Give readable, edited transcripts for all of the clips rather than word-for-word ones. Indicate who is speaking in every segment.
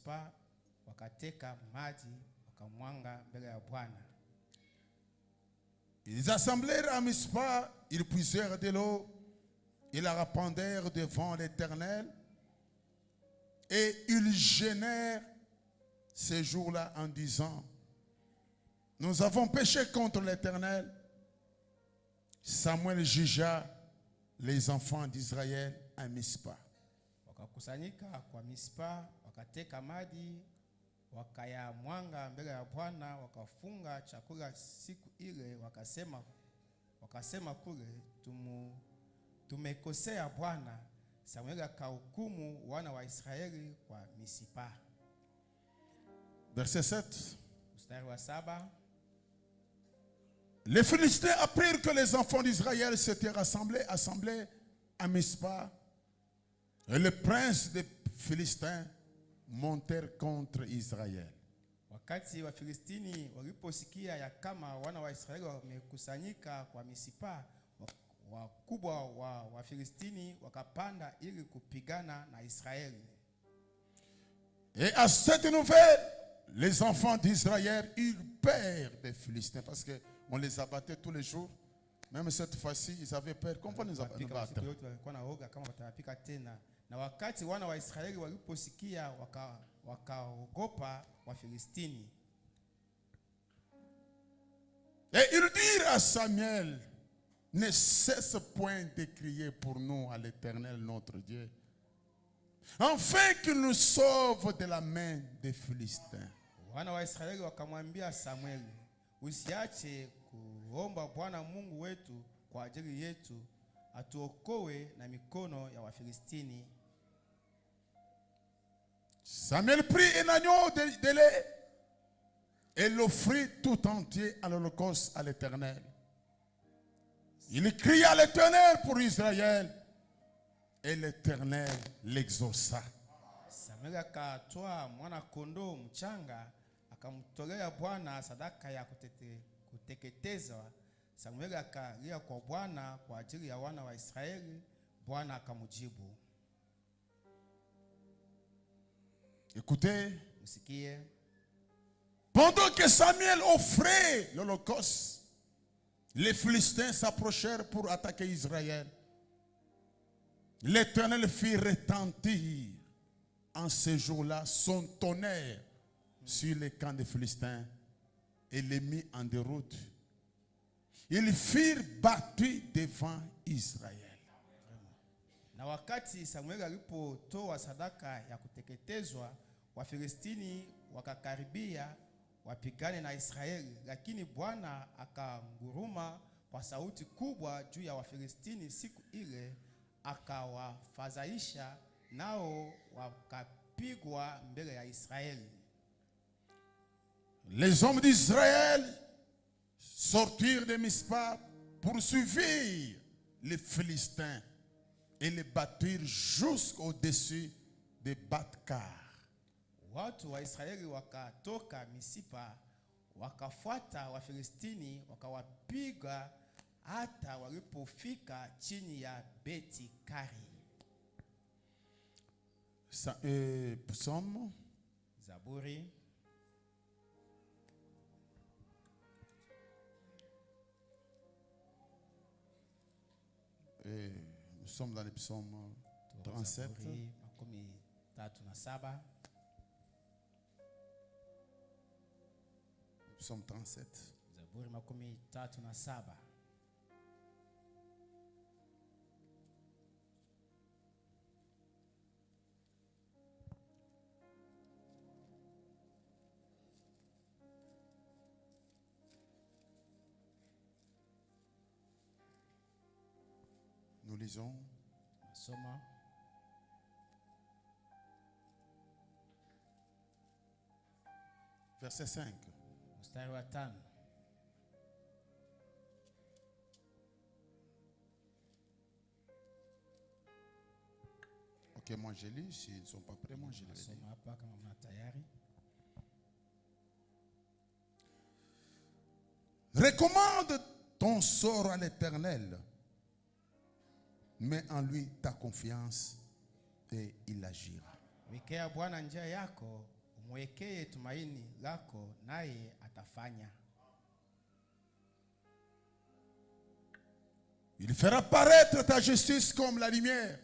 Speaker 1: Mispa, wakateka maji, wakamwanga mbele ya Bwana.
Speaker 2: Ils assemblèrent à Mispa, ils puisèrent de l'eau, ils la répandèrent devant l'Éternel, et ils gênèrent ces jours-là en disant, nous avons péché contre l'Éternel. Samuel jugea les enfants d'Israël à Mispa.
Speaker 1: Wakakusanyika kwa Mispa, wakateka maji, wakayamwanga mbele ya Bwana, wakafunga chakula siku ile, wakasema kule, tumekosea Bwana. Samuel akahukumu wana wa Israeli kwa Mispa.
Speaker 2: Verset 7.
Speaker 1: Mstari wa 7.
Speaker 2: Les Philistins apprirent que les enfants d'Israël s'étaient rassemblés à Mispa. Et les princes des Philistins montèrent contre Israël.
Speaker 1: Wakati wa Filistini waliposikia ya kama wana wa Israeli wamekusanyika kwa Mispa, wakubwa wa Filistini wakapanda ili kupigana na Israeli.
Speaker 2: Et à cette nouvelle, les enfants d'Israël eurent peur des Philistins parce que on les abattait tous les jours. Même cette fois-ci, ils avaient peur. Comment nous abattre?
Speaker 1: Na wakati wana wa Israeli waliposikia wakaogopa wa Filistini.
Speaker 2: Et ils dirent à Samuel, ne cesse point de crier pour nous à l'Éternel notre Dieu, afin qu'il nous sauve de la main des Philistins.
Speaker 1: Wana wa Israeli wakamwambia Samuel, usiache kuomba Bwana Mungu wetu kwa ajili yetu, atuokoe na mikono ya Wafilistini.
Speaker 2: Samuel prit un agneau de lait et l'offrit tout entier à l'holocauste à l'Éternel. Il cria à l'Éternel pour Israël et l'Éternel l'exauça.
Speaker 1: Samuel akatoa mwana kondoo mchanga akamtolea Bwana sadaka ya kuteketezwa. Samuel akalia kwa Bwana kwa ajili ya wana wa Israeli. Bwana akamjibu.
Speaker 2: Écoutez,
Speaker 1: Musikie.
Speaker 2: Pendant que Samuel offrait l'holocauste, les Philistins s'approchèrent pour attaquer Israël. L'Éternel fit retentir en ce jour-là son tonnerre sur les camps des Philistins et les mit en déroute. Ils furent battus devant Israël.
Speaker 1: Na wakati Samuel alipotoa sadaka ya kuteketezwa, Wafilistini wakakaribia wapigane na Israeli, lakini Bwana akanguruma kwa sauti kubwa juu ya Wafilistini siku ile, akawafadhaisha, nao wakapigwa mbele ya Israeli.
Speaker 2: Les hommes d'Israël sortirent de Mispa pour suivre les Philistins et les battirent jusqu'au-dessus de Batkar.
Speaker 1: Watu wa Israeli wakatoka Mispa, wakafuata Wafilistini, wakawapiga hata walipofika chini ya Beti Kari.
Speaker 2: Psaume.
Speaker 1: Zaburi.
Speaker 2: Nous sommes dans le psaume 37. Psaume 37.
Speaker 1: Zaburi 37.
Speaker 2: Nous lisons.
Speaker 1: Soma.
Speaker 2: Verset 5.
Speaker 1: Mstari wa 5.
Speaker 2: Ok, moi je lis. S'ils ne sont pas prêts, moi je lis.
Speaker 1: Soma hapa kama mna tayari.
Speaker 2: Recommande ton sort à l'Éternel. Mets en lui ta confiance et il agira.
Speaker 1: Wekea Bwana njia yako, mwekee tumaini lako naye atafanya.
Speaker 2: Il fera paraître ta justice comme la lumière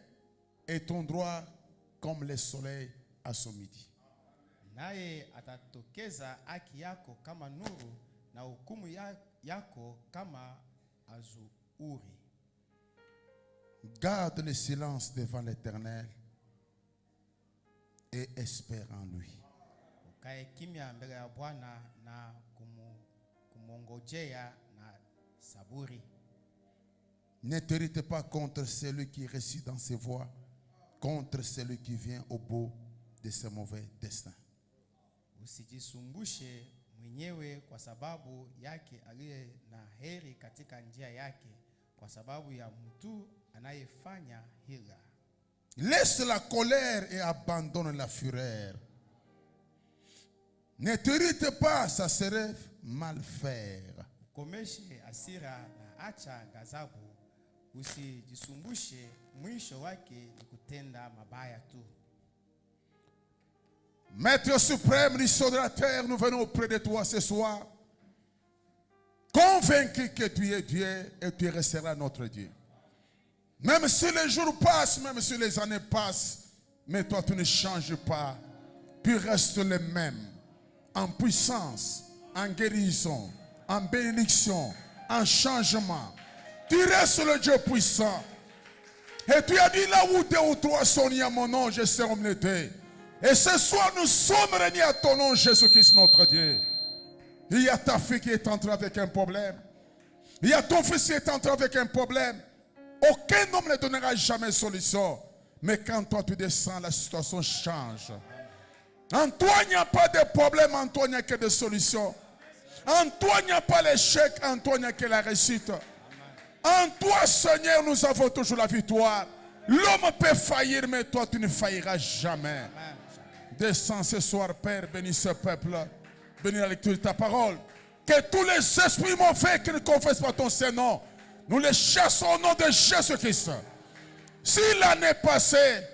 Speaker 2: et ton droit comme le soleil à son midi.
Speaker 1: Naye atatokeza haki yako kama nuru na hukumu yako kama azuuri.
Speaker 2: Garde le silence devant l'Éternel et espère en lui.
Speaker 1: Ukae kimya mbele ya Bwana na kumongojea na saburi.
Speaker 2: Ne t'irrite pas contre celui qui réside dans ses voies, contre celui qui vient au bout de ses mauvais destins.
Speaker 1: Usijisumbushe mwenyewe kwa sababu yake aliye na heri katika njia yake, kwa sababu ya mtu anayefanya hila.
Speaker 2: Laisse la colère et abandonne la fureur. Ne t'irrite pas, ça serait mal faire.
Speaker 1: Ukomeshe hasira na acha ghadhabu. Usijisumbushe, mwisho wake ni kutenda mabaya tu.
Speaker 2: Maître suprême du sol de la terre, nous venons auprès de toi ce soir, convaincus que tu es Dieu et tu resteras notre Dieu. Même si les jours passent, même si les années passent, mais toi tu ne changes pas. Tu restes le même, en puissance, en guérison, en bénédiction, en changement. Tu restes le Dieu puissant. Et tu as dit là où 2 ou 3 sont liés à mon nom, je serai au milieu d'eux. Et ce soir, nous sommes réunis à ton nom, Jésus-Christ, notre Dieu. Il y a ta fille qui est entrée avec un problème. Il y a ton fils qui est entré avec un problème. Aucun homme ne donnera jamais solution. Mais quand toi tu descends, la situation change. En toi, il n'y a pas de problème. En toi, il n'y a que des solutions. En toi, il n'y a pas l'échec. En toi, il n'y a que la réussite. En toi, Seigneur, nous avons toujours la victoire. L'homme peut faillir, mais toi, tu ne failliras jamais. Descends ce soir, Père, bénis ce peuple. Bénis la lecture de ta parole. Que tous les esprits mauvais qui ne confessent pas ton Saint-Nom, nous les chassons au nom de Jésus-Christ. Si l'année passée,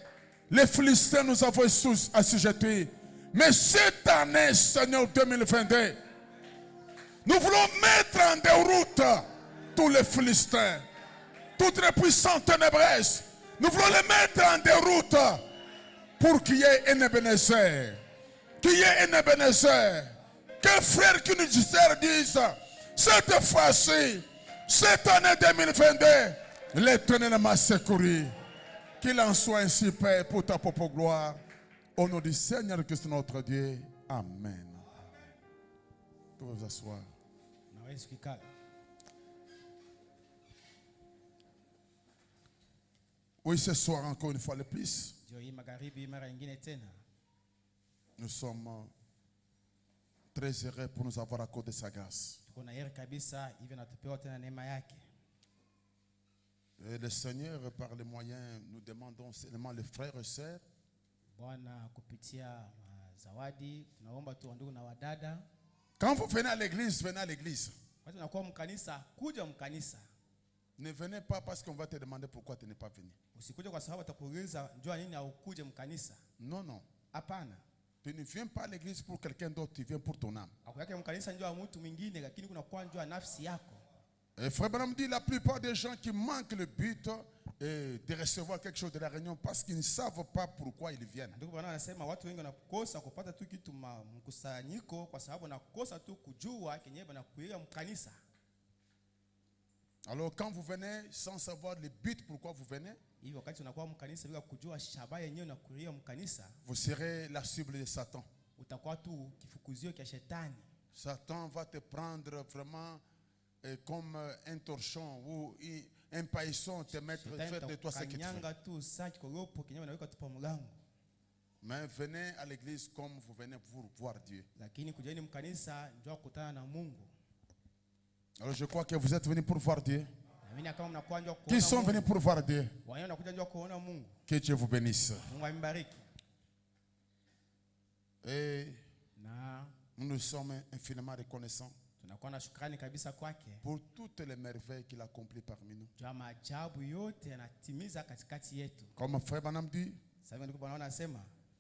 Speaker 2: les Philistins nous avaient tous assujettis, mais cette année, Seigneur 2022, nous voulons mettre en déroute tous les Philistins, toutes les puissances ténébreuses. Nous voulons les mettre en déroute pour qu'il y ait un Ebenezer. Qu'il y ait un Ebenezer. Que frères qui nous disent, cette fois-ci, cette année 2022, l'Éternel m'a secouru. Qu'il en soit ainsi, Père, pour ta propre gloire. Au nom du Seigneur Christ notre Dieu. Amen. Vous pouvez vous asseoir. Oui, ce soir encore une fois de plus, nous sommes très heureux pour nous avoir accordé sa grâce. Et le Seigneur, par les moyens, nous demandons seulement les frères et sœurs quand vous venez à l'église, venez à l'église. Ne venez pas parce qu'on va te demander pourquoi tu n'es pas venu. Non, non. Tu ne viens pas à l'église pour quelqu'un d'autre, tu viens pour ton âme. Et Frère Branham dit la plupart des gens qui manquent le but de recevoir quelque chose de la réunion parce qu'ils ne savent pas pourquoi ils viennent. Alors quand vous venez sans savoir le but pourquoi vous venez, vous serez la cible de Satan. Satan va te prendre vraiment comme un torchon ou un paillasson, te mettre, faire de toi ce que tu fais. Mais venez à l'église comme vous venez pour voir Dieu. Alors je crois que vous êtes venus pour voir Dieu. Qui sont venus pour voir Dieu? Que Dieu vous bénisse. Et nous sommes infiniment reconnaissants pour toutes les merveilles qu'il a accomplies parmi nous. Comme Frère Branham dit,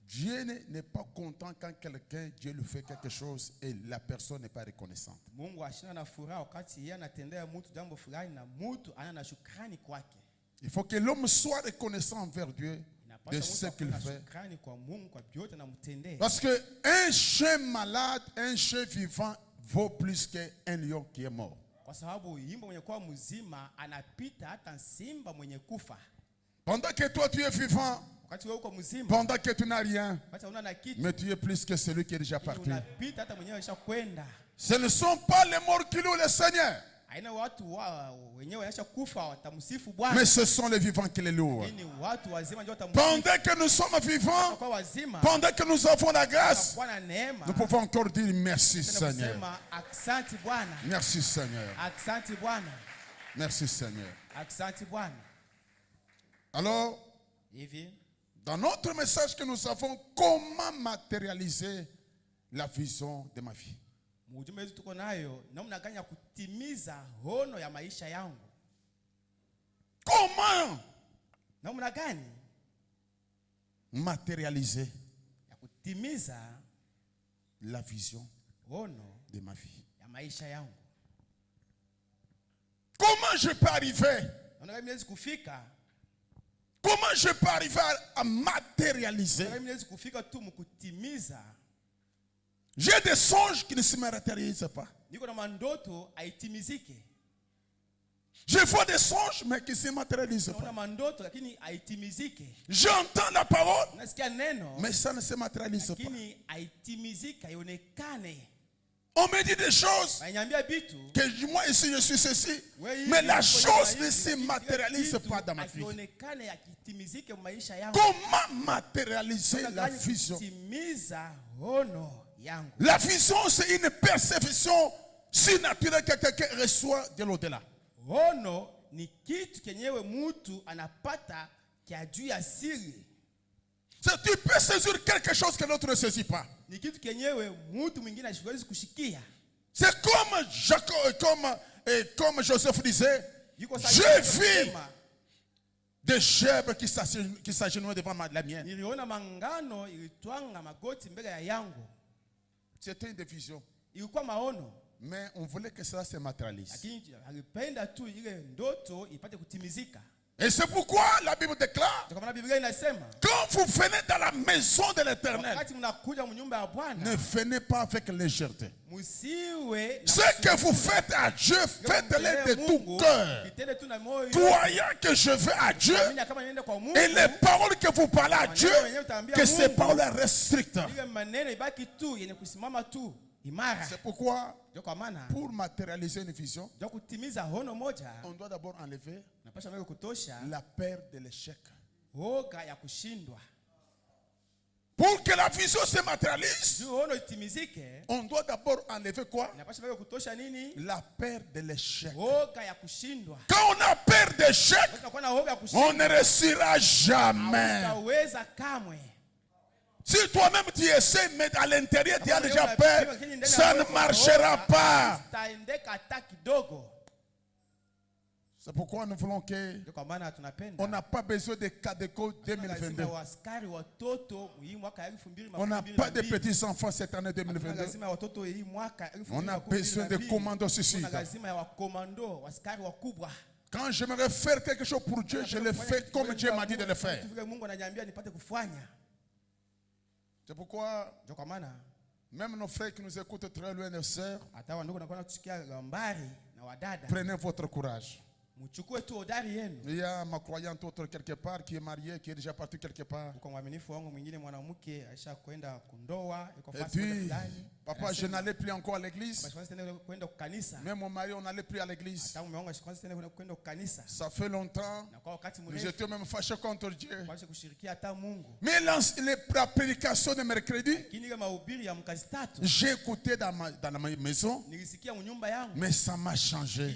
Speaker 2: Dieu n'est pas content quand quelqu'un, Dieu lui fait quelque chose et la personne n'est pas reconnaissante.
Speaker 1: Mungu ashina na furaha wakati yeye anatendea mtu jambo fulani na mtu ana na shukrani kwake.
Speaker 2: Il faut que l'homme soit reconnaissant envers Dieu de ce qu'il fait.
Speaker 1: Shukrani kwa Mungu kwa vyote anamtendea.
Speaker 2: Parce que un chien malade, un chien vivant vaut plus qu'un lion qui est mort.
Speaker 1: Kwa sababu yimbo mwenye kuwa mzima anapita hata simba mwenye kufa.
Speaker 2: Pendant que toi tu es vivant,
Speaker 1: Wakati wewe uko mzima,
Speaker 2: pendant que tu n'as rien,
Speaker 1: wakati una na kitu,
Speaker 2: mais tu es plus que celui qui est déjà parti.
Speaker 1: unapita hata mwenyewe alishakwenda.
Speaker 2: Ce ne sont pas les morts qui louent le Seigneur,
Speaker 1: Haina watu wenyewe wanasha kufa watamsifu Bwana.
Speaker 2: mais ce sont les vivants qui les louent.
Speaker 1: Ni watu wazima ndio watamsifu.
Speaker 2: Pendant que nous sommes vivants,
Speaker 1: Kwa wazima,
Speaker 2: pendant que nous avons la grâce,
Speaker 1: Bwana neema.
Speaker 2: nous pouvons encore dire merci
Speaker 1: Tena
Speaker 2: Seigneur.
Speaker 1: kusema asante Bwana.
Speaker 2: Merci Seigneur.
Speaker 1: Asante Bwana.
Speaker 2: Merci Seigneur.
Speaker 1: Asante Bwana.
Speaker 2: Alors,
Speaker 1: Hivi
Speaker 2: dans notre message que nous avons, comment matérialiser la vision de ma vie?
Speaker 1: ujumbe wetu tuko nayo namna gani ya kutimiza hono ya maisha yangu.
Speaker 2: Comment
Speaker 1: Namna gani
Speaker 2: matérialiser
Speaker 1: ya kutimiza
Speaker 2: la vision
Speaker 1: hono
Speaker 2: de ma vie?
Speaker 1: ya maisha yangu.
Speaker 2: Comment je peux arriver?
Speaker 1: Namna gani niwezi kufika?
Speaker 2: Comment je peux arriver à matérialiser?
Speaker 1: Namna gani niwezi kufika tu mkutimiza?
Speaker 2: J'ai des songes qui ne se matérialisent pas.
Speaker 1: Niko na mandoto haitimizike.
Speaker 2: Je vois des songes mais qui ne se matérialisent
Speaker 1: Naona
Speaker 2: pas.
Speaker 1: mandoto lakini haitimizike.
Speaker 2: J'entends la parole
Speaker 1: Unasikia neno
Speaker 2: mais ça ne se matérialise pas.
Speaker 1: lakini haitimizika, haionekane.
Speaker 2: On me dit des choses
Speaker 1: Wananiambia vitu
Speaker 2: que moi ici je suis ceci,
Speaker 1: wewe
Speaker 2: mais
Speaker 1: hivi,
Speaker 2: la
Speaker 1: uko
Speaker 2: chose
Speaker 1: hivi,
Speaker 2: ne se
Speaker 1: lakini
Speaker 2: matérialise
Speaker 1: kitu
Speaker 2: pas dans ma vie.
Speaker 1: hakionekane yakitimizike maisha yangu.
Speaker 2: Comment matérialiser
Speaker 1: Namna
Speaker 2: la
Speaker 1: gani
Speaker 2: vision?
Speaker 1: kutimiza hono yangu.
Speaker 2: La vision, c'est une perception surnaturelle que quelqu'un reçoit de l'au-delà.
Speaker 1: Hono ni kitu kenyewe mtu anapata kia juu ya siri.
Speaker 2: Tu peux saisir quelque chose que l'autre ne saisit pas.
Speaker 1: Ni kitu kenyewe mtu mwingine hasiwezi kushikia.
Speaker 2: C'est comme Jacob, comme Joseph disait,
Speaker 1: Yuko
Speaker 2: je
Speaker 1: sahihi
Speaker 2: vis
Speaker 1: kusema,
Speaker 2: des chèvres qui s'agenouillent devant la mienne.
Speaker 1: niliona mangano ilitwanga magoti mbele ya yangu.
Speaker 2: C'était une vision.
Speaker 1: Ilikuwa maono,
Speaker 2: Mais on voulait que cela se matérialise.
Speaker 1: lakini alipenda tu ile ndoto ipate kutimizika.
Speaker 2: Et c'est pourquoi la Bible déclare,
Speaker 1: Ndio maana Biblia inasema,
Speaker 2: quand vous venez dans la maison de l'Éternel,
Speaker 1: wakati mnakuja mnyumba ya
Speaker 2: ne
Speaker 1: Bwana,
Speaker 2: venez pas avec légèreté.
Speaker 1: msiwe na
Speaker 2: Ce que vous faites à Dieu, faites-le de tout cœur,
Speaker 1: kitende tu na moyo,
Speaker 2: croyant que je vais à Dieu,
Speaker 1: amini kama niende kwa Mungu,
Speaker 2: et les paroles que vous parlez à Dieu, que ces paroles restent strictes.
Speaker 1: ile maneno ibaki tu yenye kusimama tu imara.
Speaker 2: C'est pourquoi,
Speaker 1: Ndio kwa maana
Speaker 2: pour matérialiser une vision,
Speaker 1: ndio kutimiza hono moja,
Speaker 2: on doit d'abord enlever
Speaker 1: napasha mbele kutosha
Speaker 2: la peur de l'échec.
Speaker 1: hoga ya kushindwa.
Speaker 2: Pour que la vision se matérialise,
Speaker 1: Juu hono itimizike,
Speaker 2: on doit d'abord enlever quoi?
Speaker 1: napasha mbele kutosha nini?
Speaker 2: La peur de l'échec.
Speaker 1: Hoga ya kushindwa.
Speaker 2: Quand on a peur d'échec,
Speaker 1: Unakuwa na hoga ya
Speaker 2: on
Speaker 1: kushindwa,
Speaker 2: ne réussira jamais.
Speaker 1: hautaweza kamwe.
Speaker 2: Si toi-même tu essaies, mais à l'intérieur tu as déjà peur, ça ne marchera pas.
Speaker 1: Itaendeka hata kidogo.
Speaker 2: C'est pourquoi nous voulons que
Speaker 1: Ndio kwa maana tunapenda.
Speaker 2: on n'a pas besoin de Cadeco
Speaker 1: Lazima
Speaker 2: 2022.
Speaker 1: waaskari watoto hii mwaka 2022.
Speaker 2: On n'a pas de petits enfants cette année 2022.
Speaker 1: Lazima watoto hii mwaka 2022.
Speaker 2: On a besoin de commandos ici.
Speaker 1: Kuna lazima ya wakomando, waskari wakubwa.
Speaker 2: Quand j'aimerais faire quelque chose pour Dieu, je le fais comme Dieu m'a dit de le faire.
Speaker 1: Vile Mungu ananiambia nipate kufanya.
Speaker 2: C'est pourquoi
Speaker 1: Ndio kwa maana
Speaker 2: même nos frères qui nous écoutent très loin, nos sœurs,
Speaker 1: hata wandugu nakuwa tusikia gambari na wadada,
Speaker 2: prenez votre courage.
Speaker 1: mchukue tu hodari yenu.
Speaker 2: Il y a ma croyante autre quelque part qui est mariée, qui est déjà partie quelque part.
Speaker 1: Kwa mwaminifu wangu mwingine mwanamke aisha kwenda kundoa, yuko
Speaker 2: Et
Speaker 1: fasi
Speaker 2: puis,
Speaker 1: fulani.
Speaker 2: papa, je n'allais plus encore à l'église.
Speaker 1: Basi kwanza tena kwenda kukanisa.
Speaker 2: Même mon mari, on n'allait plus à l'église.
Speaker 1: Tangu mume wangu kwanza tena kwenda kukanisa.
Speaker 2: Ça fait longtemps.
Speaker 1: Na kwa wakati
Speaker 2: Nous
Speaker 1: mrefu
Speaker 2: étions même fâchés contre Dieu.
Speaker 1: kwa kushirikia hata Mungu.
Speaker 2: Mais la prédication de mercredi,
Speaker 1: Lakini ile mahubiri ya mkazi tatu
Speaker 2: j'ai écouté dans ma maison,
Speaker 1: nilisikia mnyumba yangu.
Speaker 2: mais ça m'a changé.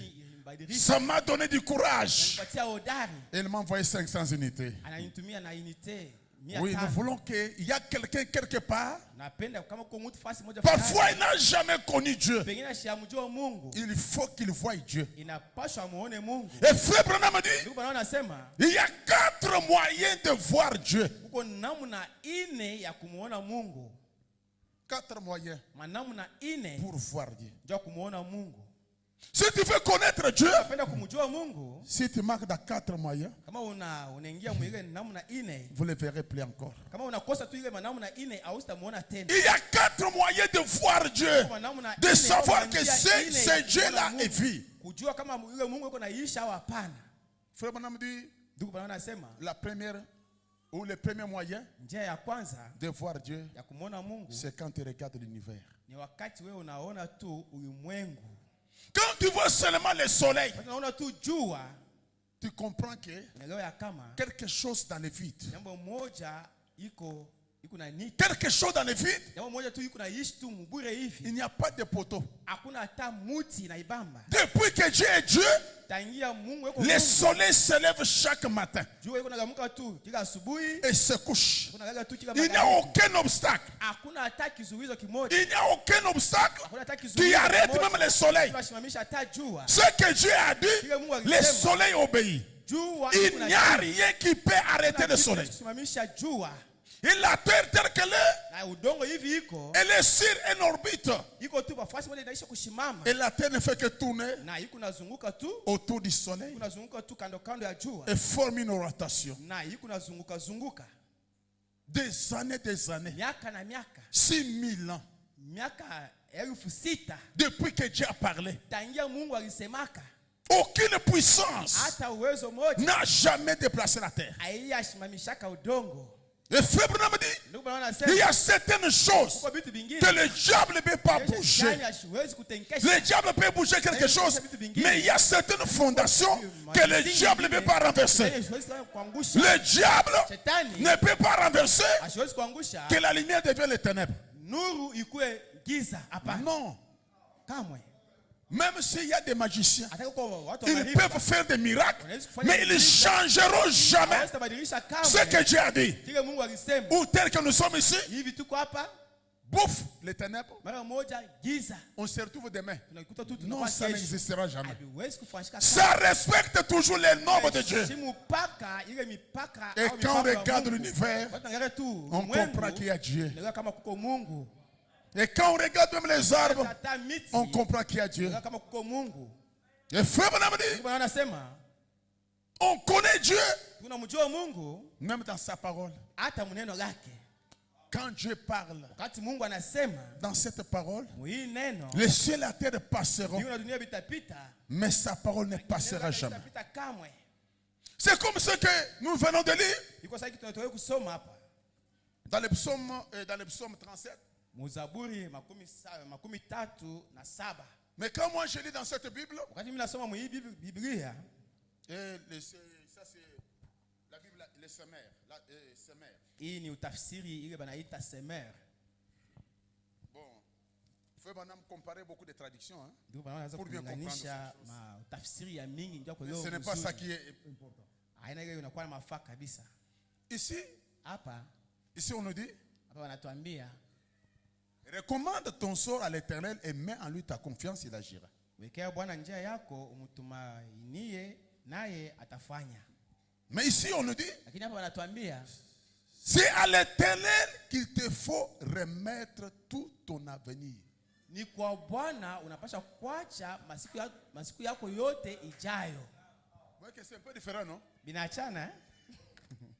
Speaker 1: Ilinibadilisha.
Speaker 2: Ça m'a donné du courage.
Speaker 1: Nipatia hodari.
Speaker 2: Et il m'a envoyé 500 unités.
Speaker 1: Ananitumia na unité
Speaker 2: Oui, nous voulons qu'il y a quelqu'un quelque part.
Speaker 1: Napenda kama kwa mtu fasi moja
Speaker 2: Parfois, il n'a jamais connu Dieu.
Speaker 1: pengine ashamjua Mungu,
Speaker 2: Il faut qu'il voie Dieu.
Speaker 1: inapaswa amuone Mungu.
Speaker 2: Et Frère Branham dit,
Speaker 1: Ndugu bwana anasema
Speaker 2: il y a 4 moyens de voir Dieu.
Speaker 1: uko namna ine ya kumuona Mungu,
Speaker 2: 4 moyens
Speaker 1: manamna ine
Speaker 2: pour voir Dieu.
Speaker 1: ndio kumuona Mungu.
Speaker 2: Si tu veux connaître Dieu,
Speaker 1: Unapenda kumjua Mungu,
Speaker 2: si tu marques dans 4 moyens,
Speaker 1: kama unaingia mwile namna ine,
Speaker 2: vous ne le verrez plus encore.
Speaker 1: kama unakosa tu ile namna ine au sitamuona tena.
Speaker 2: Il y a 4 moyens de voir Dieu.
Speaker 1: Namna
Speaker 2: De
Speaker 1: ine,
Speaker 2: savoir
Speaker 1: kama
Speaker 2: que
Speaker 1: njia
Speaker 2: ce
Speaker 1: ine ya
Speaker 2: Dieu-là
Speaker 1: kumuona
Speaker 2: est
Speaker 1: Mungu.
Speaker 2: vie.
Speaker 1: Kujua kama yule Mungu yuko naisha au hapana.
Speaker 2: Frère Branham dit,
Speaker 1: Ndugu bwana anasema
Speaker 2: la première ou le premier moyen
Speaker 1: njia ya kwanza
Speaker 2: de voir Dieu,
Speaker 1: ya kumuona Mungu
Speaker 2: c'est quand tu regardes l'univers.
Speaker 1: ni wakati wewe unaona tu ulimwengu.
Speaker 2: Quand tu vois seulement le soleil,
Speaker 1: Unaona tu jua,
Speaker 2: tu comprends que
Speaker 1: unaelewa ya kama
Speaker 2: quelque chose dans le vide,
Speaker 1: jambo moja iko na niki.
Speaker 2: quelque chose dans le vide,
Speaker 1: Jambo moja tu iko na ishi tu mbure
Speaker 2: il
Speaker 1: hivi.
Speaker 2: n'y a pas de poteau.
Speaker 1: Hakuna hata muti na ibamba.
Speaker 2: Depuis que Dieu est Dieu,
Speaker 1: Tangia Mungu yuko
Speaker 2: le
Speaker 1: Mungu.
Speaker 2: soleil se lève chaque matin
Speaker 1: Jua yuko nagamuka tu kila asubuhi.
Speaker 2: et se couche.
Speaker 1: Kuna gaga tu kila
Speaker 2: Il n'y a
Speaker 1: magharibi.
Speaker 2: aucun obstacle.
Speaker 1: Hakuna hata kizuizo kimoja.
Speaker 2: Il n'y a aucun obstacle
Speaker 1: Hakuna hata
Speaker 2: qui
Speaker 1: kizuizo.
Speaker 2: arrête
Speaker 1: kimoja.
Speaker 2: même le soleil.
Speaker 1: Tunasimamisha hata jua.
Speaker 2: Ce que Dieu a dit, le soleil obéit.
Speaker 1: Jua
Speaker 2: Il n'y a rien qui peut arrêter le soleil.
Speaker 1: Tunasimamisha jua.
Speaker 2: Et la terre telle qu'elle est,
Speaker 1: Na udongo hivi iko.
Speaker 2: elle est sur une orbite.
Speaker 1: Iko tu bafasi moja inaisha kushimama.
Speaker 2: Et la terre ne fait que tourner
Speaker 1: Na iko nazunguka tu.
Speaker 2: autour du soleil
Speaker 1: Iko nazunguka tu kando kando ya jua.
Speaker 2: et forme une rotation.
Speaker 1: Na iko nazunguka zunguka.
Speaker 2: Des années.
Speaker 1: Miaka na miaka.
Speaker 2: 6000 ans.
Speaker 1: Miaka 6,000
Speaker 2: Depuis que Dieu a parlé.
Speaker 1: tangia Mungu alisemaka.
Speaker 2: Aucune puissance
Speaker 1: Hata uwezo moja
Speaker 2: n'a jamais déplacé la terre.
Speaker 1: haiyashimamishaka udongo.
Speaker 2: Et Frère Branham dit,
Speaker 1: Ndugu bwana
Speaker 2: il y
Speaker 1: anasema
Speaker 2: a certaines choses
Speaker 1: kwa vitu vingine
Speaker 2: que le diable ne peut pas bouger.
Speaker 1: hasiwezi kutenkesha.
Speaker 2: Le diable peut bouger quelque chose, mais il y a certaines fondations que le diable ne peut pas renverser.
Speaker 1: Hasiwezi kuangusha.
Speaker 2: Le diable
Speaker 1: Shetani
Speaker 2: ne peut pas renverser
Speaker 1: hasiwezi kuangusha.
Speaker 2: que la lumière devienne les ténèbres.
Speaker 1: Nuru ikue giza, hapana.
Speaker 2: Non.
Speaker 1: Kamwe.
Speaker 2: Même s'il y a des magiciens,
Speaker 1: Hata kwa watu
Speaker 2: ils peuvent faire des miracles, mais ils ne changeront jamais
Speaker 1: hawasitabadilisha
Speaker 2: ce
Speaker 1: kamwe
Speaker 2: que Dieu a dit.
Speaker 1: kile Mungu alisema.
Speaker 2: Ou tel que nous sommes ici,
Speaker 1: Hivi tuko hapa
Speaker 2: bouffe les ténèbres,
Speaker 1: mara moja giza.
Speaker 2: on se retrouve demain.
Speaker 1: Tunakuta tu
Speaker 2: Non,
Speaker 1: tunakuwa
Speaker 2: ça
Speaker 1: kesho.
Speaker 2: n'existera jamais.
Speaker 1: Haviwezi kufanyika
Speaker 2: Ça respecte toujours les normes de Dieu.
Speaker 1: Heshimu mpaka ile mipaka
Speaker 2: Et
Speaker 1: au
Speaker 2: quand on
Speaker 1: mipaka ya
Speaker 2: regarde
Speaker 1: Mungu.
Speaker 2: l'univers,
Speaker 1: Watu wanaangalia tu
Speaker 2: on
Speaker 1: ulimwengu,
Speaker 2: comprend qu'il y a Dieu.
Speaker 1: unaelewa kama kuko Mungu.
Speaker 2: Et quand on regarde même les arbres,
Speaker 1: Hata miti,
Speaker 2: on comprend qu'il y a Dieu.
Speaker 1: unaelewa kama kuko Mungu.
Speaker 2: Et Frère Branham dit,
Speaker 1: Bwana anasema
Speaker 2: on connaît Dieu
Speaker 1: tunamjua Mungu
Speaker 2: même dans sa parole.
Speaker 1: hata mneno lake.
Speaker 2: Quand Dieu parle,
Speaker 1: Wakati Mungu anasema
Speaker 2: dans cette parole,
Speaker 1: hii neno
Speaker 2: les cieux et la terre passeront,
Speaker 1: mbingu na dunia vitapita,
Speaker 2: mais sa parole ne
Speaker 1: neno
Speaker 2: passera
Speaker 1: lake
Speaker 2: jamais.
Speaker 1: litapita kamwe.
Speaker 2: C'est comme ce que nous venons de lire
Speaker 1: Iko sasa tunatoka kusoma hapa
Speaker 2: dans le psaume 37.
Speaker 1: Muzaburi 37.
Speaker 2: Mais quand moi je lis dans cette Bible,
Speaker 1: Wakati mimi nasoma hii Biblia,
Speaker 2: ça c'est la Bible, les Semères.
Speaker 1: hii ni utafsiri ile banaita Semer.
Speaker 2: Bon, il faut maintenant comparer beaucoup de traductions. Hein?
Speaker 1: Ndio banaanza
Speaker 2: Pour bien
Speaker 1: kulinganisha utafsiri ya mingi ndio kwa leo.
Speaker 2: Ce n'est pas ça qui est important.
Speaker 1: Haina ile inakuwa na mafaa kabisa.
Speaker 2: Ici on nous dit,
Speaker 1: Hapa wanatuambia
Speaker 2: recommande ton sort à l'Éternel et mets en lui ta confiance, il agira.
Speaker 1: wekea Bwana njia yako, umtumainie naye atafanya.
Speaker 2: Mais ici on nous dit,
Speaker 1: Lakini hapa wanatuambia
Speaker 2: c'est à l'Éternel qu'il te faut remettre tout ton avenir.
Speaker 1: ni kwa Bwana unapaswa kuacha masiku yako yote ijayo.
Speaker 2: Vous voyez que c'est un peu différent, non?
Speaker 1: Binachana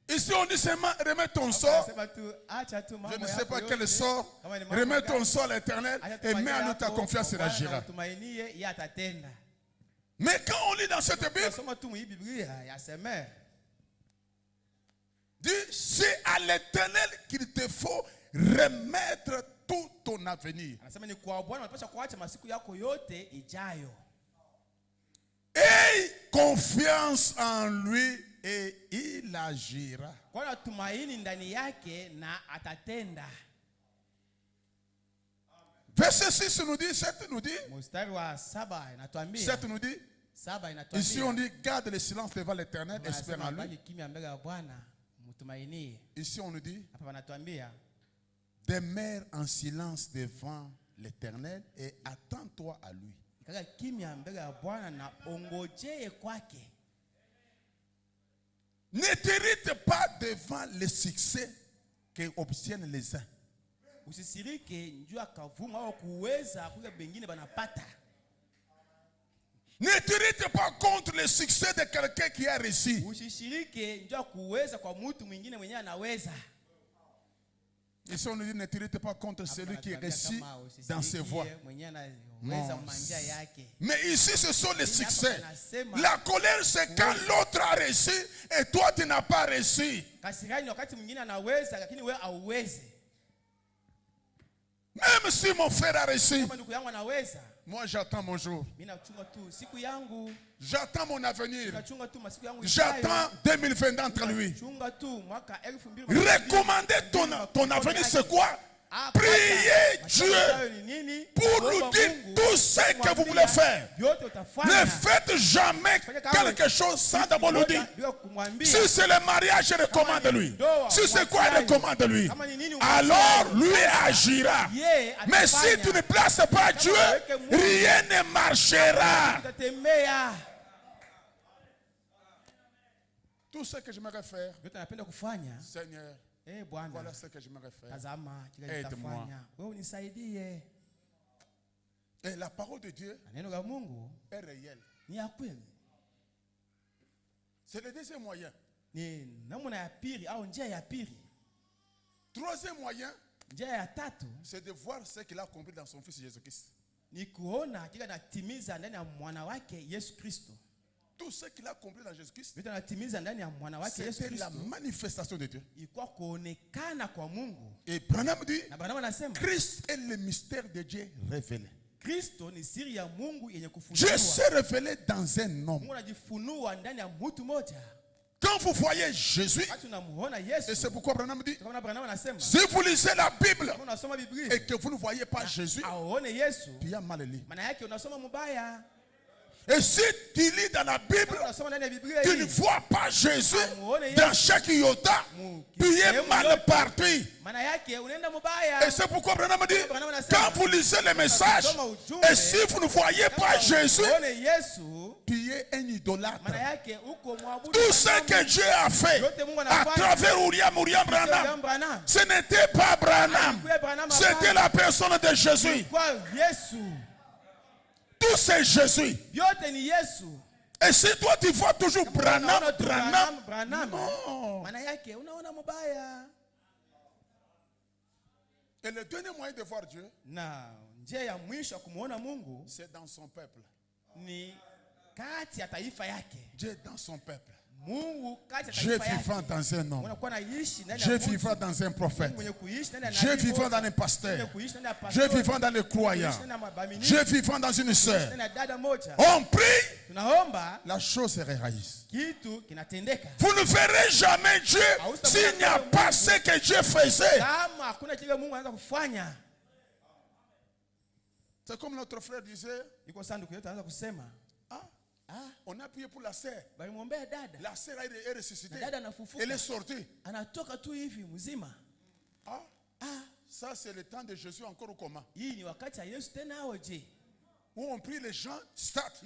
Speaker 2: Ici on dit seulement remets ton sort.
Speaker 1: Je
Speaker 2: Je ne sais pas quel sort. Remets ton sort à l'Éternel et mets en lui ta confiance, il agira. Mais quand on lit dans cette Bible, dit c'est à l'Éternel qu'il te faut remettre tout ton avenir. Aie confiance en lui et il agira. Verset 6 nous dit, 7 nous dit, 7 nous dit, ici on dit garde le silence devant l'Éternel, espère en lui.
Speaker 1: mtumainie.
Speaker 2: Ici, on nous dit,
Speaker 1: Hapa wanatuambia
Speaker 2: demeure en silence devant l'Éternel et attends-toi à lui.
Speaker 1: kaka kimya mbele ya Bwana na ongojee kwake.
Speaker 2: Ne t'irrite pas devant le succès qu'obtiennent les uns.
Speaker 1: Usisirike njua kavuma au kuweza kuja bengine banapata.
Speaker 2: Ne t'irrite pas contre le succès de quelqu'un qui a réussi.
Speaker 1: Usishirike njua kuweza kwa mtu mwingine mwenye anaweza.
Speaker 2: Ici on nous dit ne t'irrite pas contre celui qui réussit dans ses voies. Non. Mais ici ce sont les succès. La colère c'est quand l'autre a réussi et toi tu n'as pas réussi. Même si mon frère a réussi, moi j'attends mon jour. J'attends mon avenir. J'attends 2020 entre lui. Recommander ton avenir, c'est quoi? Priez Dieu pour nous dire tout ce que vous voulez faire. Ne faites jamais quelque chose sans d'abord le dire. Si c'est le mariage, recommande-lui. Si c'est quoi, recommande-lui. Alors lui agira. Mais si tu ne places pas Dieu, rien ne marchera. Tout ce que j'aimerais faire, Seigneur, voilà ce que j'aimerais faire. Aide-moi. Et la parole de Dieu est réelle. C'est le deuxième moyen. Troisième moyen, c'est de voir ce qu'il a accompli dans son Fils Jésus-Christ. Tout ce qu'il a accompli dans Jésus-Christ, c'est la manifestation de Dieu. Et Branham dit, Christ est le mystère de Dieu révélé. Dieu s'est révélé dans un homme. Quand vous voyez Jésus, et c'est pourquoi Branham dit, si vous lisez la Bible et que vous ne voyez pas Jésus, puis il y a mal lu. Et si tu lis dans la Bible, tu ne vois pas Jésus dans chaque iota, tu es mal parti. Et c'est pourquoi Branham dit, quand vous lisez les messages, et si vous ne voyez pas Jésus, tu es un idolâtre. Tout ce que Dieu a fait à travers Uriam Branham, ce n'était pas Branham, c'était la personne de Jésus. Tout c'est Jésus. Et si toi tu vois toujours Branham, non. Et le dernier moyen de voir Dieu, c'est dans son peuple. Dieu est dans son peuple. Dieu vivant dans un homme. Dieu vivant dans un prophète. Dieu vivant dans un pasteur. Dieu vivant dans les croyants. Dieu vivant dans une sœur. On prie, la chose se réalise. Vous ne verrez jamais Dieu s'il n'y a pas ce que Dieu faisait. C'est comme notre frère disait. On a prié pour la sœur. La sœur est ressuscitée. Elle est sortie. Ça c'est le temps de Jésus encore au coma. Où on prie les gens, start.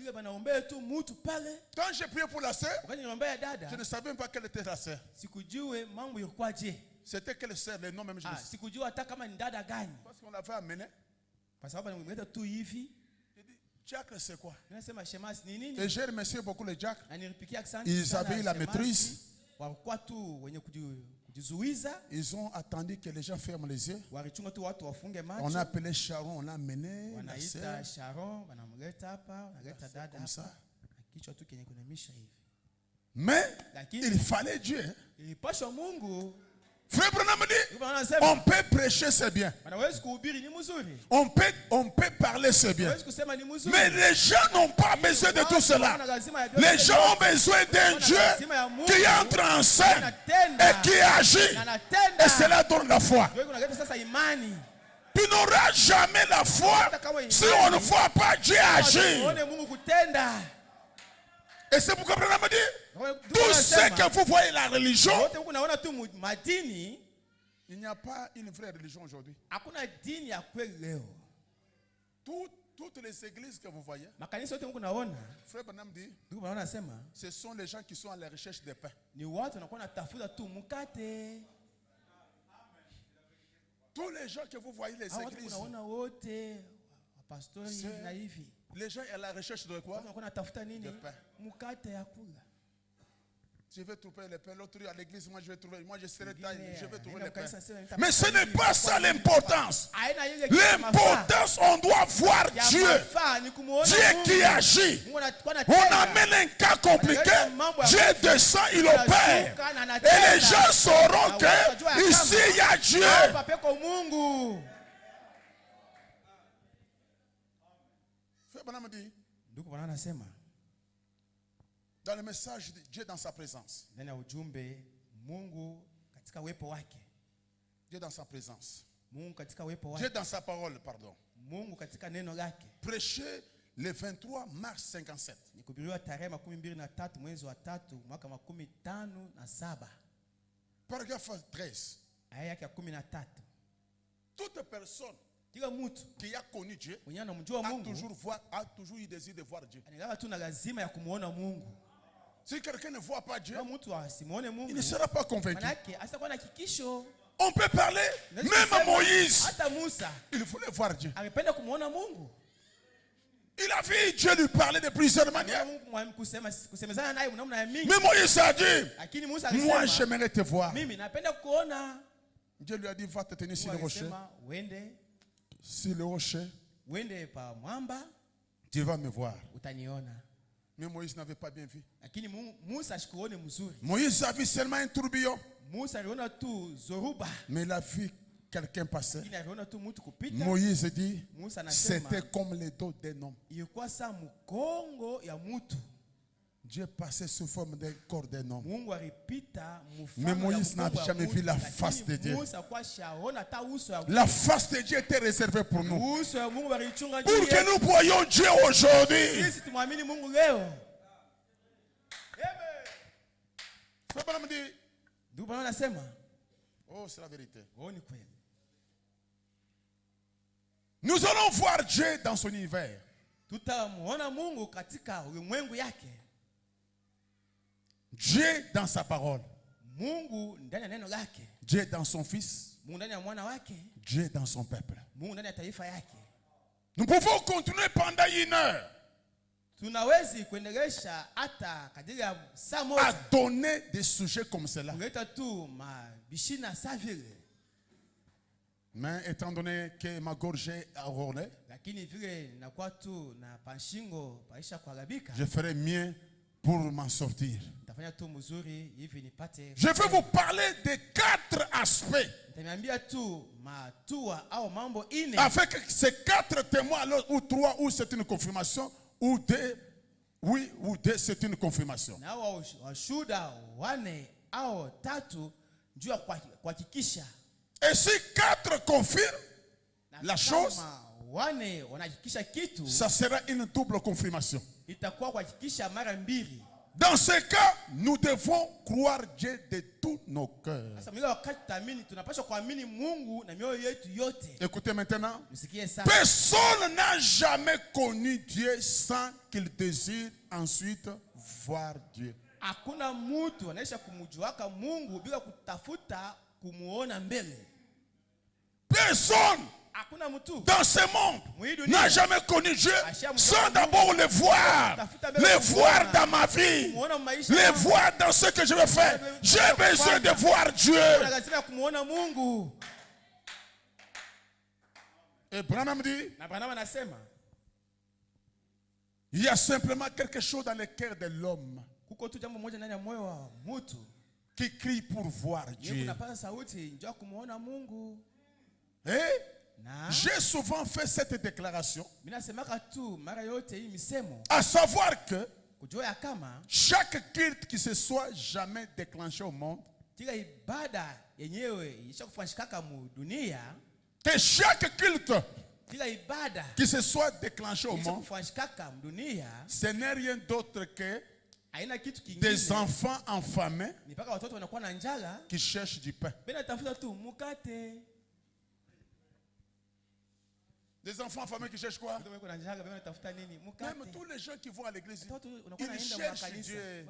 Speaker 2: Quand j'ai prié pour la sœur, je ne savais même pas quelle était la sœur. C'était quelle sœur, le nom même je ne sais. Parce qu'on l'avait amené. Diacre, c'est quoi? Et j'ai remercié beaucoup les diacres. Ils avaient eu la maîtrise. Ils ont attendu que les gens ferment les yeux. On a appelé Sharon, on a amené la sœur. Comme ça. Mais il fallait Dieu. Frère Branham dit, on peut prêcher, c'est bien. On peut parler, c'est bien. Mais les gens n'ont pas besoin de tout cela. Les gens ont besoin d'un Dieu qui entre en scène et qui agit. Et cela donne la foi. Tu n'auras jamais la foi si on ne voit pas Dieu agir. Et c'est pourquoi Branham dit, tout ce que vous voyez la religion,
Speaker 1: wote unaona tu madini,
Speaker 2: il n'y a pas une vraie religion aujourd'hui.
Speaker 1: hakuna dini ya kweli leo.
Speaker 2: Toutes les églises que vous voyez,
Speaker 1: Makanisa yote unaona,
Speaker 2: Frère Branham dit,
Speaker 1: ndugu Branham anasema
Speaker 2: ce sont les gens qui sont à la recherche de pain.
Speaker 1: ni watu wanakuwa natafuta tu mkate.
Speaker 2: Tous les gens que vous voyez, les églises,
Speaker 1: Unaona wote wapastori na hivi,
Speaker 2: les gens à la recherche de quoi?
Speaker 1: wanakuwa natafuta nini?
Speaker 2: De pain.
Speaker 1: Mkate ya kula.
Speaker 2: Je vais trouver le pain. L'autre à l'église, moi je serai taille, je vais trouver
Speaker 1: Nenda
Speaker 2: le pain.
Speaker 1: kanisa sema,
Speaker 2: Mais ce n'est pas ça l'importance.
Speaker 1: haina ile kitu ya mafaa.
Speaker 2: L'importance, on doit voir
Speaker 1: Ya
Speaker 2: Dieu.
Speaker 1: mafaa ni kumuona
Speaker 2: Dieu
Speaker 1: Mungu.
Speaker 2: qui agit.
Speaker 1: Mungu anakuwa
Speaker 2: On
Speaker 1: anatenda.
Speaker 2: amène un cas compliqué, Dieu descend, il opère.
Speaker 1: Anashuka na
Speaker 2: Et
Speaker 1: anatenda.
Speaker 2: les gens sauront
Speaker 1: Na
Speaker 2: que
Speaker 1: watu wajua
Speaker 2: ici il y a
Speaker 1: hapa
Speaker 2: Dieu.
Speaker 1: peko Mungu.
Speaker 2: Frère Branham dit,
Speaker 1: Ndugu Branham anasema
Speaker 2: dans le message de Dieu dans sa présence,
Speaker 1: ndani ya ujumbe, Mungu katika uwepo wake,
Speaker 2: Dieu dans sa présence,
Speaker 1: Mungu katika uwepo
Speaker 2: Dieu
Speaker 1: wake,
Speaker 2: dans sa parole, pardon.
Speaker 1: Mungu katika neno lake.
Speaker 2: Prêché le 23 mars 57.
Speaker 1: Nikubiriwa tarehe 23 mwezi wa 3 mwaka 57.
Speaker 2: Paragraphe 13.
Speaker 1: Aya yake ya 13.
Speaker 2: Toute personne
Speaker 1: Kila mtu
Speaker 2: qui a connu Dieu
Speaker 1: mwenye anamjua
Speaker 2: a
Speaker 1: Mungu
Speaker 2: toujours eu désir de voir Dieu.
Speaker 1: anaelewa tu na lazima ya kumuona Mungu.
Speaker 2: Si quelqu'un ne voit pas Dieu,
Speaker 1: Kama mtu asimuone
Speaker 2: il
Speaker 1: Mungu,
Speaker 2: ne sera pas convaincu.
Speaker 1: manake asitakuwa na hakikisho.
Speaker 2: On peut parler,
Speaker 1: Unaweza
Speaker 2: même
Speaker 1: kusema,
Speaker 2: Moïse,
Speaker 1: hata Musa
Speaker 2: il voulait voir Dieu.
Speaker 1: amependa kumuona Mungu.
Speaker 2: Il a vu Dieu lui parler de plusieurs manières.
Speaker 1: Mungu kusemezana naye namna ya mingi.
Speaker 2: Mais Moïse a dit,
Speaker 1: Lakini Musa
Speaker 2: moi
Speaker 1: alisema,
Speaker 2: j'aimerais te voir.
Speaker 1: mimi napenda kuona.
Speaker 2: Dieu lui a dit, va te tenir sur le
Speaker 1: Mungu
Speaker 2: rocher.
Speaker 1: alisema, Wende,
Speaker 2: Sur le rocher,
Speaker 1: wende pa mwamba
Speaker 2: tu vas me voir.
Speaker 1: utaniona.
Speaker 2: Mais Moïse n'avait pas bien vu.
Speaker 1: Lakini Musa ashikuone mzuri.
Speaker 2: Moïse a vu seulement un tourbillon.
Speaker 1: Musa aliona tu zoruba.
Speaker 2: Mais il a vu quelqu'un passer.
Speaker 1: Lakini aliona tu mtu kupita.
Speaker 2: Moïse dit,
Speaker 1: Musa anasema
Speaker 2: c'était comme le dos d'un homme.
Speaker 1: ilikuwa saa mkongo ya mtu.
Speaker 2: Dieu passait sous forme d'un corps d'un homme.
Speaker 1: Mungu alipita
Speaker 2: Mais
Speaker 1: mfano ya
Speaker 2: Moïse n'a
Speaker 1: mkongo ya
Speaker 2: jamais
Speaker 1: mtu,
Speaker 2: vu la
Speaker 1: lakini
Speaker 2: face de Dieu.
Speaker 1: Musa kwa shaona ta uso ya
Speaker 2: La face de Dieu était réservée pour nous.
Speaker 1: uso ya Mungu balichunga
Speaker 2: Pour
Speaker 1: juu
Speaker 2: que
Speaker 1: yetu.
Speaker 2: nous voyions Dieu aujourd'hui.
Speaker 1: Sisi tumwamini Mungu leo.
Speaker 2: Frère Branham dit,
Speaker 1: Ndugu Branham anasema,
Speaker 2: oh, c'est la vérité.
Speaker 1: ni kweli.
Speaker 2: Nous allons voir Dieu dans son univers.
Speaker 1: Tutamuona Mungu katika ulimwengu yake.
Speaker 2: Dieu dans sa parole.
Speaker 1: Mungu ndani ya neno lake.
Speaker 2: Dieu dans son fils.
Speaker 1: Mungu ndani ya mwana wake.
Speaker 2: Dieu dans son peuple.
Speaker 1: Mungu ndani ya taifa yake.
Speaker 2: Nous pouvons continuer pendant 1 heure
Speaker 1: Tunawezi kuendelesha hata kadiri ya saa
Speaker 2: à
Speaker 1: moja.
Speaker 2: donner des sujets comme cela.
Speaker 1: Kuleta tu mabishina saa vile.
Speaker 2: Mais étant donné que ma gorge est ornée,
Speaker 1: Lakini vile nakuwa tu na panshingo paisha kuharibika.
Speaker 2: je ferai mieux pour m'en sortir.
Speaker 1: Nitafanya tu mzuri hivi nipate.
Speaker 2: Je vais vous parler de 4 aspects.
Speaker 1: Nitaniambia tu matua au mambo ine.
Speaker 2: Avec ces 4 témoins, alors, ou 3, ou c'est une confirmation, ou 2, oui, ou 2, c'est une confirmation.
Speaker 1: Na washuda 4 au 3 juu ya kuhakikisha.
Speaker 2: Et si 4 confirment la chose,
Speaker 1: wane wanahakikisha kitu,
Speaker 2: ça sera une double confirmation.
Speaker 1: itakuwa kuhakikisha mara mbili.
Speaker 2: Dans ce cas, nous devons croire Dieu de tous nos cœurs.
Speaker 1: Sasa mimi wakati tuamini, tunapaswa kuamini Mungu na mioyo yetu yote.
Speaker 2: Écoutez maintenant.
Speaker 1: Msikie sana.
Speaker 2: Personne n'a jamais connu Dieu sans qu'il désire ensuite voir Dieu.
Speaker 1: Hakuna mtu anaisha kumjuaka Mungu bila kutafuta kumuona mbele.
Speaker 2: Personne
Speaker 1: Hakuna mtu
Speaker 2: dans ce monde n'a jamais connu Dieu sans d'abord le voir. Le voir dans ma vie. Le voir dans ce que je vais faire. J'ai besoin de voir Dieu.
Speaker 1: Lazima kumuona Mungu.
Speaker 2: Et Branham dit,
Speaker 1: Na Branham anasema,
Speaker 2: il y a simplement quelque chose dans le cœur de l'homme
Speaker 1: kuko tu jambo moja ndani ya moyo wa mtu
Speaker 2: qui crie pour voir Dieu.
Speaker 1: Unapata sauti njoo kumuona Mungu.
Speaker 2: Et
Speaker 1: Na
Speaker 2: j'ai souvent fait cette déclaration,
Speaker 1: mimi nasemaka tu mara yote hii misemo,
Speaker 2: à savoir que
Speaker 1: kujua ya kama
Speaker 2: chaque culte qui se soit jamais déclenché au monde,
Speaker 1: kila ibada yenyewe ishakufanyika mu dunia,
Speaker 2: que chaque culte
Speaker 1: kila ibada
Speaker 2: qui se soit déclenché au monde,
Speaker 1: ishakufanyika mu dunia,
Speaker 2: ce n'est rien d'autre que
Speaker 1: haina kitu kingine.
Speaker 2: Des enfants enfamés
Speaker 1: Ni paka watoto wanakuwa na njala,
Speaker 2: qui cherchent du pain.
Speaker 1: bena tafuta tu mukate.
Speaker 2: Des enfants affamés qui cherchent quoi?
Speaker 1: Watoto wako na njala, bena tafuta nini? Mukate.
Speaker 2: Même tous les gens qui vont à l'église,
Speaker 1: Watoto wanakuwa
Speaker 2: ils
Speaker 1: naenda
Speaker 2: cherchent
Speaker 1: makanisa.
Speaker 2: Dieu.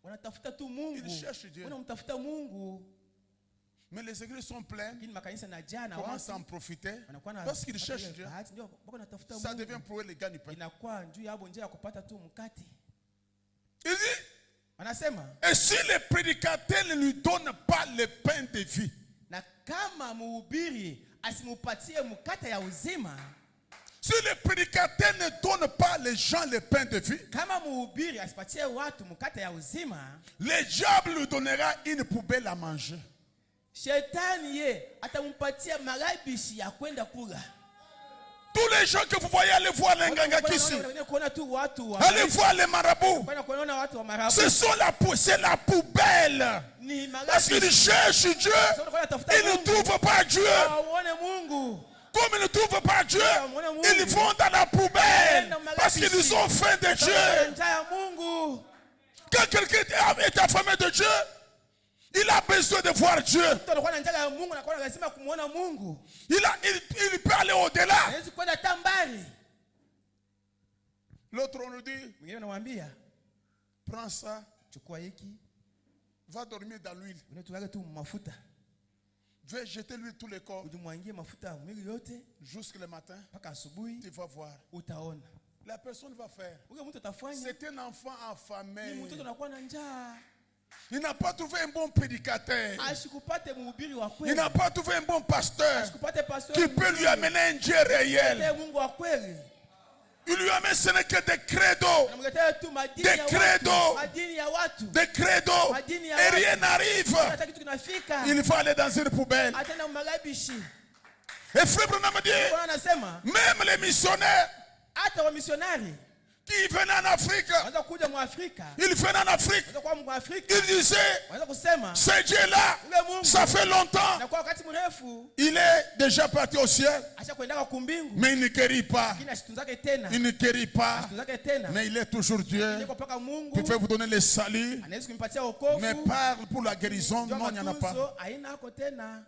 Speaker 1: Wanatafuta tu Mungu.
Speaker 2: Ils cherchent Dieu.
Speaker 1: Wanamtafuta Mungu.
Speaker 2: Mais les églises sont pleines.
Speaker 1: Lakini makanisa na jana
Speaker 2: Commencent à
Speaker 1: watu
Speaker 2: en profiter.
Speaker 1: wanakuwa na
Speaker 2: Parce qu'ils cherchent Dieu.
Speaker 1: bahati, ndio bako natafuta
Speaker 2: Ça
Speaker 1: Mungu.
Speaker 2: devient pour eux les gars du pain.
Speaker 1: Inakuwa juu yabo njia ya kupata tu mkate.
Speaker 2: Il dit,
Speaker 1: Wanasema,
Speaker 2: et si le prédicateur ne lui donne pas le pain de vie,
Speaker 1: na kama mhubiri asimupatie mkate ya uzima,
Speaker 2: si le prédicateur ne donne pas les gens le pain de vie,
Speaker 1: kama mhubiri asipatie watu mkate ya uzima,
Speaker 2: le diable lui donnera une poubelle à manger.
Speaker 1: shetani ye atampatia marabishi ya kwenda kula.
Speaker 2: Tous les gens que vous voyez, allez voir les Ngangakisi,
Speaker 1: Kuona tu watu wa
Speaker 2: allez voir les marabouts.
Speaker 1: kuona watu wa marabu.
Speaker 2: C'est la poubelle.
Speaker 1: Ni
Speaker 2: Parce qu'ils
Speaker 1: marabishi.
Speaker 2: cherchent Dieu, ils ne trouvent pas Dieu.
Speaker 1: Waone Mungu.
Speaker 2: Comme ils ne trouvent pas Dieu, ils vont dans la poubelle. Parce qu'ils sont faits de Dieu.
Speaker 1: Njaa ya Mungu.
Speaker 2: Quand quelqu'un est affamé de Dieu, il a besoin de voir Dieu.
Speaker 1: Mtu anakuwa na njaa ya Mungu, anakuwa lazima kumuona Mungu.
Speaker 2: Il peut aller au-delà.
Speaker 1: Hawezi kwenda tambari.
Speaker 2: L'autre, on nous dit,
Speaker 1: Mwingine anamwambia,
Speaker 2: prends ça,
Speaker 1: chukua hiki,
Speaker 2: va dormir dans l'huile.
Speaker 1: unatuaga tu mafuta.
Speaker 2: Va jeter l'huile tous les corps.
Speaker 1: Ujimwangie mafuta mwili yote
Speaker 2: Jusqu'au matin,
Speaker 1: mpaka asubuhi,
Speaker 2: tu vas voir.
Speaker 1: utaona.
Speaker 2: La personne va faire.
Speaker 1: Huyo mtu atafanya.
Speaker 2: C'est un enfant affamé.
Speaker 1: Ni mtoto anakuwa na njaa.
Speaker 2: Il n'a pas trouvé un bon prédicateur.
Speaker 1: Ashikupate mhubiri wa
Speaker 2: Il
Speaker 1: kweli.
Speaker 2: n'a pas trouvé un bon pasteur
Speaker 1: Ashikupate pastor
Speaker 2: qui peut lui amener un Dieu réel.
Speaker 1: Mungu wa kweli.
Speaker 2: Il lui amène ce n'est que des credos.
Speaker 1: Anamletea tu madini
Speaker 2: Des
Speaker 1: ya
Speaker 2: credos.
Speaker 1: watu. Madini ya watu.
Speaker 2: Des credos.
Speaker 1: Madini ya
Speaker 2: Et
Speaker 1: watu.
Speaker 2: rien n'arrive.
Speaker 1: Hata kitu kinafika.
Speaker 2: Il va aller dans une poubelle.
Speaker 1: Atenda marabishi.
Speaker 2: Et frère Branham dit,
Speaker 1: Bwana anasema,
Speaker 2: même les missionnaires
Speaker 1: hata wa misionari
Speaker 2: qui venaient en Afrique,
Speaker 1: wanaweza kuja mu Afrika.
Speaker 2: ils venaient en Afrique,
Speaker 1: Wanaweza kuwa mu Afrika.
Speaker 2: ils disaient,
Speaker 1: Wanaweza kusema,
Speaker 2: ce Dieu-là,
Speaker 1: ule Mungu
Speaker 2: ça fait longtemps,
Speaker 1: na kwa wakati mrefu
Speaker 2: il est déjà parti au ciel,
Speaker 1: acha kuendaka kumbingu.
Speaker 2: mais il ne guérit pas.
Speaker 1: Lakini asitunzake tena.
Speaker 2: Il ne guérit pas,
Speaker 1: Asitunzake tena.
Speaker 2: mais il est toujours Dieu.
Speaker 1: Niko paka Mungu.
Speaker 2: Il peut vous donner le salut,
Speaker 1: Anaweza kumpatia wokovu.
Speaker 2: mais parle pour la guérison,
Speaker 1: Ndio
Speaker 2: non, il n'y en a pas.
Speaker 1: matunzo, haina hako tena.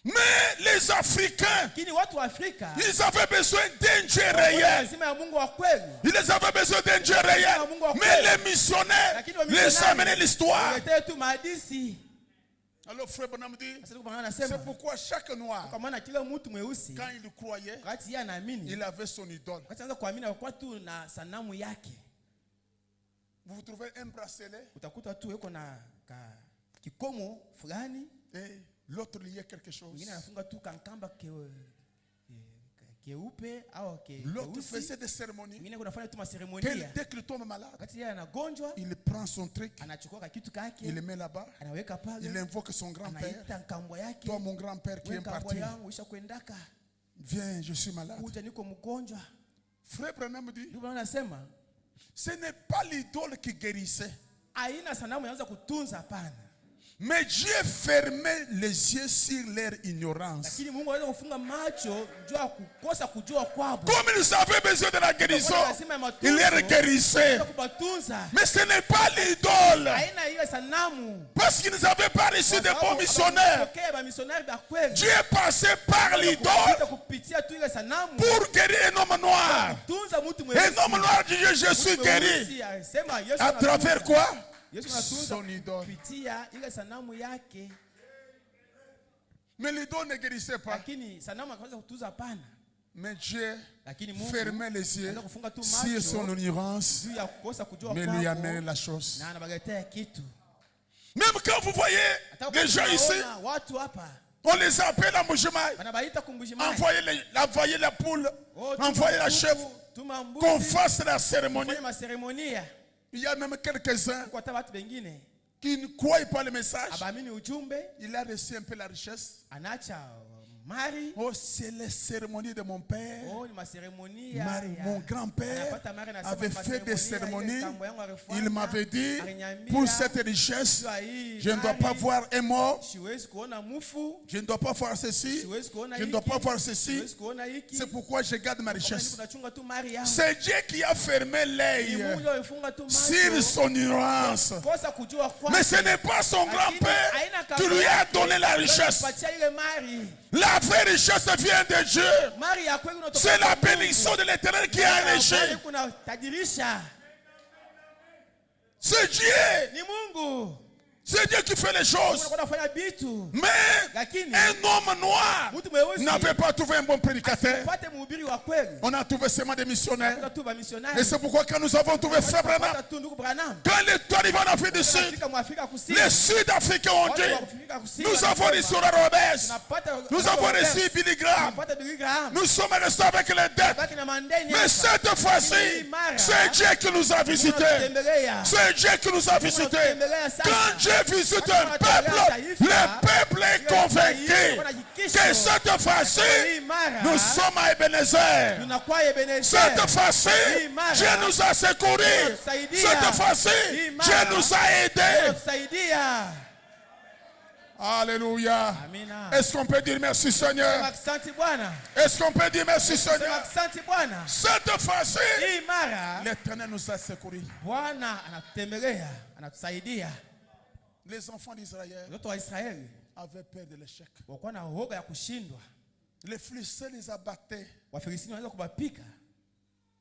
Speaker 2: Mais les Africains,
Speaker 1: Lakini watu wa Afrika
Speaker 2: ils avaient besoin d'un Dieu réel.
Speaker 1: lazima ya Mungu wa kweli.
Speaker 2: Ils avaient besoin d'un Dieu réel. Mais les missionnaires
Speaker 1: Lakini wa
Speaker 2: les
Speaker 1: misionari
Speaker 2: amenaient l'histoire.
Speaker 1: waletee tu mahadisi.
Speaker 2: Alors frère Branham dit,
Speaker 1: Sasa kwa maana
Speaker 2: c'est
Speaker 1: anasema
Speaker 2: pourquoi chaque noir,
Speaker 1: kwa maana kila mtu mweusi
Speaker 2: quand il croyait,
Speaker 1: wakati yeye anaamini,
Speaker 2: il avait son idole.
Speaker 1: wakati anaanza kuamini kwa tu na sanamu yake,
Speaker 2: Vous trouvez un bracelet
Speaker 1: utakuta tu yuko na kikomo fulani,
Speaker 2: et l'autre liait quelque chose.
Speaker 1: mwingine anafunga tu kankamba keupe au
Speaker 2: L'autre
Speaker 1: keusi,
Speaker 2: faisait des cérémonies.
Speaker 1: mwingine kunafanya tu maseremonia.
Speaker 2: Dès qu'il tombe malade,
Speaker 1: Wakati yeye anagonjwa,
Speaker 2: il prend son truc,
Speaker 1: anachukua kitu kake,
Speaker 2: il le met là-bas,
Speaker 1: anaweka pale,
Speaker 2: il invoque son grand-père.
Speaker 1: anaita nkambo yake,
Speaker 2: Toi, mon grand-père qui est
Speaker 1: nkambo
Speaker 2: parti,
Speaker 1: yangu isha kwendaka,
Speaker 2: viens, je suis malade.
Speaker 1: kuja niko mgonjwa.
Speaker 2: Frère Branham dit,
Speaker 1: Ndio maana nasema
Speaker 2: ce n'est pas l'idole qui guérissait,
Speaker 1: aina sanamu inaanza kutunza, hapana.
Speaker 2: mais Dieu fermait les yeux sur leur ignorance.
Speaker 1: Lakini Mungu anaweza kufunga macho juu ya kukosa kujua kwabo.
Speaker 2: Comme ils avaient besoin de la guérison,
Speaker 1: Lazima ya matunzo,
Speaker 2: ils les guérissaient.
Speaker 1: anaweza kubatunza.
Speaker 2: Mais ce n'est pas l'idole.
Speaker 1: Aina ile sanamu.
Speaker 2: Parce qu'ils n'avaient pas reçu de bons missionnaires.
Speaker 1: Okay, ba missionnaire ba kweli.
Speaker 2: Dieu passait par l'idole
Speaker 1: Kupitia tu ile sanamu.
Speaker 2: pour guérir un homme noir.
Speaker 1: Tunza mtu mweusi.
Speaker 2: Un homme noir dit, je suis guéri.
Speaker 1: Sema Yesu
Speaker 2: À travers quoi?
Speaker 1: Yesu anatunza
Speaker 2: Son idole.
Speaker 1: kupitia ile sanamu yake.
Speaker 2: Mais l'idole ne guérissait pas.
Speaker 1: Lakini sanamu akaweza kutunza, hapana.
Speaker 2: Mais Dieu
Speaker 1: Lakini Mungu
Speaker 2: fermait les yeux
Speaker 1: anaweza kufunga tu
Speaker 2: sur
Speaker 1: macho
Speaker 2: son ignorance,
Speaker 1: juu ya kukosa kujua
Speaker 2: mais
Speaker 1: kwabo,
Speaker 2: lui amenait la chose.
Speaker 1: na anabaletea kitu.
Speaker 2: Même quand vous voyez les gens ici,
Speaker 1: Watu hapa
Speaker 2: on les appelle à Moujimaï.
Speaker 1: wanabaita kumbujimai.
Speaker 2: Envoyez la poule, envoyez la chèvre, qu'on fasse la cérémonie.
Speaker 1: Fanya maseremonia.
Speaker 2: Il y a même quelques-uns
Speaker 1: Kwa watu wengine
Speaker 2: qui ne croient pas le message.
Speaker 1: abaamini ujumbe,
Speaker 2: Il a reçu un peu la richesse.
Speaker 1: anaacha Mari.
Speaker 2: Oh, c'est les cérémonies de mon père.
Speaker 1: Oh, ni macérémonie.
Speaker 2: Mon grand-père avait fait des cérémonies. Il m'avait dit, pour cette richesse, je ne dois pas voir un mort. Je ne dois pas voir ceci. Je ne dois pas voir ceci. C'est pourquoi je garde ma richesse. C'est Dieu qui a fermé l'œil sur son ignorance. Mais ce n'est pas son grand-père qui lui a donné la richesse. La vraie richesse vient de Dieu. C'est la bénédiction de l'Éternel qui a enrichi. C'est Dieu. C'est Dieu qui fait les choses. Mais un homme noir n'avait pas trouvé un bon prédicateur. On a trouvé seulement des missionnaires. Et c'est pourquoi quand nous avons trouvé Frère Branham, quand il est arrivé en Afrique du Sud, les Sud-Africains ont dit, nous avons reçu la Robes, nous avons reçu Billy Graham, nous sommes restés avec les dettes. Mais cette fois-ci, c'est Dieu qui nous a visités. C'est Dieu qui nous a visités. Quand Dieu visite un peuple, le peuple est convaincu que cette fois-ci, nous sommes à Ebenezer. Cette fois-ci, Dieu nous a secourus. Cette fois-ci, Dieu nous a aidés. Alléluia. Est-ce qu'on peut dire merci Seigneur? Est-ce qu'on peut dire merci Seigneur? Cette fois-ci, l'Éternel nous a secourus. Les enfants d'Israël avaient peur de l'échec. Les Philistins les abattaient.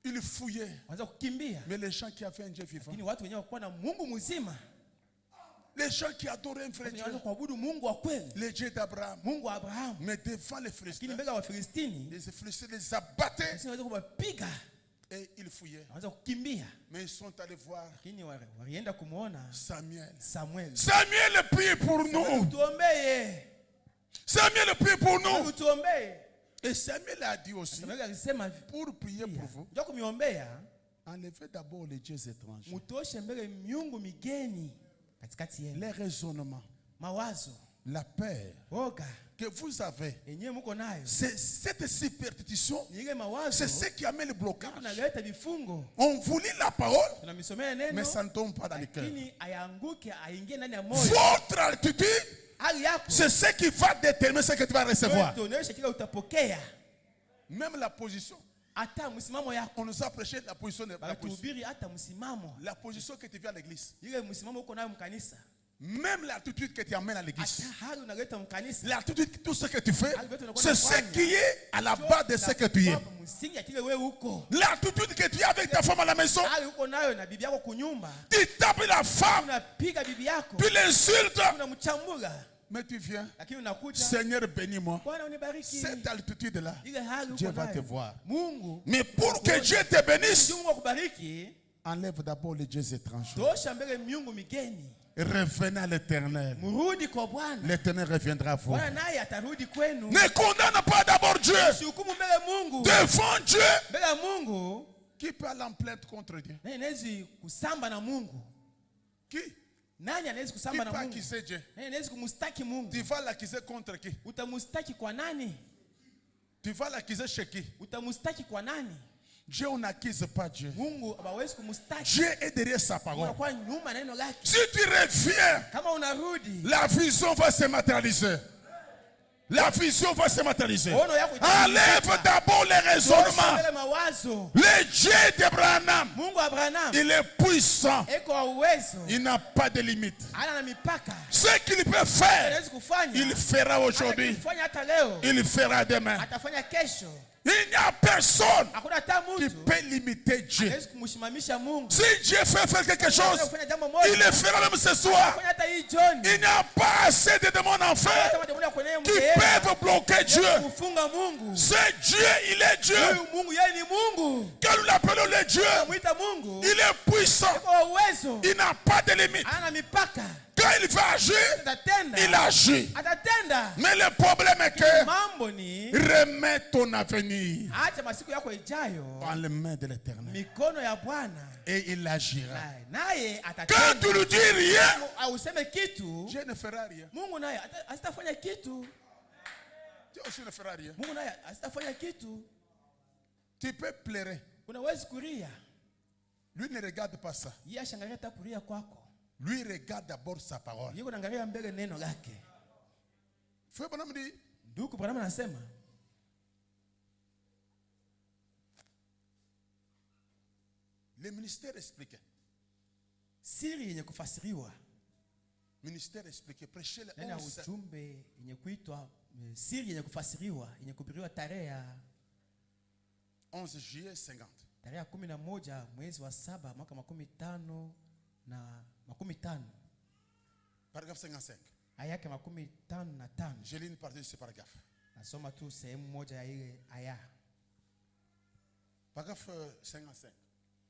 Speaker 2: Ils fouillaient. Mais les gens qui avaient un Dieu vivant, les gens qui adoraient un vrai Dieu, le Dieu d'Abraham, mais devant les Philistins, les Philistins les abattaient. Et ils fouillaient. Mais ils sont allés voir Samuel. Samuel prie pour nous. Samuel prie pour nous. Et Samuel a dit aussi, pour prier pour vous, enlevez d'abord les dieux étrangers. Les raisonnements, la peur que vous avez, c'est cette superstition, c'est ce qui amène le blocage. On vous lit la parole, mais ça ne tombe pas dans le cœur. Votre attitude, c'est ce qui va déterminer ce que tu vas recevoir. Même la position. On nous a prêché la position de la position que tu viens à l'église. Même l'attitude que tu amènes à l'église, l'attitude, tout ce que tu fais, c'est ce qui est à la base de ce que tu es. L'attitude que tu as avec ta femme à la maison, tu tapes la femme, tu l'insultes, mais tu viens, Seigneur bénis-moi. Cette altitude-là, Dieu va te voir. Mais pour que Dieu te bénisse, enlève d'abord les dieux étrangers. Revenez à l'Éternel. L'Éternel reviendra à vous. Ne condamne pas d'abord Dieu. Devant Dieu. Qui peut aller en plainte contre Dieu? Qui? Qui peut accuser Dieu? Tu vas l'accuser contre qui? Tu vas l'accuser chez qui? Dieu, on n'accuse pas Dieu. Dieu est derrière sa parole. Si tu reviens, la vision va se matérialiser. La vision va se matérialiser. Enlève d'abord les raisonnements. Le Dieu d'Abraham, il est puissant. Il n'a pas de limite. Ce qu'il peut faire, il fera aujourd'hui. Il fera demain. Il n'y a personne qui peut limiter Dieu. Si Dieu fait faire quelque chose, il le fera même ce soir. Il n'y a pas assez de démons en enfer qui peuvent bloquer Dieu. C'est Dieu, il est Dieu. Quand nous l'appelons le Dieu, il est puissant. Il n'a pas de limite. Quand il va agir, il agit. Mais le problème est que remets ton avenir dans les mains de l'Éternel. Et il agira. Quand tu ne dis rien, Dieu ne fera rien. Dieu aussi ne fera rien.
Speaker 1: Mungu naye asitafanya kitu.
Speaker 2: Tu peux pleurer.
Speaker 1: Unaweza kulia.
Speaker 2: Lui ne regarde pas ça.
Speaker 1: Yeye ashangalia hata kulia kwako.
Speaker 2: Lui regarde d'abord sa parole.
Speaker 1: Yeye anaangalia mbele neno lake.
Speaker 2: Frère Branham dit,
Speaker 1: Ndugu Branham anasema
Speaker 2: le ministère expliqué.
Speaker 1: siri yenye kufasiriwa.
Speaker 2: Ministère expliqué. Prêchez le
Speaker 1: Ndani ya ujumbe yenye kuitwa siri yenye kufasiriwa, yenye kuhubiriwa tarehe ya
Speaker 2: 11 juillet 50.
Speaker 1: tarehe ya 11 mwezi wa 7 mwaka 15.
Speaker 2: Paragraphe 55.
Speaker 1: Aya yake 55.
Speaker 2: Je lis une partie de ce paragraphe.
Speaker 1: Nasoma tu sehemu moja ya ile aya.
Speaker 2: Paragraphe 55.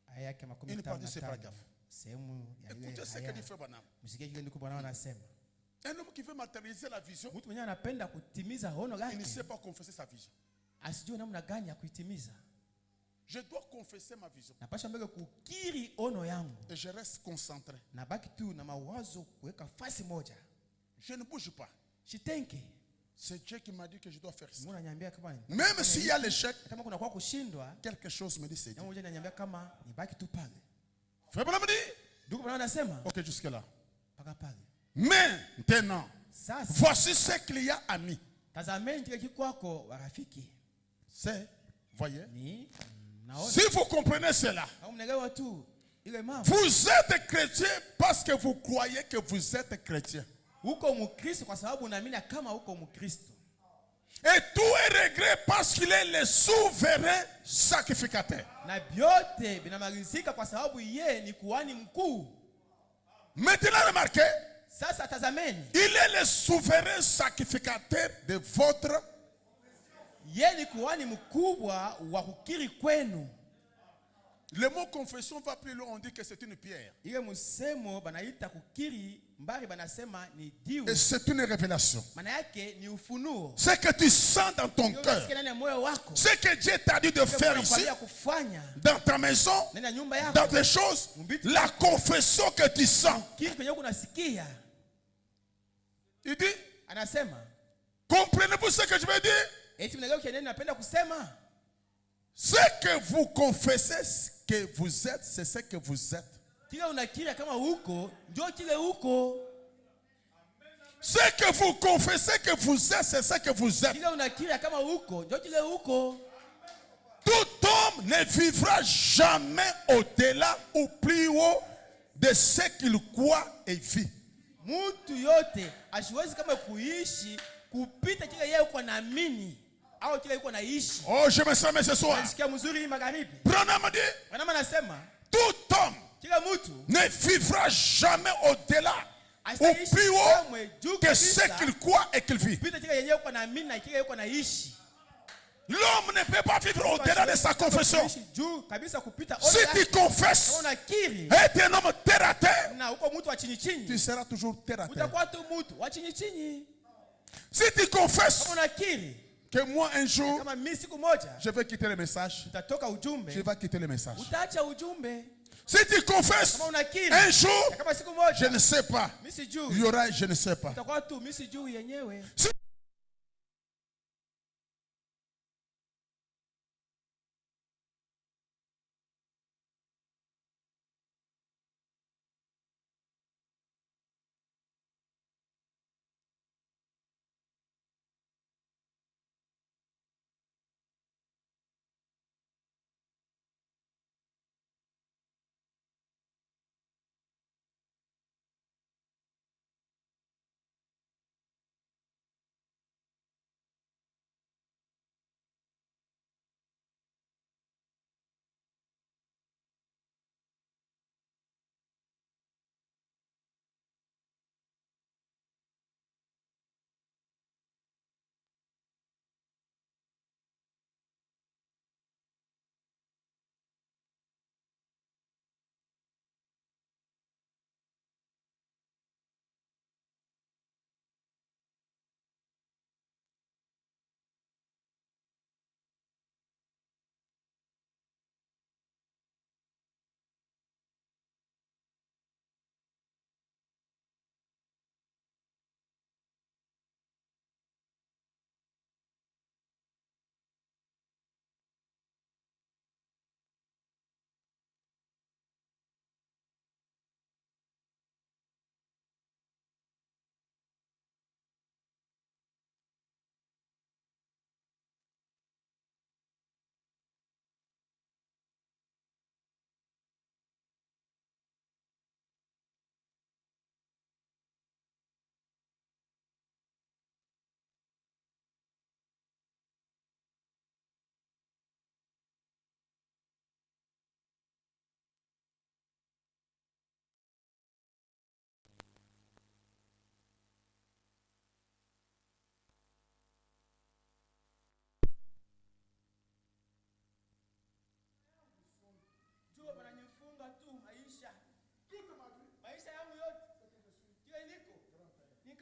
Speaker 1: Aya yake
Speaker 2: Une partie de ce
Speaker 1: 55.
Speaker 2: paragraphe.
Speaker 1: Sehemu ya ile
Speaker 2: Écoutez ce que
Speaker 1: aya.
Speaker 2: dit Frère Branham.
Speaker 1: Msikie kile ndugu Branham anasema.
Speaker 2: Un homme qui veut matérialiser la vision,
Speaker 1: Mtu mwenyewe anapenda kutimiza ono
Speaker 2: il
Speaker 1: lake.
Speaker 2: ne sait pas confesser sa vision.
Speaker 1: Asijue namna gani ya kuitimiza.
Speaker 2: Je dois confesser ma vision.
Speaker 1: Napasha mbele kukiri ono yangu.
Speaker 2: Et je reste concentré.
Speaker 1: Na baki tu na mawazo kuweka fasi moja.
Speaker 2: Je ne bouge pas.
Speaker 1: Shitenke.
Speaker 2: C'est Dieu qui m'a dit que je dois faire ça.
Speaker 1: Mungu ananiambia kama
Speaker 2: Même s'il y a l'échec,
Speaker 1: kama kuna kwa kushindwa,
Speaker 2: quelque chose me dit c'est
Speaker 1: na
Speaker 2: Dieu.
Speaker 1: mmoja ananiambia kama nibaki tu pale.
Speaker 2: Frère Branham dit,
Speaker 1: Ndugu Branham anasema
Speaker 2: ok, jusque là.
Speaker 1: paka pale.
Speaker 2: Maintenant,
Speaker 1: Sasa
Speaker 2: voici ce qu'il y a amis.
Speaker 1: tazameni kile kikwako warafiki.
Speaker 2: C'est, voyez.
Speaker 1: Ni naona
Speaker 2: Si vous comprenez cela,
Speaker 1: kama mnaelewa tu ile mambo.
Speaker 2: vous êtes chrétien parce que vous croyez que vous êtes chrétien.
Speaker 1: Uko Mkristo kwa sababu unaamini kama uko Mkristo.
Speaker 2: Et tout est réglé parce qu'il est le souverain sacrificateur.
Speaker 1: Na vyote vinamalizika kwa sababu yeye ni kuhani mkuu.
Speaker 2: Maintenant, remarquez,
Speaker 1: Sasa tazameni,
Speaker 2: il est le souverain sacrificateur de votre.
Speaker 1: yeye ni kuhani mkubwa wa kukiri kwenu.
Speaker 2: Le mot confession va plus loin, on dit que c'est une pierre.
Speaker 1: Ile msemo banaita kukiri, mbari banasema ni diu.
Speaker 2: Et c'est une révélation.
Speaker 1: Maana yake ni ufunuo.
Speaker 2: Ce que tu sens dans ton
Speaker 1: Hiyo
Speaker 2: cœur,
Speaker 1: unasikia ndani ya moyo wako.
Speaker 2: ce que Dieu t'a dit de faire ici,
Speaker 1: Unakwambia kufanya
Speaker 2: dans ta maison,
Speaker 1: ndani ya nyumba yako.
Speaker 2: dans des choses, la confession que tu sens.
Speaker 1: Kile kwenye unasikia.
Speaker 2: Il dit,
Speaker 1: Anasema,
Speaker 2: comprenez-vous ce que je veux dire?
Speaker 1: eti mnaelewa kile napenda kusema?
Speaker 2: Ce que vous confessez que vous êtes, c'est ce que vous êtes.
Speaker 1: Kile unakiri kama uko, ndio kile uko.
Speaker 2: Ce que vous confessez que vous êtes, c'est ce que vous êtes.
Speaker 1: Kile unakiri kama uko, ndio kile uko.
Speaker 2: Tout homme ne vivra jamais au-delà ou plus haut de ce qu'il croit et vit.
Speaker 1: Mtu yote asiwezi kama kuishi kupita kile yeye uko naamini au kile yuko naishi.
Speaker 2: Oh, je me sens ce soir.
Speaker 1: Nasikia mzuri magharibi.
Speaker 2: Branham dit,
Speaker 1: Branham anasema
Speaker 2: tout homme
Speaker 1: kila mtu
Speaker 2: ne vivra jamais au-delà ou plus haut que ce qu'il croit et qu'il vit.
Speaker 1: kupita kile yeye uko naamini na kile yuko naishi.
Speaker 2: L'homme ne peut pas vivre au-delà de sa confession.
Speaker 1: Juu kabisa kupita
Speaker 2: Si tu confesses
Speaker 1: unakiri
Speaker 2: être un homme terre à terre,
Speaker 1: na uko mtu wa chini chini,
Speaker 2: tu seras toujours terre à terre.
Speaker 1: utakuwa tu mtu wa chini chini.
Speaker 2: Si tu confesses
Speaker 1: Kama unakiri
Speaker 2: que moi un jour,
Speaker 1: kama mimi siku moja
Speaker 2: je vais quitter le message,
Speaker 1: utatoka
Speaker 2: je
Speaker 1: ujumbe,
Speaker 2: vais quitter le message.
Speaker 1: utaacha ujumbe.
Speaker 2: Si tu confesses
Speaker 1: Kama unakiri
Speaker 2: un jour,
Speaker 1: kama siku
Speaker 2: je
Speaker 1: moja
Speaker 2: ne sais pas,
Speaker 1: mimi
Speaker 2: il
Speaker 1: sijui,
Speaker 2: y aura, je ne sais pas.
Speaker 1: utakuwa tu mimi sijui yenyewe.
Speaker 2: Si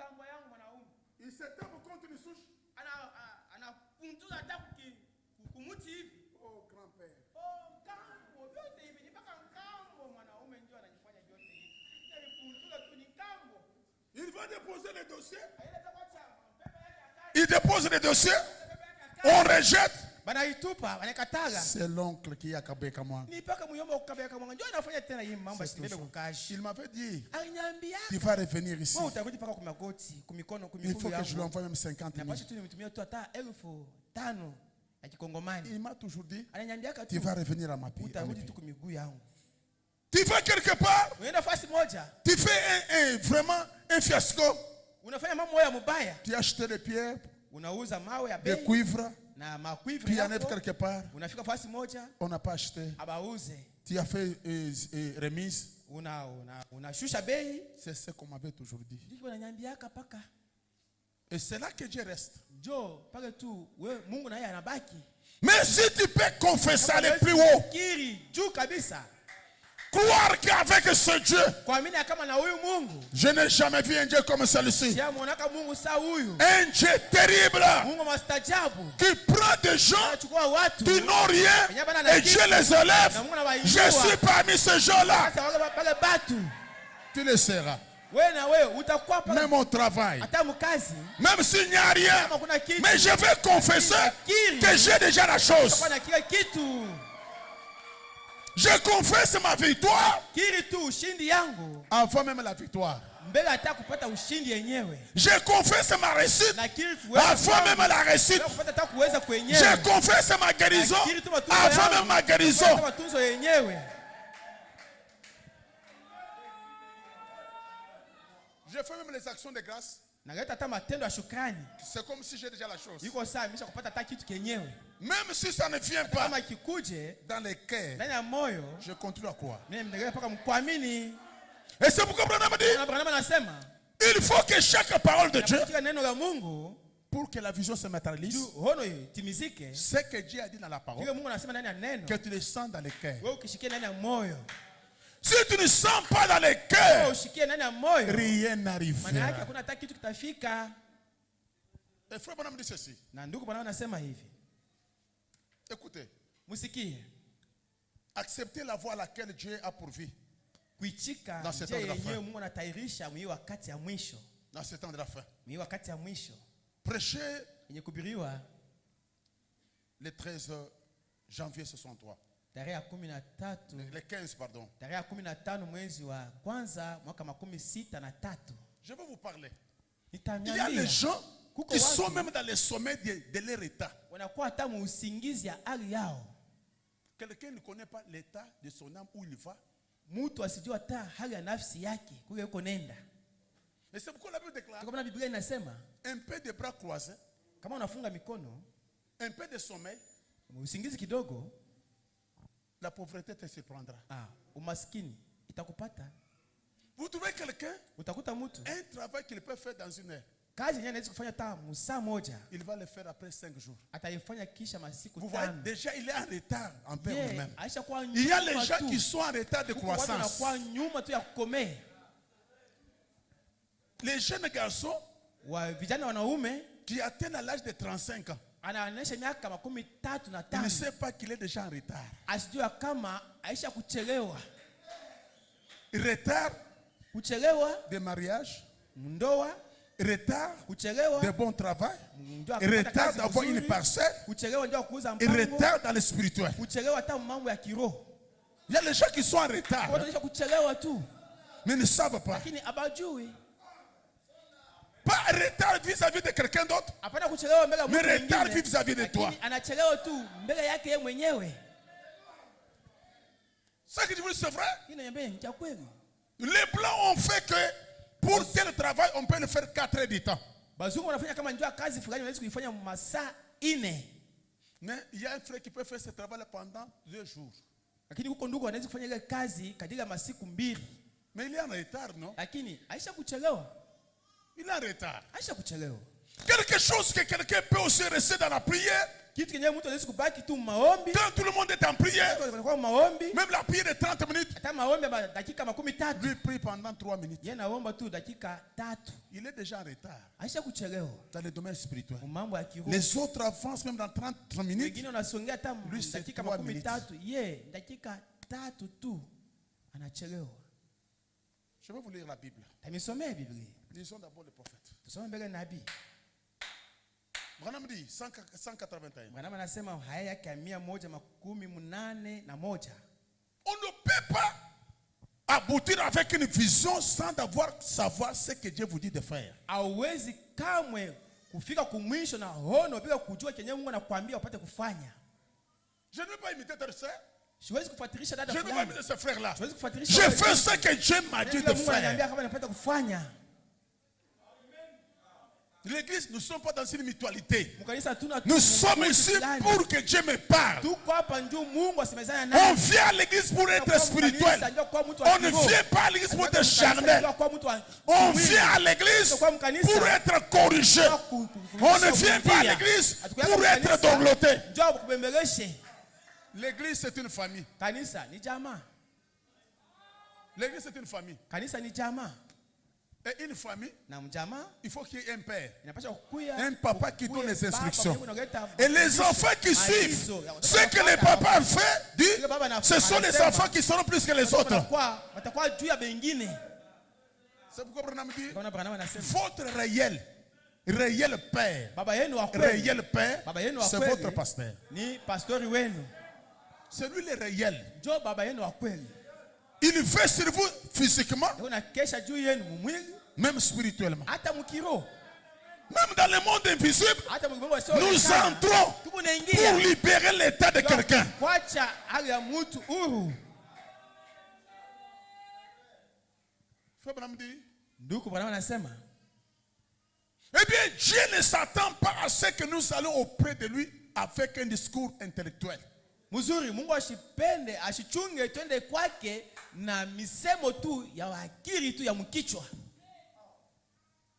Speaker 1: Nikambo yangu mwanaume.
Speaker 2: Il se tape contre une souche.
Speaker 1: Anapuntuza hata kumuti hivi.
Speaker 2: Oh, grand-père.
Speaker 1: Oh, kambo. Yote hivi ni mpaka kambo mwanaume ndio anajifanya yote hivi. Nilipuntuza tu ni kambo.
Speaker 2: Il va déposer le dossier.
Speaker 1: Aile takuwa chama.
Speaker 2: Il dépose le dossier. On rejette.
Speaker 1: Banaitupa, banakataga.
Speaker 2: C'est l'oncle qui a kabeka moi.
Speaker 1: Ni paka muyomba ukabeka mwanga. Njoo anafanya tena hii mambo asibebe kukashi.
Speaker 2: Il m'avait dit,
Speaker 1: Aliniambia.
Speaker 2: tu vas revenir ici.
Speaker 1: Wewe utarudi paka kwa magoti, kumikono,
Speaker 2: Il faut que je lui envoie même 50 000.
Speaker 1: Basi tu nimtumie tu hata 5,000 ya kikongomani.
Speaker 2: Il m'a toujours dit,
Speaker 1: Ananiambia
Speaker 2: tu vas revenir à ma pays.
Speaker 1: utarudi tu kumiguu yangu.
Speaker 2: Tu vas quelque part,
Speaker 1: Unaenda fasi moja.
Speaker 2: tu fais vraiment un fiasco.
Speaker 1: Unafanya mambo ya mubaya.
Speaker 2: Tu as acheté des pierres,
Speaker 1: Unauza mawe ya
Speaker 2: des
Speaker 1: bei
Speaker 2: cuivres,
Speaker 1: na makuivre
Speaker 2: tu y en es
Speaker 1: yako.
Speaker 2: quelque part.
Speaker 1: Unafika fasi moja,
Speaker 2: On n'a pas acheté.
Speaker 1: abauze.
Speaker 2: Tu as fait remise.
Speaker 1: Unashusha bei.
Speaker 2: C'est ce qu'on m'avait toujours dit.
Speaker 1: Ndivyo ananiambiaka paka.
Speaker 2: Et c'est là que Dieu reste.
Speaker 1: Jo, paka tu wewe Mungu na yeye anabaki.
Speaker 2: Mais si tu peux confesser aller plus haut,
Speaker 1: Kiri juu kabisa.
Speaker 2: croire qu'avec ce Dieu,
Speaker 1: Kuamini kama na huyu Mungu.
Speaker 2: je n'ai jamais vu un Dieu comme celui-ci.
Speaker 1: Siamuonaka Mungu saa huyu.
Speaker 2: Un Dieu terrible
Speaker 1: Mungu mastajabu.
Speaker 2: qui prend des gens
Speaker 1: Anachukua watu.
Speaker 2: qui n'ont rien et Dieu les élève. Je suis parmi ces gens-là.
Speaker 1: Sasa wale pale batu.
Speaker 2: Tu le seras.
Speaker 1: Wewe na wewe utakuwa pale.
Speaker 2: Même au travail.
Speaker 1: Hata mkazi.
Speaker 2: Même s'il n'y a rien.
Speaker 1: Kama kuna kitu.
Speaker 2: Mais je vais confesser que j'ai déjà la chose.
Speaker 1: Kuna kile kitu.
Speaker 2: Je confesse ma victoire
Speaker 1: Kiri tu ushindi yangu.
Speaker 2: avant même la victoire.
Speaker 1: Mbele hata kupata ushindi yenyewe.
Speaker 2: Je confesse ma réussite
Speaker 1: Na kiri kuweza
Speaker 2: avant même la réussite.
Speaker 1: kupata hata kuweza kwenyewe.
Speaker 2: Je confesse ma guérison avant même ma guérison.
Speaker 1: Matunzo yenyewe.
Speaker 2: Je fais même les actions de grâce.
Speaker 1: Naleta hata matendo ya shukrani.
Speaker 2: C'est comme si j'ai déjà la chose.
Speaker 1: Yuko saa nimesha kupata hata kitu kenyewe.
Speaker 2: Même si ça ne vient pas
Speaker 1: Kama kikuje
Speaker 2: dans les cœurs,
Speaker 1: ndani ya moyo,
Speaker 2: je continue à croire.
Speaker 1: mimi mnaelewa paka mkuamini.
Speaker 2: Et c'est pourquoi Branham dit,
Speaker 1: Na Branham anasema,
Speaker 2: il faut que chaque parole de Dieu,
Speaker 1: katika neno la Mungu,
Speaker 2: pour que la vision se matérialise,
Speaker 1: hono itimizike.
Speaker 2: ce que Dieu a dit dans la parole,
Speaker 1: Kile Mungu anasema ndani ya neno,
Speaker 2: que tu le sens dans les cœurs.
Speaker 1: wewe ukishikia ndani ya moyo,
Speaker 2: Si tu ne sens pas dans les
Speaker 1: wewe
Speaker 2: cœurs,
Speaker 1: ushikie ndani ya moyo,
Speaker 2: rien
Speaker 1: maana yake
Speaker 2: n'arrivera.
Speaker 1: hakuna hata kitu kitafika.
Speaker 2: Et frère Branham dit ceci.
Speaker 1: Na ndugu Branham anasema hivi.
Speaker 2: Écoutez,
Speaker 1: Musikie.
Speaker 2: acceptez la voie à laquelle Dieu a pourvu
Speaker 1: Kuichika
Speaker 2: Dans ce
Speaker 1: njia
Speaker 2: temps de la
Speaker 1: yenyewe
Speaker 2: fin.
Speaker 1: Mungu anatairisha mwi wakati ya mwisho.
Speaker 2: dans ce temps de la fin.
Speaker 1: Mwi wakati ya mwisho.
Speaker 2: Prêchez
Speaker 1: Yenye kubiriwa
Speaker 2: le 13 janvier 63.
Speaker 1: tarehe ya 13,
Speaker 2: Le 15, pardon.
Speaker 1: tarehe ya 15 mwezi wa kwanza mwaka 63.
Speaker 2: Je vais vous parler. Il y a
Speaker 1: Nitamiambia
Speaker 2: des gens qui sont même dans les sommets de leur état.
Speaker 1: wanakuwa hata muusingizi ya hali yao.
Speaker 2: Quelqu'un ne connaît pas l'état de son âme où il va.
Speaker 1: Mtu asijua hata hali ya nafsi yake kule yuko nenda.
Speaker 2: Et c'est pourquoi la Bible déclare
Speaker 1: Kwa maana Biblia inasema
Speaker 2: un peu de bras croisés,
Speaker 1: kama unafunga mikono,
Speaker 2: un peu de sommeil,
Speaker 1: usingizi kidogo,
Speaker 2: la pauvreté te surprendra.
Speaker 1: umaskini itakupata.
Speaker 2: Vous trouvez quelqu'un,
Speaker 1: Utakuta mtu
Speaker 2: un travail qu'il peut faire dans une heure,
Speaker 1: kazi yenyewe anaweza kufanya hata saa moja,
Speaker 2: il va le faire après 5 jours.
Speaker 1: ataifanya kisha masiku
Speaker 2: Vous voyez,
Speaker 1: 5.
Speaker 2: déjà il est en retard en paix
Speaker 1: Yeah,
Speaker 2: même.
Speaker 1: aisha kuwa
Speaker 2: Il y a les
Speaker 1: nyuma
Speaker 2: gens
Speaker 1: tu.
Speaker 2: qui sont en retard de
Speaker 1: Huku watu
Speaker 2: croissance.
Speaker 1: wanakuwa nyuma tu ya kukomea.
Speaker 2: Les jeunes garçons
Speaker 1: Wa vijana wanaume
Speaker 2: qui atteignent l'âge de 35 ans,
Speaker 1: anaonyesha miaka 35 na
Speaker 2: il ne
Speaker 1: 5.
Speaker 2: sait pas qu'il est déjà en retard.
Speaker 1: Asijua kama aisha kuchelewa.
Speaker 2: Retard
Speaker 1: Kuchelewa
Speaker 2: de mariage,
Speaker 1: ndoa,
Speaker 2: retard
Speaker 1: kuchelewa
Speaker 2: de bon travail,
Speaker 1: ndio kupata
Speaker 2: retard
Speaker 1: kazi
Speaker 2: d'avoir
Speaker 1: nzuri,
Speaker 2: une parcelle,
Speaker 1: kuchelewa ndio kuuza
Speaker 2: et
Speaker 1: mpango,
Speaker 2: retard dans le spirituel.
Speaker 1: kuchelewa hata mambo ya kiroho.
Speaker 2: Il y a les gens qui sont en retard,
Speaker 1: Watu wanaisha kuchelewa tu,
Speaker 2: mais ne savent pas.
Speaker 1: lakini abajui.
Speaker 2: Pas retard vis-à-vis de quelqu'un d'autre,
Speaker 1: Hapana kuchelewa mbele ya mtu
Speaker 2: mais retard
Speaker 1: mwingine,
Speaker 2: vis-à-vis de toi.
Speaker 1: lakini anachelewa tu mbele yake yeye mwenyewe.
Speaker 2: Ce que je vous dis, c'est vrai.
Speaker 1: Hii niambie ni cha kweli.
Speaker 2: Les blancs ont fait que pour tel travail, on peut le faire 4 heures du temps.
Speaker 1: Bazungu wanafanya kama njoo kazi fulani unaweza kuifanya masaa 4.
Speaker 2: Mais il y a un frère qui peut faire ce travail pendant 2 jours.
Speaker 1: Lakini huko ndugu anaweza kufanya ile kazi katika masiku 2.
Speaker 2: Mais il est en retard, non?
Speaker 1: Lakini aisha kuchelewa.
Speaker 2: Il est en retard.
Speaker 1: Aisha kuchelewa.
Speaker 2: Quelque chose que quelqu'un peut aussi rester dans la prière
Speaker 1: Kitu kenye mtu anaweza kubaki tu maombi.
Speaker 2: Quand tout le monde est en prière,
Speaker 1: Kwa maombi.
Speaker 2: même la prière de 30 minutes,
Speaker 1: Hata maombi ya dakika 13.
Speaker 2: lui prie pendant 3 minutes.
Speaker 1: Yeye naomba tu dakika 3.
Speaker 2: Il est déjà en retard
Speaker 1: Aisha kuchelewa.
Speaker 2: dans le domaine spirituel.
Speaker 1: Mambo ya kiroho.
Speaker 2: Les autres avancent même dans 30 minutes.
Speaker 1: Wengine wanasongea hata
Speaker 2: Lui, c'est
Speaker 1: dakika
Speaker 2: 3
Speaker 1: 13. Yeye dakika 3 tu anachelewa.
Speaker 2: Je vais vous lire la Bible.
Speaker 1: Tamisomea Biblia.
Speaker 2: Lisons d'abord le prophète.
Speaker 1: Tusome mbele nabii.
Speaker 2: Branham dit 181.
Speaker 1: Branham anasema haya yake 181.
Speaker 2: On ne peut pas aboutir avec une vision sans savoir ce que Dieu vous dit de faire.
Speaker 1: Hauwezi kamwe kufika kumwisho na hono bila kujua kenye Mungu anakuambia upate kufanya.
Speaker 2: Je ne veux pas imiter ta sœur.
Speaker 1: Siwezi kufuatilisha dada
Speaker 2: Je ne veux pas
Speaker 1: fulani.
Speaker 2: imiter ce frère-là.
Speaker 1: Siwezi kufuatilisha.
Speaker 2: Je fais ce que Dieu m'a dit de
Speaker 1: Mungu ananiambia
Speaker 2: faire.
Speaker 1: kama napata kufanya.
Speaker 2: L'église, nous ne sommes pas dans une mutualité.
Speaker 1: Mkanisa hatuna tu.
Speaker 2: Nous sommes ici pour que Dieu me parle.
Speaker 1: Tuko hapa ndio Mungu asemezana
Speaker 2: On
Speaker 1: nasi.
Speaker 2: vient à l'église pour être spirituel. On ne vient pas à l'église pour être charnel. On vient à l'église pour être corrigé. On ne vient pas à l'église pour être dongloté. L'église, c'est une famille.
Speaker 1: Kanisa ni jamaa.
Speaker 2: L'église, c'est une famille.
Speaker 1: Kanisa ni jamaa.
Speaker 2: Et une famille,
Speaker 1: Na mjamaa
Speaker 2: il faut qu'il y ait un père,
Speaker 1: inapaswa kukuya
Speaker 2: un papa qui donne les instructions.
Speaker 1: Baba,
Speaker 2: Et les enfants qui suivent ce que le papa fait, dit, ce sont les enfants qui seront plus que les autres.
Speaker 1: watakuwa juu ya bengine.
Speaker 2: C'est pourquoi Branham dit,
Speaker 1: Kama Branham anasema
Speaker 2: votre réel père,
Speaker 1: baba yenu wa kweli,
Speaker 2: réel père,
Speaker 1: baba yenu wa
Speaker 2: c'est
Speaker 1: kweli
Speaker 2: votre pasteur.
Speaker 1: ni pastori wenu.
Speaker 2: C'est lui le réel.
Speaker 1: Jo baba yenu wa kweli.
Speaker 2: Il veut sur vous physiquement,
Speaker 1: Una kesha juu yenu mwili
Speaker 2: même spirituellement.
Speaker 1: hata mkiro.
Speaker 2: Même dans le monde invisible,
Speaker 1: Hata mkibongo sio.
Speaker 2: nous entrons
Speaker 1: Tuko
Speaker 2: pour
Speaker 1: naingia.
Speaker 2: libérer l'état de quelqu'un.
Speaker 1: Kwacha hali ya mtu huru.
Speaker 2: Frère Branham dit,
Speaker 1: Ndugu Branham anasema
Speaker 2: eh bien, Dieu ne s'attend pas à ce que nous allons auprès de lui avec un discours intellectuel.
Speaker 1: mzuri, Mungu ashipende, ashichunge twende kwake na misemo tu ya akili tu ya mkichwa.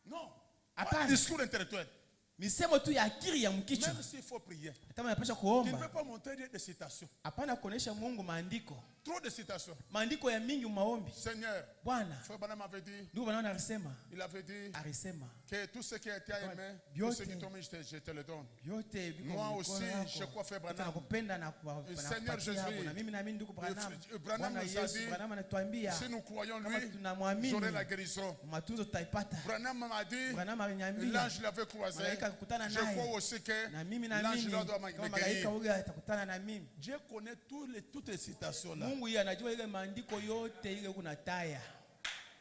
Speaker 2: Non,
Speaker 1: Apana.
Speaker 2: pas un discours intellectuel.
Speaker 1: Misemo tu ya akili ya mkichwa.
Speaker 2: Même s'il faut prier,
Speaker 1: Hata unapaswa
Speaker 2: tu ne peux
Speaker 1: kuomba.
Speaker 2: pas monter des citations.
Speaker 1: Hapana kuonesha Mungu maandiko.
Speaker 2: Trop de citations.
Speaker 1: Maandiko ya mingi maombi.
Speaker 2: Seigneur,
Speaker 1: Bwana,
Speaker 2: Frère Branham avait dit,
Speaker 1: ndugu Branham alisema,
Speaker 2: alisema que tout ce qui a été aimé,
Speaker 1: Biote.
Speaker 2: tout ce qui tombe, je te le donne.
Speaker 1: yote biko
Speaker 2: Moi
Speaker 1: mikono
Speaker 2: aussi,
Speaker 1: yako.
Speaker 2: je crois Frère Branham.
Speaker 1: Nakupenda na
Speaker 2: Seigneur
Speaker 1: kupatia
Speaker 2: Jésus,
Speaker 1: na mimi naamini ndugu Branham.
Speaker 2: Branham
Speaker 1: Bwana
Speaker 2: nous a
Speaker 1: Yesu
Speaker 2: dit,
Speaker 1: Branham anatuambia
Speaker 2: si nous croyons
Speaker 1: kama
Speaker 2: lui,
Speaker 1: tunamwamini
Speaker 2: j'aurai la guérison.
Speaker 1: matunzo tutaipata.
Speaker 2: Branham m'a dit,
Speaker 1: Branham aliniambia
Speaker 2: l'ange l'avait croisé.
Speaker 1: malaika kukutana
Speaker 2: Je crois
Speaker 1: naye.
Speaker 2: aussi que
Speaker 1: Na mimi
Speaker 2: l'ange
Speaker 1: naamini
Speaker 2: là doit
Speaker 1: kama
Speaker 2: me
Speaker 1: malaika
Speaker 2: guérir.
Speaker 1: huyo atakutana na mimi.
Speaker 2: Dieu connaît toutes les citations là.
Speaker 1: Mungu yeye anajua ile maandiko yote ile kuna taya.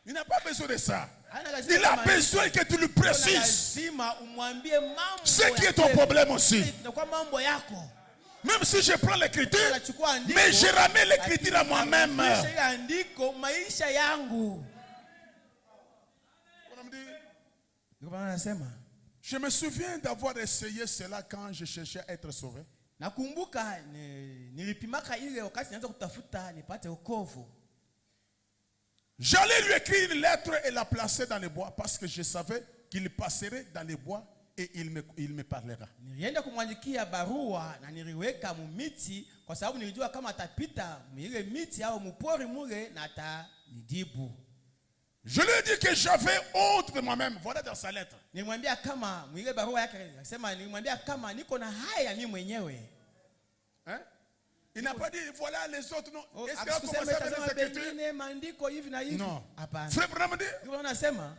Speaker 2: Il n'a pas besoin de ça.
Speaker 1: Hana lazima
Speaker 2: Il a
Speaker 1: maandiko.
Speaker 2: besoin que tu lui précises
Speaker 1: Lazima umwambie mambo.
Speaker 2: ce qui
Speaker 1: ya
Speaker 2: est ton
Speaker 1: kweli.
Speaker 2: problème aussi.
Speaker 1: Inakuwa mambo yako.
Speaker 2: Même si je prends l'écriture,
Speaker 1: Unachukua andiko,
Speaker 2: mais je ramène l'écriture à moi-même.
Speaker 1: Maisha ile andiko maisha yangu.
Speaker 2: On me dit,
Speaker 1: Ndio maana nasema
Speaker 2: je me souviens d'avoir essayé cela quand je cherchais à être sauvé.
Speaker 1: nakumbuka nilipimaka ile wakati naanza kutafuta nipate wokovu.
Speaker 2: J'allais lui écrire une lettre et la placer dans les bois parce que je savais qu'il passerait dans les bois et il me parlera.
Speaker 1: Nilienda kumwandikia barua na niliweka mumiti kwa sababu nilijua kama atapita ile miti au mpori mule na atanijibu.
Speaker 2: Je lui ai dit que j'avais honte de moi-même. Voilà dans sa lettre.
Speaker 1: Nilimwambia kama ile barua yake akasema nilimwambia kama niko na haya mimi mwenyewe.
Speaker 2: Hein? Il n'a pas dit voilà les autres non.
Speaker 1: Oh,
Speaker 2: Est-ce qu'il a commencé à faire des écritures?
Speaker 1: bengine maandiko hivi na hivi?
Speaker 2: Non.
Speaker 1: Hapana.
Speaker 2: Frère Branham dit,
Speaker 1: Ndio unasema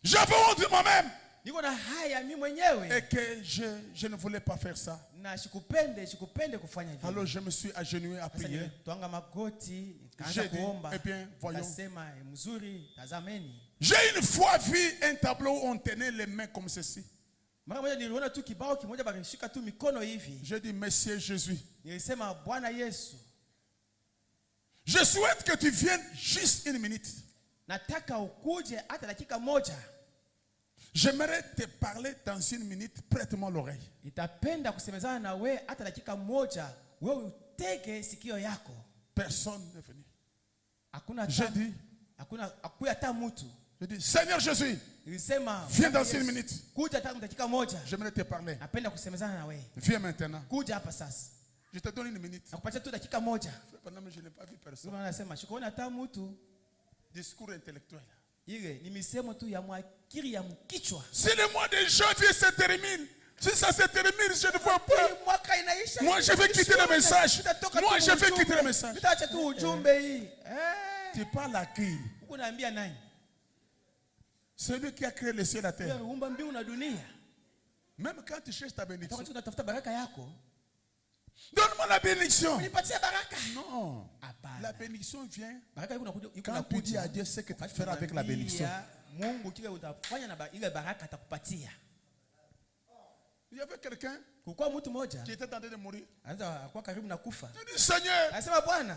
Speaker 2: j'avais honte de moi-même
Speaker 1: niko na haya mimi mwenyewe
Speaker 2: et que je ne voulais pas faire ça.
Speaker 1: na sikupende kufanya hivyo.
Speaker 2: Alors je me suis agenouillé à
Speaker 1: Sasa
Speaker 2: prier.
Speaker 1: twanga magoti nikaanza
Speaker 2: J'ai dit,
Speaker 1: kuomba.
Speaker 2: eh bien, voyons.
Speaker 1: Akasema mzuri tazameni.
Speaker 2: J'ai une fois vu un tableau où on tenait les mains comme ceci.
Speaker 1: Mara moja niliona tu kibao kimoja bakishika tu mikono hivi.
Speaker 2: J'ai dit, Monsieur Jésus,
Speaker 1: Nilisema Bwana Yesu,
Speaker 2: je souhaite que tu viennes juste une minute.
Speaker 1: nataka ukuje hata dakika moja.
Speaker 2: J'aimerais te parler dans une minute. Prête-moi l'oreille.
Speaker 1: Nitapenda kusemezana na we hata dakika moja. Wewe utege sikio yako.
Speaker 2: Personne n'est venu.
Speaker 1: Hakuna
Speaker 2: J'ai
Speaker 1: hata
Speaker 2: dit,
Speaker 1: hakuna hata mtu.
Speaker 2: Je dis, Seigneur Jésus,
Speaker 1: Nilisema,
Speaker 2: viens dans
Speaker 1: Yesu,
Speaker 2: une minute.
Speaker 1: kuja hata dakika moja.
Speaker 2: J'aimerais te parler.
Speaker 1: Napenda kusemezana na wewe.
Speaker 2: Viens maintenant.
Speaker 1: Kuja hapa sasa.
Speaker 2: Je te donne une minute.
Speaker 1: Nakupatia tu dakika moja.
Speaker 2: Pendant que je n'ai pas vu personne.
Speaker 1: Sasa anasema, shukrani hata mtu.
Speaker 2: Discours intellectuel.
Speaker 1: Ile ni misemo tu ya mwakili ya mkichwa.
Speaker 2: Si le mois de janvier se termine, si ça se termine, je ne vois pas.
Speaker 1: Mwaka inaisha.
Speaker 2: Moi, je vais quitter le message. Moi, je vais quitter le message.
Speaker 1: Nitaacha tu ujumbe hii.
Speaker 2: Tu parles à qui?
Speaker 1: Uko naambia nani?
Speaker 2: Celui qui a créé le ciel et la terre.
Speaker 1: Wewe uumba mbingu na dunia.
Speaker 2: Même quand tu cherches ta bénédiction.
Speaker 1: Wakati unatafuta baraka yako,
Speaker 2: donne-moi la bénédiction.
Speaker 1: unipatie baraka.
Speaker 2: Non.
Speaker 1: Hapana.
Speaker 2: La bénédiction vient
Speaker 1: Baraka yuko nakuja, yuko
Speaker 2: quand tu dis à Dieu ce que tu feras avec la bénédiction.
Speaker 1: Mungu kile utafanya na ile baraka atakupatia.
Speaker 2: Il y avait quelqu'un
Speaker 1: Kulikuwa mtu mmoja
Speaker 2: qui était en train de mourir.
Speaker 1: anaanza akuwa karibu na kufa.
Speaker 2: Je dis, Seigneur,
Speaker 1: Anasema Bwana,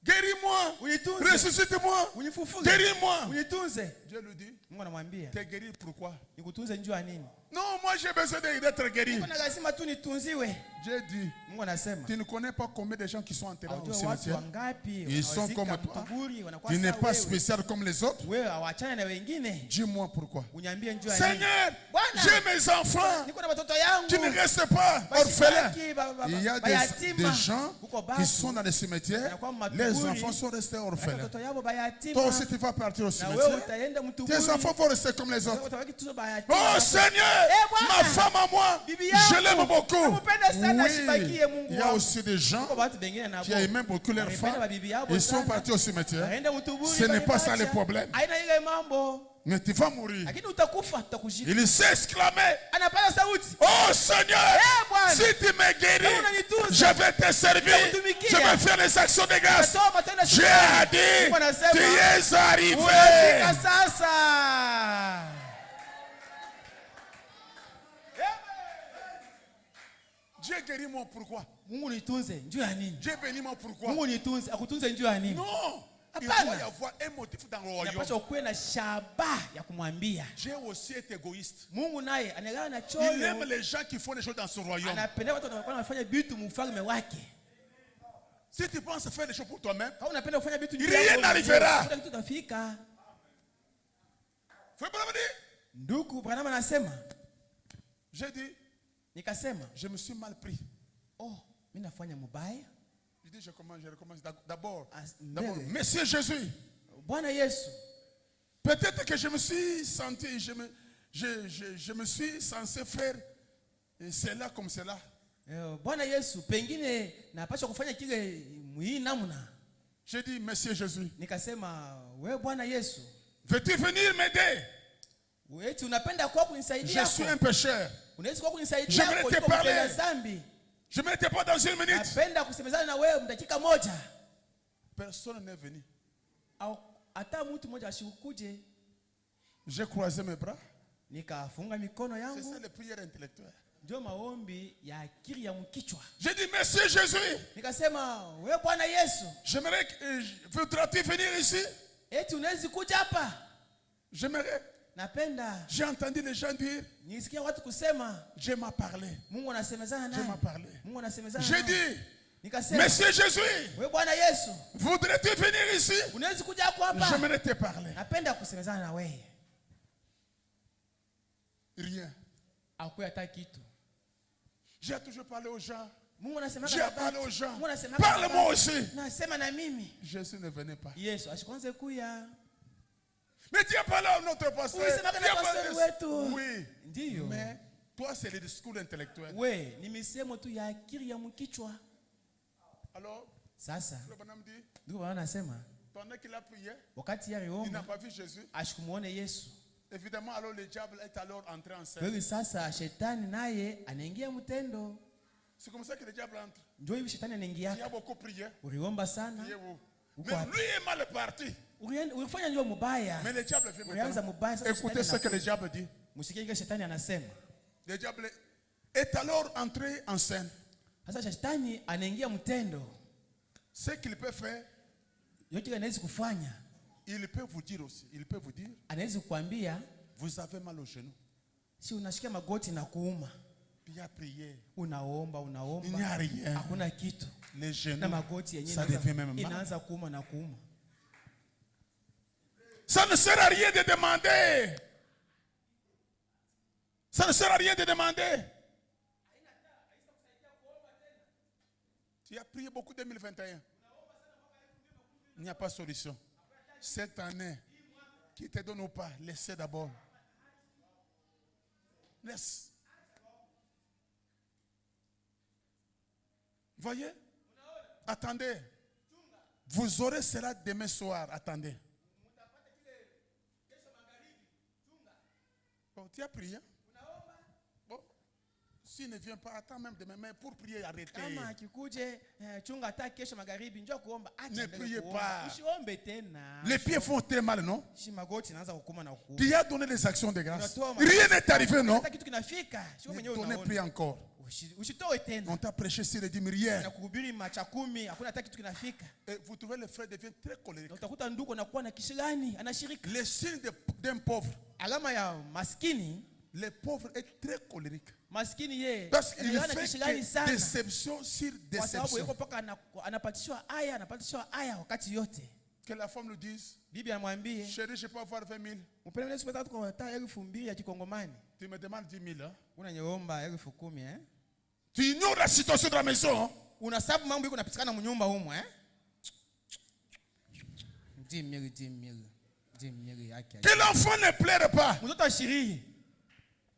Speaker 2: guéris-moi,
Speaker 1: unitunze,
Speaker 2: ressuscite-moi,
Speaker 1: unifufuze,
Speaker 2: guéris-moi.
Speaker 1: unitunze.
Speaker 2: Dieu lui dit,
Speaker 1: Mungu anamwambia,
Speaker 2: t'es guéri pourquoi?
Speaker 1: nikutunze njoo nini?
Speaker 2: Non, moi j'ai besoin d'être guéri.
Speaker 1: Niko na lazima tu nitunziwe.
Speaker 2: J'ai dit,
Speaker 1: Mungu anasema,
Speaker 2: tu ne connais pas combien de gens qui sont enterrés au
Speaker 1: unajua watu
Speaker 2: cimetière?
Speaker 1: wangapi
Speaker 2: Ils sont
Speaker 1: wanawazika
Speaker 2: comme toi.
Speaker 1: mtuburi, wanakuwa
Speaker 2: Tu n'es
Speaker 1: sawa
Speaker 2: pas
Speaker 1: wewe.
Speaker 2: spécial comme les autres.
Speaker 1: Wewe hawachana na wengine.
Speaker 2: Dis-moi pourquoi.
Speaker 1: Uniambie njoo nini?
Speaker 2: Seigneur,
Speaker 1: Bwana,
Speaker 2: j'ai mes enfants
Speaker 1: niko na watoto yangu.
Speaker 2: qui ne restent pas orphelins. Il y a
Speaker 1: bayatima.
Speaker 2: des gens
Speaker 1: Kuko
Speaker 2: qui
Speaker 1: babu.
Speaker 2: sont dans les cimetières.
Speaker 1: Wanakuwa
Speaker 2: Les
Speaker 1: matuburi.
Speaker 2: enfants sont restés orphelins.
Speaker 1: Watoto yao bayatima.
Speaker 2: Toi aussi, tu vas partir au
Speaker 1: Na wewe
Speaker 2: cimetière.
Speaker 1: utaenda mtuburi.
Speaker 2: Tes enfants vont rester comme les autres.
Speaker 1: Utabaki tu bayatima.
Speaker 2: Oh Seigneur,
Speaker 1: Bwana.
Speaker 2: ma femme à moi,
Speaker 1: Bibi yangu.
Speaker 2: je l'aime beaucoup.
Speaker 1: Nampenda sana,
Speaker 2: Oui,
Speaker 1: ashibakie Mungu
Speaker 2: il y a
Speaker 1: wangu.
Speaker 2: aussi des gens
Speaker 1: Kuko watu bengine na
Speaker 2: qui aiment beaucoup leurs
Speaker 1: Wanapenda
Speaker 2: femmes.
Speaker 1: mabibi yao
Speaker 2: Ils sont
Speaker 1: sana.
Speaker 2: partis au cimetière.
Speaker 1: Waende mtuburi.
Speaker 2: Ce n'est pas ça
Speaker 1: balibacha.
Speaker 2: le problème.
Speaker 1: Haina ile mambo.
Speaker 2: Mais tu vas mourir.
Speaker 1: Lakini utakufa, tutakushika.
Speaker 2: Il s'est exclamé,
Speaker 1: Anapata sauti.
Speaker 2: oh Seigneur,
Speaker 1: Bwana.
Speaker 2: si tu me guéris,
Speaker 1: Kama unanitunza,
Speaker 2: je vais te servir.
Speaker 1: nitakutumikia.
Speaker 2: Je vais faire les actions de grâce.
Speaker 1: Natoa matendo ya
Speaker 2: Dieu
Speaker 1: shukrani.
Speaker 2: a dit,
Speaker 1: Mungu anasema,
Speaker 2: tu es arrivé.
Speaker 1: unafika sasa.
Speaker 2: Dieu guérit moi pourquoi?
Speaker 1: Mungu nitunze njoo ya nini?
Speaker 2: Dieu bénit moi pourquoi?
Speaker 1: Mungu nitunze, akutunze njoo ya nini?
Speaker 2: Non. Il
Speaker 1: Hapana.
Speaker 2: doit y avoir un motif dans le royaume.
Speaker 1: Inapaswa kuwe na shaba ya kumwambia.
Speaker 2: Dieu aussi est égoïste.
Speaker 1: Mungu naye anaelewa na
Speaker 2: Il aime
Speaker 1: choyo.
Speaker 2: les gens qui font des choses dans son royaume.
Speaker 1: Anapenda watu wanafanya vitu mfalme wake.
Speaker 2: Si tu penses faire des choses pour toi-même,
Speaker 1: Kama unapenda kufanya vitu
Speaker 2: Rien n'arrivera.
Speaker 1: Kuna kitu kitafika.
Speaker 2: faut pas me dire.
Speaker 1: Ndugu Branham anasema,
Speaker 2: J'ai dit,
Speaker 1: nikasema,
Speaker 2: je me suis mal pris.
Speaker 1: oh, mimi nafanya mubaya.
Speaker 2: Je dis, je recommence. D'abord,
Speaker 1: mbele.
Speaker 2: Monsieur Jésus,
Speaker 1: Bwana Yesu,
Speaker 2: peut-être que je me suis senti, je me suis censé faire cela comme cela.
Speaker 1: Bwana Yesu, pengine napaswa kufanya kile hii namna.
Speaker 2: J'ai dit, Monsieur Jésus,
Speaker 1: Nikasema, wewe Bwana Yesu,
Speaker 2: veux-tu venir m'aider?
Speaker 1: wewe unapenda kwa kunisaidia?
Speaker 2: Je suis un pécheur.
Speaker 1: Unaweza kwa kunisaidia
Speaker 2: J'aimerais
Speaker 1: kwa
Speaker 2: te parler.
Speaker 1: kutenda dhambi?
Speaker 2: Je ne m'étais pas dans une minute.
Speaker 1: Napenda kusemezana na wewe dakika moja.
Speaker 2: Personne n'est venu.
Speaker 1: Au hata mtu mmoja asikuje.
Speaker 2: J'ai croisé mes bras.
Speaker 1: Nikafunga mikono
Speaker 2: C'est
Speaker 1: yangu.
Speaker 2: ça les prières intellectuelles.
Speaker 1: Ndio maombi ya akili ya mkichwa.
Speaker 2: J'ai dit, Monsieur Jésus,
Speaker 1: Nikasema, wewe Bwana Yesu,
Speaker 2: j'aimerais que, voudras-tu venir ici?
Speaker 1: eti unaweza kuja hapa?
Speaker 2: J'aimerais.
Speaker 1: Napenda
Speaker 2: J'ai entendu les gens dire,
Speaker 1: nisikia watu kusema
Speaker 2: Dieu m'a parlé.
Speaker 1: Mungu anasemezana
Speaker 2: Dieu
Speaker 1: naye.
Speaker 2: m'a parlé.
Speaker 1: Mungu anasemezana
Speaker 2: J'ai
Speaker 1: naye.
Speaker 2: dit,
Speaker 1: Nikasema,
Speaker 2: Monsieur Jésus,
Speaker 1: wewe Bwana Yesu,
Speaker 2: voudrais-tu venir ici?
Speaker 1: unaweza kuja hapo hapa?
Speaker 2: J'aimerais te parler.
Speaker 1: Napenda kusemezana na wewe.
Speaker 2: Rien.
Speaker 1: Hakuya hata kitu.
Speaker 2: J'ai toujours parlé aux gens.
Speaker 1: Mungu anasema
Speaker 2: J'ai parlé aux gens.
Speaker 1: Mungu anasema
Speaker 2: Parle-moi aussi.
Speaker 1: Nasema na mimi.
Speaker 2: Jésus ne venait pas.
Speaker 1: Yesu ashikwanze kuya.
Speaker 2: Mais tu as parlé à notre pasteur.
Speaker 1: Ulisema kana
Speaker 2: Tu as
Speaker 1: pastor
Speaker 2: parlé-
Speaker 1: wetu.
Speaker 2: Oui.
Speaker 1: Ndiyo.
Speaker 2: Mais toi, c'est le discours intellectuel.
Speaker 1: We, ni misemo tu ya akili ya mkichwa.
Speaker 2: Alors,
Speaker 1: Sasa,
Speaker 2: le bonhomme dit,
Speaker 1: ndugu bwana anasema,
Speaker 2: pendant qu'il a prié,
Speaker 1: wakati ya
Speaker 2: il n'a
Speaker 1: riomba,
Speaker 2: pas vu Jésus.
Speaker 1: ashikumuone Yesu.
Speaker 2: Évidemment, alors le diable est alors entré en scène.
Speaker 1: Kweli sasa shetani naye anaingia mtendo.
Speaker 2: C'est comme ça que le diable entre.
Speaker 1: Ndio hivi shetani
Speaker 2: Il
Speaker 1: anaingia.
Speaker 2: a beaucoup prié.
Speaker 1: Uliomba sana.
Speaker 2: Prié où?
Speaker 1: Uko
Speaker 2: Mais
Speaker 1: wapi?
Speaker 2: lui est mal parti.
Speaker 1: Ulifanya ndio mubaya.
Speaker 2: Mais le diable vient
Speaker 1: Ulianza
Speaker 2: maintenant.
Speaker 1: mubaya sasa.
Speaker 2: Écoutez ce que le diable dit.
Speaker 1: Musikie kile shetani anasema.
Speaker 2: Le diable est alors entré en scène.
Speaker 1: Sasa shetani anaingia mtendo.
Speaker 2: Ce qu'il peut faire,
Speaker 1: Yote anaweza kufanya.
Speaker 2: il peut vous dire aussi. Il peut vous dire,
Speaker 1: Anaweza kukuambia
Speaker 2: vous avez mal au genou.
Speaker 1: si unashikia magoti na kuuma.
Speaker 2: Puis à prier.
Speaker 1: Unaomba,
Speaker 2: Il n'y a rien.
Speaker 1: hakuna kitu.
Speaker 2: Les
Speaker 1: Na
Speaker 2: genoux,
Speaker 1: magoti yenyewe
Speaker 2: ça devient même mal.
Speaker 1: inaanza kuuma na kuuma.
Speaker 2: Ça ne sert à rien de demander. Ça ne sert à rien de demander. Tu as prié beaucoup 2021. Il n'y a pas de solution. Cette année, qui te donne ou pas, laissez d'abord. Laisse. Voyez? Attendez. Vous aurez cela demain soir. Attendez. Bon, tu as prié. Bon, s'il ne vient pas, attends même demain. Mais pour prier, arrêtez. Ne priez pas. Les pieds font très mal, non? Tu as donné des actions de grâce. Rien n'est arrivé, non? Ne donnez plus encore. On t'a prêché sur les 10 milliards. Et vous trouvez le frère devient très colérique. Le signe d'un pauvre. Le pauvre est très colérique. Parce qu'il fait que déception sur déception. Que la femme lui dise, chérie, je peux avoir 20 000. Tu me demandes 10 000. Hein? Tu ignores la situation de la maison. Hein? Que l'enfant ne pleure pas.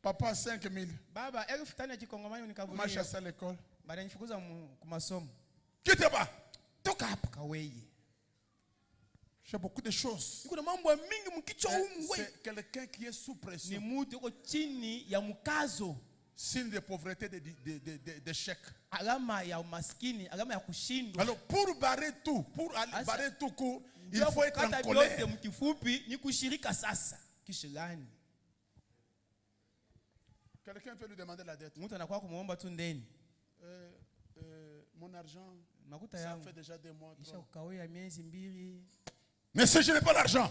Speaker 2: Papa, 5 000. Maman chasse à l'école. Quitte pas. J'ai beaucoup de choses. C'est quelqu'un qui est sous pression. Signe de pauvreté, d'échec. Alors pour barrer tout, barrer tout court, il faut être en colère. Quelqu'un peut lui demander la dette. Mon argent, ça fait déjà 2 mois. Mais si je n'ai pas l'argent,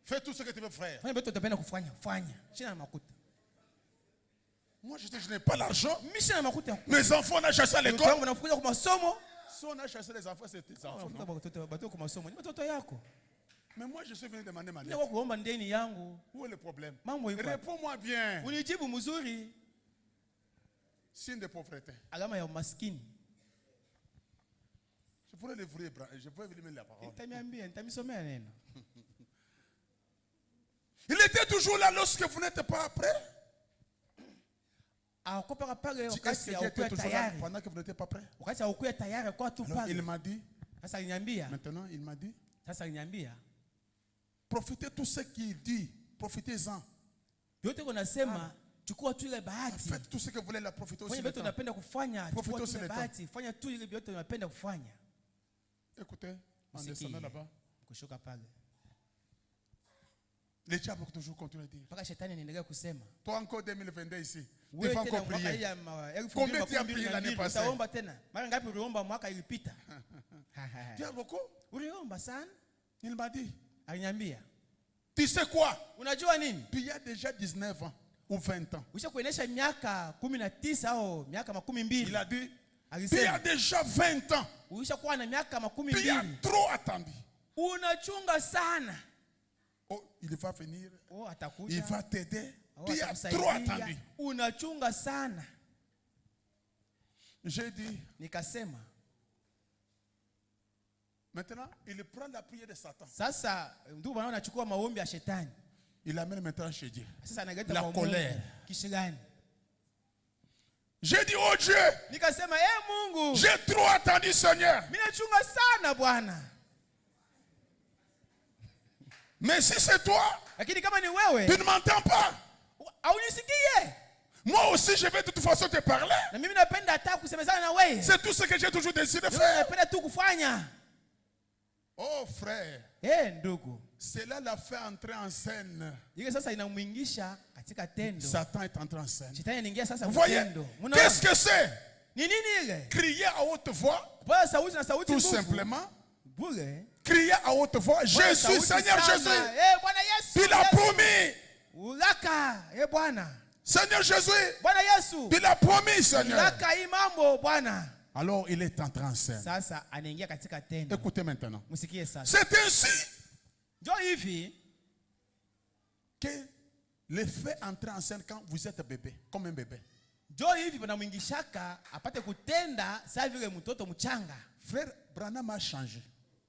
Speaker 2: fais tout ce que tu veux faire. Moi, je n'ai pas l'argent. Mes enfants n'ont chassé à l'école. Si on a chassé les enfants, c'est tes enfants. Mais moi, je suis venu demander ma dette. Où est le problème? Réponds-moi bien. Signe de pauvreté. Je pourrais l'ouvrir, je pourrais lui mettre la parole. Il était toujours là lorsque vous n'êtes pas prêt. Est-ce que Dieu était toujours là pendant que vous n'étiez pas prêt? Alors, il m'a dit, maintenant il m'a dit, profitez tout ce qu'il dit, profitez-en. Faites tout ce que vous voulez, la profitez aussi le temps. Profitez aussi le temps. Écoutez, en descendant là-bas, les diables vont toujours continuer à dire. Toi encore 2022 ici, tu vas encore prier. Combien tu as prié l'année passée? Tu as beaucoup? Il m'a dit. Tu sais quoi? Tu y as déjà 19 ans ou 20 ans. Il a dit. Tu as déjà 20 ans. Tu as trop attendu. Oh, il va venir. Il va t'aider. Tu as trop attendu. J'ai dit. Maintenant, il prend la prière de Satan. Il l'amène maintenant chez Dieu. La colère. J'ai dit, oh Dieu, j'ai trop attendu, Seigneur. Mais si c'est toi, tu ne m'entends pas. Moi aussi, je vais de toute façon te parler. C'est tout ce que j'ai toujours décidé de faire. Oh frère, cela l'a fait entrer en scène. Satan est entré en scène. Vous voyez, qu'est-ce que c'est? Crier à haute voix, tout simplement. Crier à haute voix, Jésus, Seigneur Jésus. Il a promis. Seigneur Jésus, il a promis, Seigneur. Alors il est entré en scène.
Speaker 1: Sasa anaingia katika tendo.
Speaker 2: Écoutez maintenant.
Speaker 1: Msikie sasa.
Speaker 2: C'est ainsi
Speaker 1: Ndio hivi
Speaker 2: que le fait entrer en scène quand vous êtes bébé, comme un bébé.
Speaker 1: ndio hivi panamwingishaka apate kutenda saa vile mtoto mchanga.
Speaker 2: Frère Branham a changé.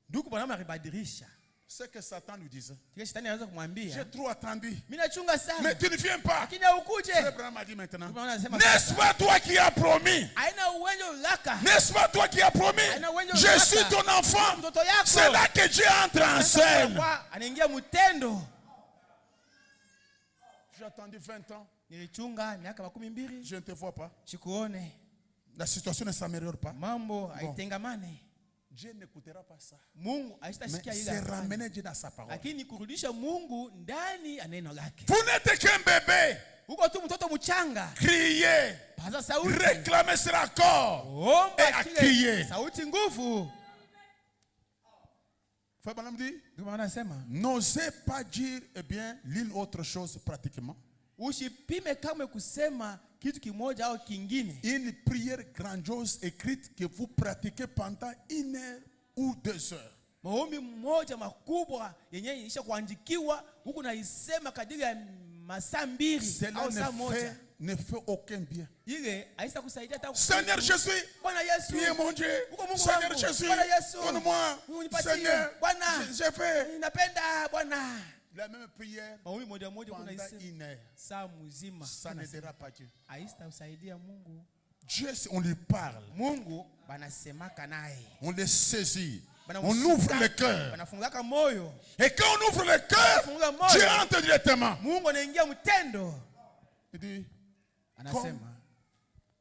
Speaker 1: Ndugu Branham alibadilisha.
Speaker 2: Ce que Satan lui disait.
Speaker 1: Kile shetani anaweza kumwambia,
Speaker 2: J'ai trop attendu.
Speaker 1: mimi nachunga sana.
Speaker 2: Mais tu ne viens pas.
Speaker 1: Lakini haukuje.
Speaker 2: Frère Branham a dit maintenant.
Speaker 1: Ndugu Branham anasema,
Speaker 2: N'est-ce pas toi qui as promis?
Speaker 1: haina uwenjo laka.
Speaker 2: N'est-ce pas toi qui as promis? Je suis ton enfant.
Speaker 1: Mtoto yako.
Speaker 2: C'est là que Dieu entre en scène.
Speaker 1: Anaingia mtendo.
Speaker 2: J'ai attendu 20 ans.
Speaker 1: Nilichunga miaka 12.
Speaker 2: Je ne te vois pas.
Speaker 1: Sikuone.
Speaker 2: La situation ne s'améliore pas.
Speaker 1: Mambo haitengamane.
Speaker 2: Dieu n'écoutera pas ça.
Speaker 1: Mungu
Speaker 2: Mais
Speaker 1: haitasikia ile.
Speaker 2: c'est ramener Dieu dans sa parole.
Speaker 1: Lakini kurudisha Mungu ndani ya neno lake.
Speaker 2: Vous n'êtes qu'un bébé.
Speaker 1: Huko tu mtoto mchanga.
Speaker 2: Criez.
Speaker 1: Paza sauti.
Speaker 2: Réclamez ce raccord.
Speaker 1: Omba
Speaker 2: Et à
Speaker 1: kile
Speaker 2: crier.
Speaker 1: sauti nguvu.
Speaker 2: Frère Branham dit,
Speaker 1: Ndio maana nasema,
Speaker 2: n'osez pas dire eh bien l'une autre chose pratiquement.
Speaker 1: usipime kama kusema kitu kimoja au kingine.
Speaker 2: Une prière grandiose écrite que vous pratiquez pendant 1 heure ou 2 heures.
Speaker 1: Maombi mmoja makubwa yenyewe ilisha kuandikiwa huku naisema kadiri ya masaa 2
Speaker 2: Cela
Speaker 1: au saa moja.
Speaker 2: ne fait aucun bien.
Speaker 1: Ile haisa kusaidia hata
Speaker 2: Seigneur Jésus,
Speaker 1: Bwana Yesu.
Speaker 2: priez mon Dieu.
Speaker 1: Uko Mungu
Speaker 2: Seigneur
Speaker 1: wangu.
Speaker 2: Jésus,
Speaker 1: Bwana Yesu.
Speaker 2: donne-moi.
Speaker 1: Unipatie.
Speaker 2: Seigneur,
Speaker 1: Bwana.
Speaker 2: j'ai fait
Speaker 1: Ninapenda Bwana.
Speaker 2: la même prière
Speaker 1: Maombi moja moja
Speaker 2: pendant
Speaker 1: kuna
Speaker 2: 1 heure.
Speaker 1: saa mzima.
Speaker 2: Ça n'aidera pas Dieu.
Speaker 1: Haista usaidia Mungu.
Speaker 2: Dieu, on lui parle.
Speaker 1: Mungu banasemaka naye.
Speaker 2: On les saisit.
Speaker 1: Bana
Speaker 2: On ouvre le cœur.
Speaker 1: Banafungaka moyo.
Speaker 2: Et quand on ouvre le cœur,
Speaker 1: Banafunga moyo.
Speaker 2: Dieu entre directement.
Speaker 1: Mungu anaingia mtendo.
Speaker 2: Il dit,
Speaker 1: Anasema.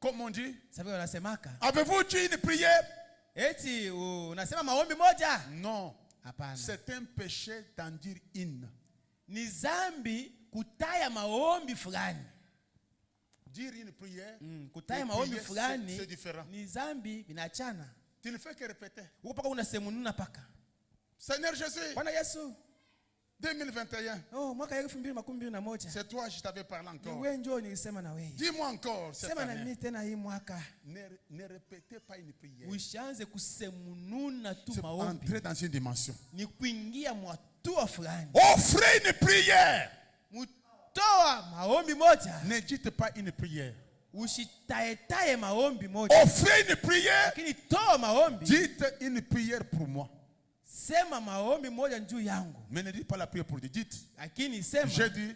Speaker 2: comme on dit,
Speaker 1: Sababu anasemaka.
Speaker 2: avez-vous dit une prière?
Speaker 1: Eti unasema maombi moja?
Speaker 2: Non.
Speaker 1: Hapana.
Speaker 2: C'est un péché d'en dire une.
Speaker 1: Ni zambi kutaya maombi fulani.
Speaker 2: Dire une prière,
Speaker 1: Kutaya
Speaker 2: et
Speaker 1: maombi
Speaker 2: prier,
Speaker 1: fulani
Speaker 2: c'est différent.
Speaker 1: ni zambi vinachana.
Speaker 2: Tu ne fais que répéter.
Speaker 1: Uko paka unasemununa paka.
Speaker 2: Seigneur Jésus,
Speaker 1: Bwana Yesu.
Speaker 2: 2021,
Speaker 1: Oh, mwaka 2021.
Speaker 2: c'est toi je t'avais parlé encore.
Speaker 1: Wewe njoo nilisema na wewe.
Speaker 2: Dis-moi encore cette
Speaker 1: Sema na
Speaker 2: année.
Speaker 1: mimi tena hii mwaka.
Speaker 2: Ne répétez pas une prière.
Speaker 1: Ushaanze kusemununa tu
Speaker 2: C'est
Speaker 1: maombi.
Speaker 2: entrer dans une dimension.
Speaker 1: Ni kuingia mwatua fulani.
Speaker 2: Offrez une prière.
Speaker 1: Mutoa maombi moja.
Speaker 2: Ne dites pas une prière.
Speaker 1: Usitaetae maombi moja.
Speaker 2: Offrez une prière.
Speaker 1: Lakini toa maombi.
Speaker 2: Dites une prière pour moi.
Speaker 1: Sema maombi moja juu yangu.
Speaker 2: Mais ne dites pas la prière pour Dieu. Dites.
Speaker 1: Lakini sema.
Speaker 2: J'ai dit,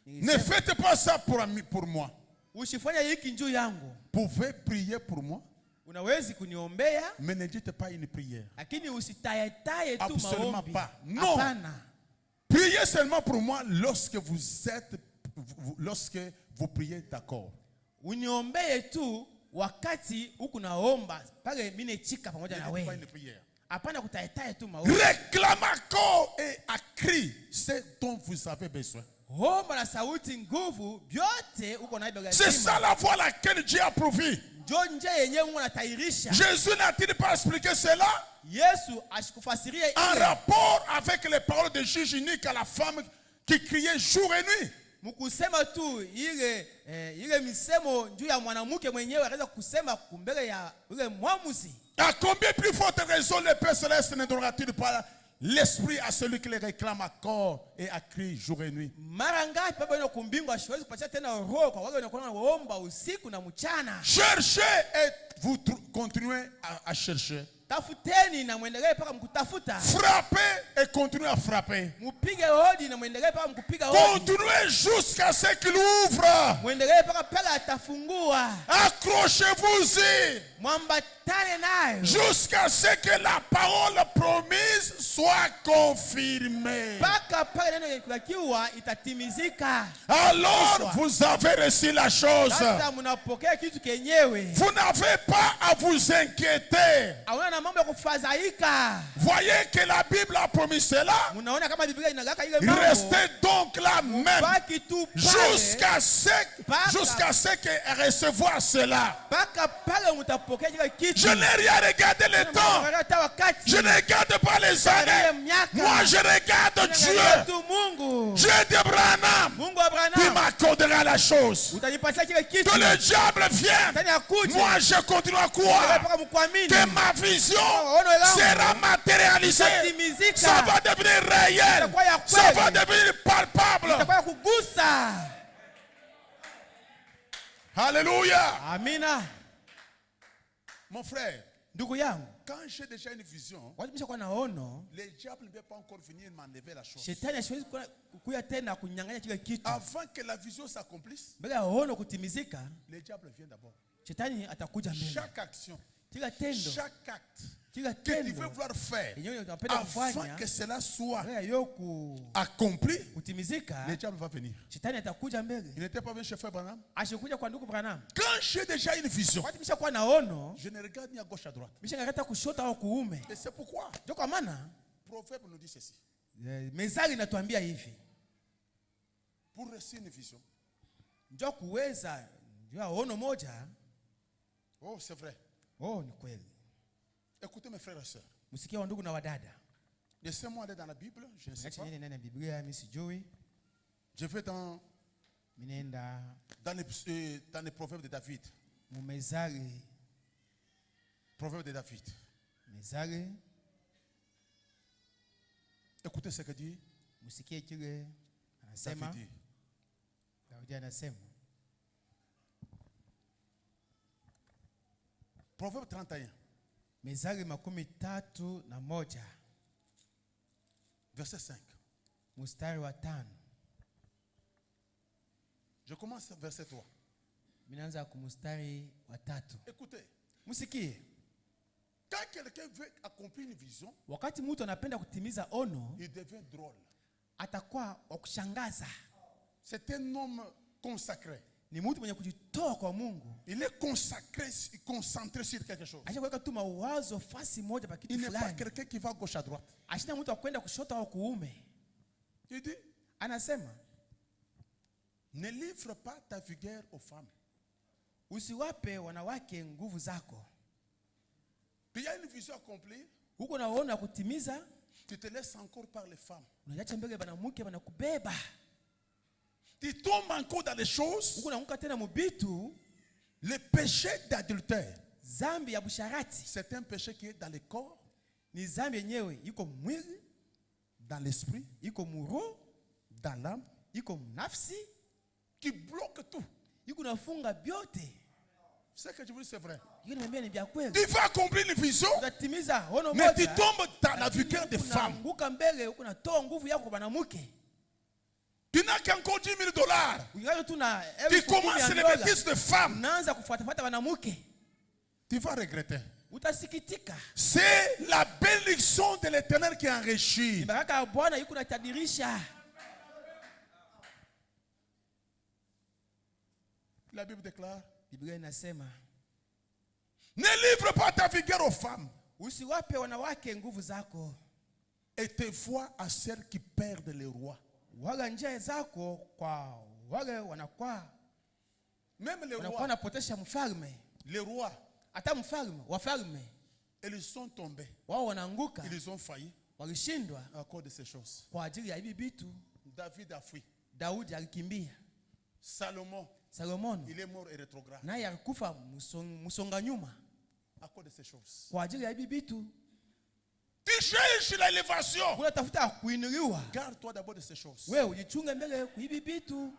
Speaker 2: ne faites pas ça pour moi.
Speaker 1: Usifanya hiki juu yangu.
Speaker 2: Pouvez prier pour moi.
Speaker 1: Unawezi kuniombea.
Speaker 2: Mais ne dites pas une prière.
Speaker 1: Lakini usitaetae tu
Speaker 2: Absolument
Speaker 1: maombi.
Speaker 2: pas. Non.
Speaker 1: Hapana.
Speaker 2: Priez seulement pour moi lorsque vous priez d'accord.
Speaker 1: Uniombee tu wakati huku naomba pale mimi nechika pamoja na
Speaker 2: Ne dites pas
Speaker 1: wewe.
Speaker 2: une prière.
Speaker 1: Hapana kutaetae tu maombi.
Speaker 2: Réclamez à corps et à cri ce dont vous avez besoin.
Speaker 1: Omba na sauti nguvu vyote uko na ibada.
Speaker 2: C'est ça la voie à laquelle Dieu a prouvé.
Speaker 1: Ndio njia yenyewe Mungu anatairisha.
Speaker 2: Jésus n'a-t-il pas expliqué cela
Speaker 1: Yesu ashikufasiria
Speaker 2: en rapport avec les paroles de juge unique à la femme qui criait jour et nuit?
Speaker 1: mkusema tu ile misemo juu ya mwanamke mwenyewe akaweza kusema kumbele ya yule mwamuzi.
Speaker 2: À combien plus forte raison le Père Céleste ne donnera-t-il pas l'esprit à celui qui le réclame à corps et à cri jour et nuit?
Speaker 1: Mara ngapi baba yenu kumbingwa siwezi kupatia tena roho kwa wale wanaoomba usiku na mchana.
Speaker 2: Cherchez et vous continuez à chercher.
Speaker 1: Tafuteni na muendelee mpaka mkutafuta.
Speaker 2: Frappez et continuez à frapper.
Speaker 1: Mupige hodi na muendelee mpaka mkupiga hodi.
Speaker 2: Continuez jusqu'à ce qu'il ouvre.
Speaker 1: Muendelee mpaka pale atafungua.
Speaker 2: Accrochez-vous-y.
Speaker 1: Mwambatane nayo.
Speaker 2: Jusqu'à ce que la parole promise soit confirmée.
Speaker 1: Mpaka pale neno likiwa itatimizika.
Speaker 2: Alors vous avez reçu la chose.
Speaker 1: Sasa mnapokea kitu kenyewe.
Speaker 2: Vous n'avez pas à vous inquiéter.
Speaker 1: Hauna mambo ya kufadhaika.
Speaker 2: Voyez que la Bible a promis cela.
Speaker 1: Mnaona kama Biblia inagaka ile mambo.
Speaker 2: Restez donc là même
Speaker 1: Baki tu pale.
Speaker 2: jusqu'à ce que recevoir cela.
Speaker 1: Mpaka pale
Speaker 2: Je n'ai rien regardé le temps. Je ne regarde pas les années. Moi, je regarde Dieu. Dieu d'Abraham. Il m'accordera la chose. Que le diable vienne. Moi, je continue à croire que ma vision sera matérialisée. Ça va devenir réel. Ça va devenir palpable. Alléluia.
Speaker 1: Amina.
Speaker 2: Mon frère,
Speaker 1: Ndugu yangu,
Speaker 2: quand j'ai déjà une vision,
Speaker 1: wakati nimeshakuwa na ono,
Speaker 2: le diable ne peut pas encore venir m'enlever la chose.
Speaker 1: shetani hasiwezi kuja tena kunyang'anya kile kitu.
Speaker 2: Avant que la vision s'accomplisse,
Speaker 1: Mbele ya ono kutimizika,
Speaker 2: le diable vient d'abord.
Speaker 1: shetani atakuja mbele.
Speaker 2: Chaque action,
Speaker 1: Kila tendo,
Speaker 2: chaque acte
Speaker 1: kila
Speaker 2: que tu veux
Speaker 1: tendo
Speaker 2: vouloir faire,
Speaker 1: yenyewe unapenda
Speaker 2: avant
Speaker 1: kufanya,
Speaker 2: que cela soit
Speaker 1: mbele ya yoku
Speaker 2: accompli,
Speaker 1: kutimizika,
Speaker 2: le diable va venir.
Speaker 1: shetani atakuja mbele.
Speaker 2: Il n'était pas venu chez Frère Branham.
Speaker 1: Ashikuja kwa ndugu Branham.
Speaker 2: Quand j'ai déjà une vision,
Speaker 1: Wakati nimeshakuwa na ono,
Speaker 2: je ne regarde ni à gauche à droite.
Speaker 1: nimeshangata kushoto au kuume.
Speaker 2: Et c'est pourquoi
Speaker 1: Ndio kwa maana
Speaker 2: le proverbe nous dit ceci.
Speaker 1: mezali inatuambia hivi.
Speaker 2: Pour réussir une vision,
Speaker 1: Ndio kuweza ndio ono moja.
Speaker 2: oh c'est vrai.
Speaker 1: Oh, ni kweli.
Speaker 2: Écoutez mes frères et sœurs.
Speaker 1: Msikie wa ndugu na wadada.
Speaker 2: Laissez-moi aller dans la Bible, je ne sais
Speaker 1: Acha
Speaker 2: pas.
Speaker 1: niende ndani ya Biblia, mimi sijui.
Speaker 2: Je vais dans
Speaker 1: Minenda
Speaker 2: les proverbes de David.
Speaker 1: mumezali,
Speaker 2: Proverbe de David.
Speaker 1: mezali.
Speaker 2: Écoutez ce que dit
Speaker 1: Msikie kile anasema.
Speaker 2: David.
Speaker 1: Daudi anasema.
Speaker 2: Proverbe 31.
Speaker 1: Mezali 31
Speaker 2: Verset 5.
Speaker 1: mstari wa 5.
Speaker 2: Je commence verset 3.
Speaker 1: Minaanza kwa mstari wa 3.
Speaker 2: Écoutez,
Speaker 1: Msikie.
Speaker 2: quand quelqu'un veut accomplir une vision,
Speaker 1: Wakati mtu anapenda kutimiza ono,
Speaker 2: il devient drôle.
Speaker 1: atakuwa wa kushangaza.
Speaker 2: C'est un homme consacré.
Speaker 1: Ni mtu mwenye kujitoa kwa Mungu.
Speaker 2: Il est consacré, concentré sur quelque chose.
Speaker 1: Acha kuweka tu mawazo fasi moja pa kitu
Speaker 2: Il n'est pas
Speaker 1: fulani.
Speaker 2: quelqu'un qui va gauche à droite.
Speaker 1: Ashina mtu akwenda kushoto au kuume.
Speaker 2: Il dit,
Speaker 1: Anasema,
Speaker 2: ne livre pas ta vigueur aux femmes.
Speaker 1: usiwape wanawake nguvu zako.
Speaker 2: Puis il y a une vision accomplie,
Speaker 1: Huko naona kutimiza,
Speaker 2: tu te laisses encore par les femmes.
Speaker 1: unajacha mbele banamuke banakubeba.
Speaker 2: Tu tombes encore dans les choses,
Speaker 1: Huko naanguka tena mubitu,
Speaker 2: le péché d'adultère.
Speaker 1: zambi ya busharati.
Speaker 2: C'est un péché qui est dans le corps,
Speaker 1: Ni zambi yenyewe iko mwili,
Speaker 2: dans l'esprit,
Speaker 1: iko muro,
Speaker 2: dans l'âme,
Speaker 1: iko nafsi,
Speaker 2: qui bloque tout.
Speaker 1: iko nafunga byote.
Speaker 2: Ce que je veux dire, c'est vrai.
Speaker 1: Yeye niambia ni vya kweli.
Speaker 2: Tu vas accomplir une vision,
Speaker 1: Utatimiza ono
Speaker 2: mais tu
Speaker 1: moja.
Speaker 2: tombes dans la vigueur des femmes.
Speaker 1: Unaanguka mbele, uko natoa nguvu yako kwa banamuke.
Speaker 2: Tu n'as qu'encore $10,000.
Speaker 1: Ungayo tu na
Speaker 2: Tu commences les bêtises de femmes.
Speaker 1: Unaanza kufuatafuata banamuke.
Speaker 2: Tu vas regretter.
Speaker 1: Utasikitika.
Speaker 2: C'est la bénédiction de l'Éternel qui enrichit.
Speaker 1: Baraka ya Bwana iko natadirisha.
Speaker 2: La Bible déclare,
Speaker 1: Biblia inasema,
Speaker 2: ne livre pas ta vigueur aux femmes
Speaker 1: usiwape wanawake nguvu zako.
Speaker 2: et tes voies à celles qui perdent les rois.
Speaker 1: Waga njia zako kwa wale wanakuwa
Speaker 2: Même
Speaker 1: napotesha mfalme.
Speaker 2: les rois,
Speaker 1: Hata mfalme, wafalme
Speaker 2: ils sont tombés.
Speaker 1: wao wanaanguka,
Speaker 2: Ils ont failli
Speaker 1: walishindwa
Speaker 2: à cause de ces choses.
Speaker 1: kwa ajili ya hivi vitu.
Speaker 2: David a fui.
Speaker 1: Daudi alikimbia.
Speaker 2: Salomon,
Speaker 1: Salomono
Speaker 2: il est mort et rétrograde
Speaker 1: naye alikufa msonga nyuma
Speaker 2: à cause de ces choses.
Speaker 1: kwa ajili ya hivi vitu.
Speaker 2: Tu cherches l'élévation.
Speaker 1: Unatafuta kuinuliwa.
Speaker 2: Garde-toi d'abord de ces choses.
Speaker 1: Wewe ujichunge mbele kwa hivi vitu.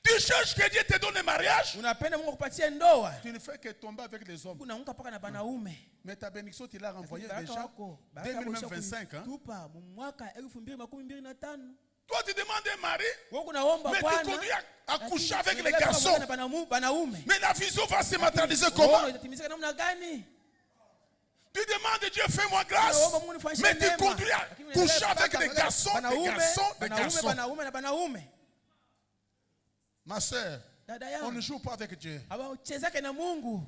Speaker 2: Tu cherches que Dieu te donne un mariage.
Speaker 1: Unapenda Mungu akupatie ndoa.
Speaker 2: Tu ne fais que tomber avec les hommes.
Speaker 1: Unaanguka paka na banaume.
Speaker 2: Mais ta bénédiction, tu l'as renvoyée
Speaker 1: Baraka
Speaker 2: déjà
Speaker 1: wako,
Speaker 2: 2025. Hein?
Speaker 1: tupa mwaka 2025.
Speaker 2: Toi, tu demandes un mari,
Speaker 1: Wewe unaomba
Speaker 2: mais tu
Speaker 1: Bwana.
Speaker 2: conduis à coucher avec les
Speaker 1: Unataka
Speaker 2: garçons.
Speaker 1: kuoana na banaume.
Speaker 2: Mais la vision va se matérialiser comment?
Speaker 1: Itatimizika namna gani?
Speaker 2: Tu demandes Dieu, fais-moi grâce.
Speaker 1: Unaomba Mungu nifanyie
Speaker 2: Mais tu
Speaker 1: neema.
Speaker 2: conduis à
Speaker 1: Lakini
Speaker 2: coucher
Speaker 1: unaelewa
Speaker 2: avec
Speaker 1: baraka
Speaker 2: des garçons, des garçons, des garçons.
Speaker 1: banaume na banaume.
Speaker 2: Ma soeur,
Speaker 1: Dada
Speaker 2: on ne
Speaker 1: yangu,
Speaker 2: joue pas avec Dieu.
Speaker 1: hawachezake na Mungu.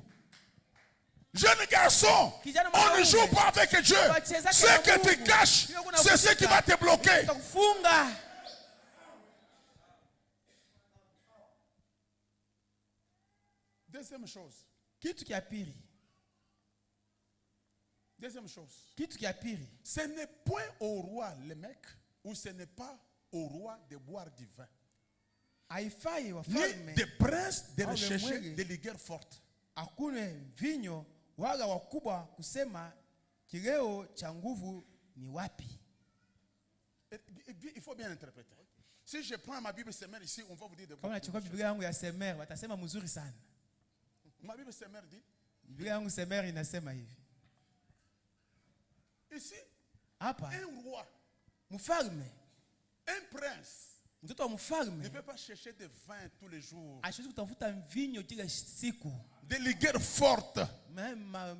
Speaker 2: Jeune garçon, on ne joue pas avec Dieu. Ce que tu caches, c'est ce qui va te bloquer.
Speaker 1: Itakufunga.
Speaker 2: Deuxième chose,
Speaker 1: Kitu kia pili.
Speaker 2: Deuxième chose.
Speaker 1: Kitu kia pili.
Speaker 2: Ce n'est point au roi le mec, ou ce n'est pas au roi de boire du vin.
Speaker 1: Haifai
Speaker 2: Ni
Speaker 1: wafalme
Speaker 2: des princes de
Speaker 1: au
Speaker 2: rechercher
Speaker 1: lemwege.
Speaker 2: des ligueurs fortes.
Speaker 1: akunywe vinyo wala wakubwa kusema kileo cha nguvu ni wapi.
Speaker 2: Il faut bien interpréter. Si je prends ma Bible Semer ici, on va vous dire de
Speaker 1: Kama nachukua Biblia yangu ya Semer watasema mzuri sana.
Speaker 2: Ma Bible Semer dit,
Speaker 1: Biblia yangu Semer inasema hivi.
Speaker 2: ici,
Speaker 1: Hapa
Speaker 2: un roi,
Speaker 1: mfalme,
Speaker 2: un prince,
Speaker 1: mtoto wa mfalme
Speaker 2: ne peut pas chercher de vin tous les jours.
Speaker 1: asiwezi kutafuta mvinyo kila siku.
Speaker 2: Des ligueurs fortes.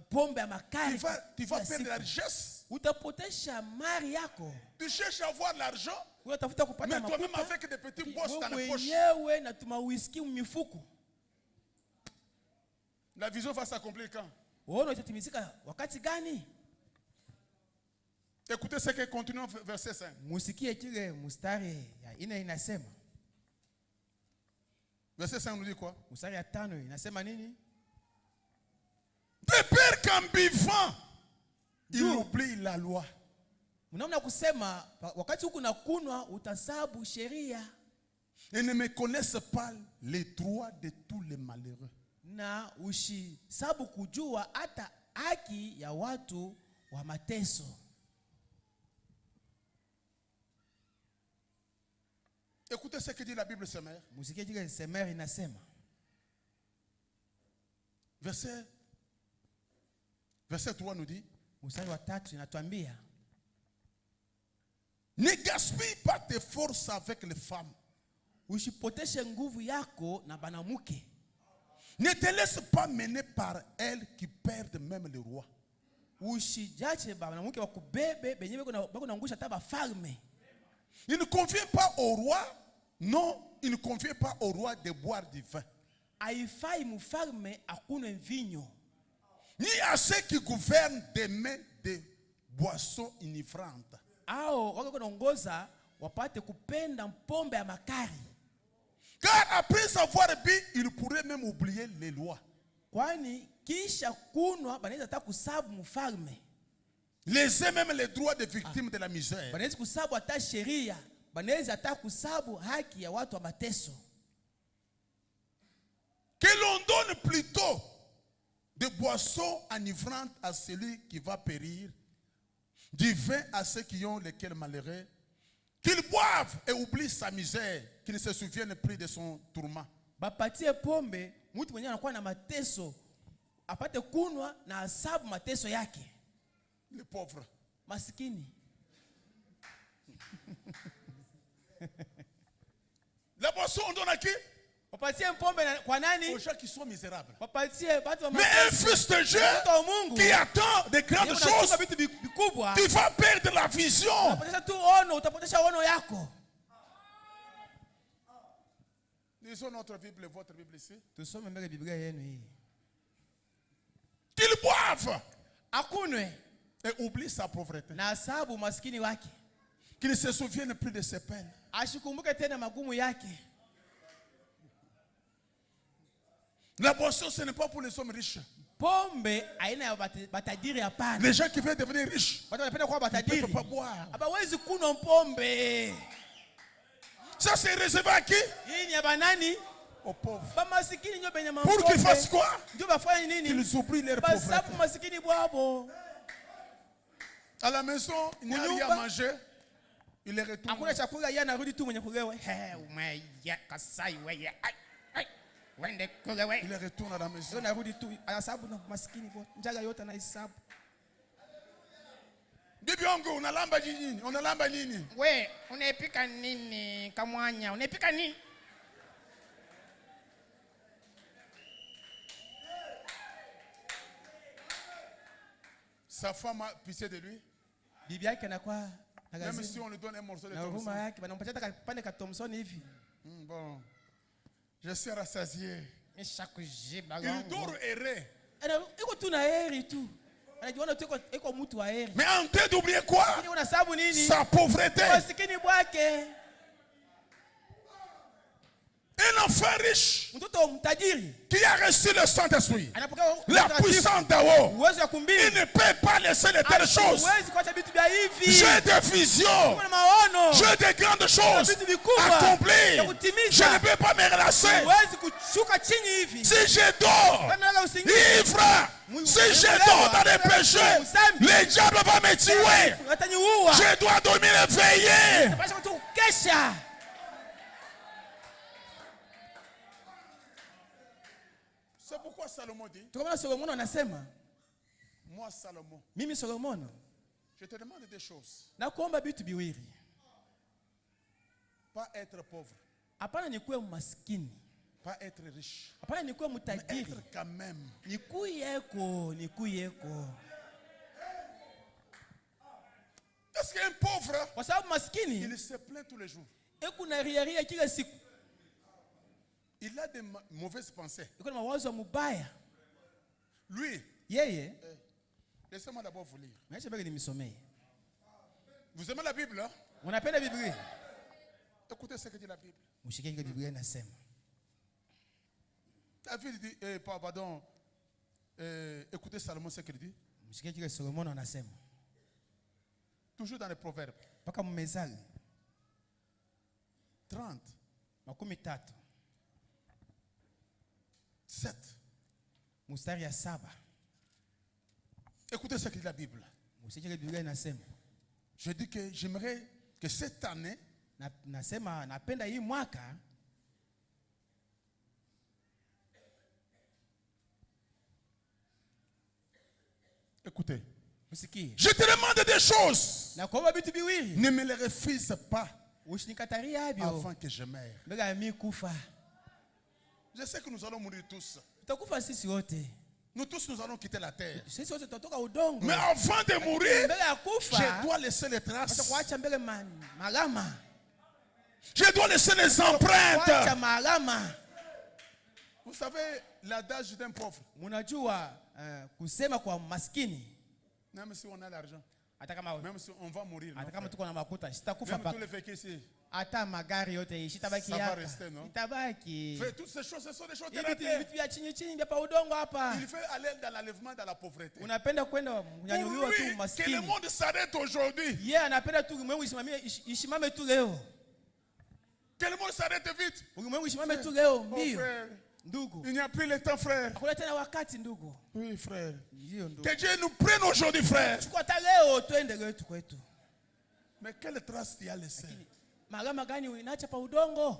Speaker 1: Pombe ya makali.
Speaker 2: Tu vas perdre la richesse.
Speaker 1: Utapotesha mali yako.
Speaker 2: Tu cherches à avoir l'argent,
Speaker 1: Unatafuta kupata
Speaker 2: mais toi-même
Speaker 1: makuta.
Speaker 2: avec des petits bosses dans la poche.
Speaker 1: Mwenyewe na tuma whisky mifuko.
Speaker 2: La vision va s'accomplir quand?
Speaker 1: Uone itatimizika wakati gani?
Speaker 2: Écoutez ce que continue verset 5.
Speaker 1: Musikie kile mstari ya 4 inasema.
Speaker 2: Verset 5 nous dit quoi?
Speaker 1: Mstari ya 5 inasema nini?
Speaker 2: De peur qu'en buvant, il oublie la loi.
Speaker 1: Mnaona kusema wakati huku na kunwa utasabu sheria.
Speaker 2: Et ne me connaissent pas les droits de tous les malheureux.
Speaker 1: Na ushisabu kujua hata haki ya watu wa mateso.
Speaker 2: Écoutez ce que dit la Bible Semer.
Speaker 1: Musikie kile Semer inasema.
Speaker 2: Verset 3 nous dit,
Speaker 1: Mstari wa 3 inatuambia,
Speaker 2: ne gaspille pas tes forces avec les femmes.
Speaker 1: usipoteshe nguvu yako na banamuke.
Speaker 2: Ne te laisse pas mener par elles qui perdent même le roi.
Speaker 1: Usijache banamuke wakubebe benye bako naangusha hata bafalme.
Speaker 2: Il ne convient pas au roi, non, il ne convient pas au roi de boire du vin.
Speaker 1: Haifai mfalme akunywe vinyo.
Speaker 2: Ni à ceux qui gouvernent des mains de boissons inivrantes.
Speaker 1: Ao wako kunaongoza wapate kupenda mpombe ya makari.
Speaker 2: Car après avoir bu, il pourrait même oublier les lois.
Speaker 1: Kwani kisha kunwa banaweza hata kusabu mfalme.
Speaker 2: Laisser même les droits des victimes de la misère.
Speaker 1: Banaweza kusabu hata sheria, banaweza hata kusabu haki ya watu wa mateso.
Speaker 2: Que l'on donne plutôt des boissons enivrantes à celui qui va périr, du vin à ceux qui ont le cœur malheureux, qu'ils boivent et oublient sa misère, qu'ils ne se souviennent plus de son tourment.
Speaker 1: Bapatie pombe, mtu mwenye anakuwa na mateso, apate kunwa na asabu mateso yake.
Speaker 2: Les pauvres.
Speaker 1: Masikini.
Speaker 2: La boisson, on donne à qui?
Speaker 1: Wapatie pombe kwa nani?
Speaker 2: Aux gens qui sont misérables.
Speaker 1: Wapatie watu wa
Speaker 2: Mais un
Speaker 1: mateso.
Speaker 2: fils de Dieu
Speaker 1: Mtoto wa Mungu
Speaker 2: qui attend de grandes choses,
Speaker 1: vitu vikubwa.
Speaker 2: tu vas perdre la vision.
Speaker 1: Utapotesha tu ono, utapotesha ono yako.
Speaker 2: Lisons notre Bible, votre Bible ici.
Speaker 1: Tusome mbele Biblia yenu hii.
Speaker 2: Qu'ils boivent
Speaker 1: Akunywe
Speaker 2: et oublient sa pauvreté.
Speaker 1: na asabu maskini wake.
Speaker 2: Qu'ils ne se souviennent plus de ses peines.
Speaker 1: Ashikumbuke tena magumu yake.
Speaker 2: La boisson, ce n'est pas pour les hommes riches.
Speaker 1: Pombe aina ya batajiri hapana.
Speaker 2: Les gens qui veulent devenir riches
Speaker 1: Watu wanapenda kuwa
Speaker 2: ne
Speaker 1: batajiri.
Speaker 2: peuvent pas boire.
Speaker 1: Hawezi kunywa pombe.
Speaker 2: Ça, c'est réservé à qui?
Speaker 1: Hii ni ya banani?
Speaker 2: Aux pauvres.
Speaker 1: Ba masikini ndio benye mambo.
Speaker 2: Pour qu'ils fassent quoi?
Speaker 1: Ndio bafanye nini?
Speaker 2: Qu'ils oublient leur
Speaker 1: Basabu
Speaker 2: pauvreté.
Speaker 1: masikini bwabo.
Speaker 2: À la maison, il n'y a rien à manger. Il les retourne.
Speaker 1: Hakuna chakula yeye anarudi tu mwenye kulewa. Umeya kasai wewe. Ai. Wende kulewa.
Speaker 2: Il les retourne à la maison.
Speaker 1: Ndio anarudi tu. Anasabu na masikini bwa. Njaga yote na hesabu.
Speaker 2: Bibi yangu unalamba nini? Unalamba nini?
Speaker 1: We, unaipika nini kamwanya? Unaipika nini?
Speaker 2: Sa femme a pitié de lui.
Speaker 1: Bibi yake anakuwa na
Speaker 2: Même si
Speaker 1: gazini.
Speaker 2: on lui donne un morceau de
Speaker 1: Na huruma
Speaker 2: Thompson.
Speaker 1: yake banampatia hata kapande ka Thompson hivi.
Speaker 2: Bon, je suis rassasié.
Speaker 1: Nishakujiba
Speaker 2: Il
Speaker 1: gongo.
Speaker 2: dort erré.
Speaker 1: Iko tu na heri tu. Anajiona tu iko mtu wa heri.
Speaker 2: Mais en train d'oublier quoi?
Speaker 1: Lakini unasabu nini?
Speaker 2: Sa pauvreté.
Speaker 1: Masikini bwake.
Speaker 2: Un enfant riche
Speaker 1: mtoto mtajiri
Speaker 2: qui a reçu le Saint-Esprit,
Speaker 1: anapokea
Speaker 2: la puissance d'en haut,
Speaker 1: uwezo wa
Speaker 2: il
Speaker 1: kumbili,
Speaker 2: ne peut pas laisser de telles choses.
Speaker 1: huwezi kuacha vitu vya hivi.
Speaker 2: J'ai des visions,
Speaker 1: Kuna maono,
Speaker 2: j'ai des grandes choses
Speaker 1: vitu vikubwa
Speaker 2: à
Speaker 1: ya
Speaker 2: accomplir.
Speaker 1: kutimiza.
Speaker 2: Je ne peux pas me relasser.
Speaker 1: Huwezi kushuka chini hivi.
Speaker 2: Si je dors,
Speaker 1: Kama unalala usingizi,
Speaker 2: ivre, si je dors dans les péchés, le diable va me tuer.
Speaker 1: wataniua.
Speaker 2: Je dois dormir éveillé.
Speaker 1: Napaswa tu kukesha.
Speaker 2: C'est pourquoi Salomon dit,
Speaker 1: Ndio maana Solomoni anasema,
Speaker 2: moi Salomon,
Speaker 1: mimi Solomoni
Speaker 2: je te demande des choses.
Speaker 1: nakuomba vitu viwili.
Speaker 2: Pas être pauvre,
Speaker 1: Hapana nikuwe maskini,
Speaker 2: pas être riche,
Speaker 1: hapana nikuwe
Speaker 2: mais
Speaker 1: mtajiri.
Speaker 2: être quand même.
Speaker 1: Nikuyeko.
Speaker 2: Parce qu'un pauvre,
Speaker 1: Kwa sababu maskini
Speaker 2: il se plaint tous les jours.
Speaker 1: eko na riaria kila siku.
Speaker 2: Il a des mauvaises pensées.
Speaker 1: Eko na mawazo mubaya.
Speaker 2: Lui,
Speaker 1: Yeye,
Speaker 2: laissez-moi d'abord vous lire.
Speaker 1: maisha bado nimsomee.
Speaker 2: Vous aimez la Bible, hein?
Speaker 1: Unapenda Biblia?
Speaker 2: Écoutez ce que dit la Bible.
Speaker 1: Mshike kile Biblia inasema.
Speaker 2: David dit, pardon, écoutez Salomon ce qu'il dit.
Speaker 1: Mshike kile Solomoni anasema.
Speaker 2: Toujours dans les proverbes.
Speaker 1: Paka Mezali
Speaker 2: 30, 7.
Speaker 1: mstari ya 7.
Speaker 2: Écoutez ce que dit la Bible.
Speaker 1: Mshike kile Biblia inasema.
Speaker 2: Je dis que j'aimerais que cette année,
Speaker 1: Nasema napenda hii mwaka
Speaker 2: écoutez,
Speaker 1: usikie.
Speaker 2: je te demande des choses.
Speaker 1: Na kuomba vitu viwili.
Speaker 2: Ne me les refuse pas
Speaker 1: Usinikataria hivyo.
Speaker 2: avant que je meure.
Speaker 1: Mbega mimi kufa.
Speaker 2: Je sais que nous allons mourir tous.
Speaker 1: Tutakufa sisi wote.
Speaker 2: Nous tous, nous allons quitter la terre.
Speaker 1: Sisi wote tutatoka udongo.
Speaker 2: Mais avant de mourir,
Speaker 1: Mbele ya kufa,
Speaker 2: je dois laisser les traces.
Speaker 1: kuacha mbele malama.
Speaker 2: Je dois laisser les
Speaker 1: Kuacha
Speaker 2: empreintes.
Speaker 1: malama.
Speaker 2: Vous savez, l'adage d'un pauvre,
Speaker 1: Munajua kusema kwa maskini,
Speaker 2: même si on a l'argent,
Speaker 1: hata kama
Speaker 2: même si on va mourir, non,
Speaker 1: hata kama
Speaker 2: frère.
Speaker 1: tuko na makuta sitakufa
Speaker 2: Même tous
Speaker 1: paka.
Speaker 2: les véhicules ici,
Speaker 1: Hata magari yote shitabaki
Speaker 2: Ça va
Speaker 1: hapa.
Speaker 2: rester, non?
Speaker 1: Itabaki.
Speaker 2: frère, toutes ces choses, ce sont des choses de
Speaker 1: Hivi
Speaker 2: la terre.
Speaker 1: vitu vya chini chini vya pa udongo hapa.
Speaker 2: Il fait aller dans l'enlèvement, dans la pauvreté.
Speaker 1: Unapenda kwenda
Speaker 2: Pour
Speaker 1: kunyanyuliwa
Speaker 2: lui,
Speaker 1: tu
Speaker 2: que le
Speaker 1: maskini.
Speaker 2: monde s'arrête aujourd'hui.
Speaker 1: Yeye anapenda tu ulimwengu isimame tu leo.
Speaker 2: Que le monde s'arrête vite.
Speaker 1: Ulimwengu isimame tu leo
Speaker 2: Oh,
Speaker 1: mbio.
Speaker 2: frère,
Speaker 1: Ndugu.
Speaker 2: il n'y a plus le temps, frère.
Speaker 1: Hakuna tena wakati ndugu.
Speaker 2: Oui, frère.
Speaker 1: Ndio ndugu.
Speaker 2: Que Dieu nous prenne aujourd'hui, frère.
Speaker 1: Chukua hata leo twende kwetu kwetu.
Speaker 2: Mais quelle trace tu as laissée?
Speaker 1: Malama gani unaacha pa udongo?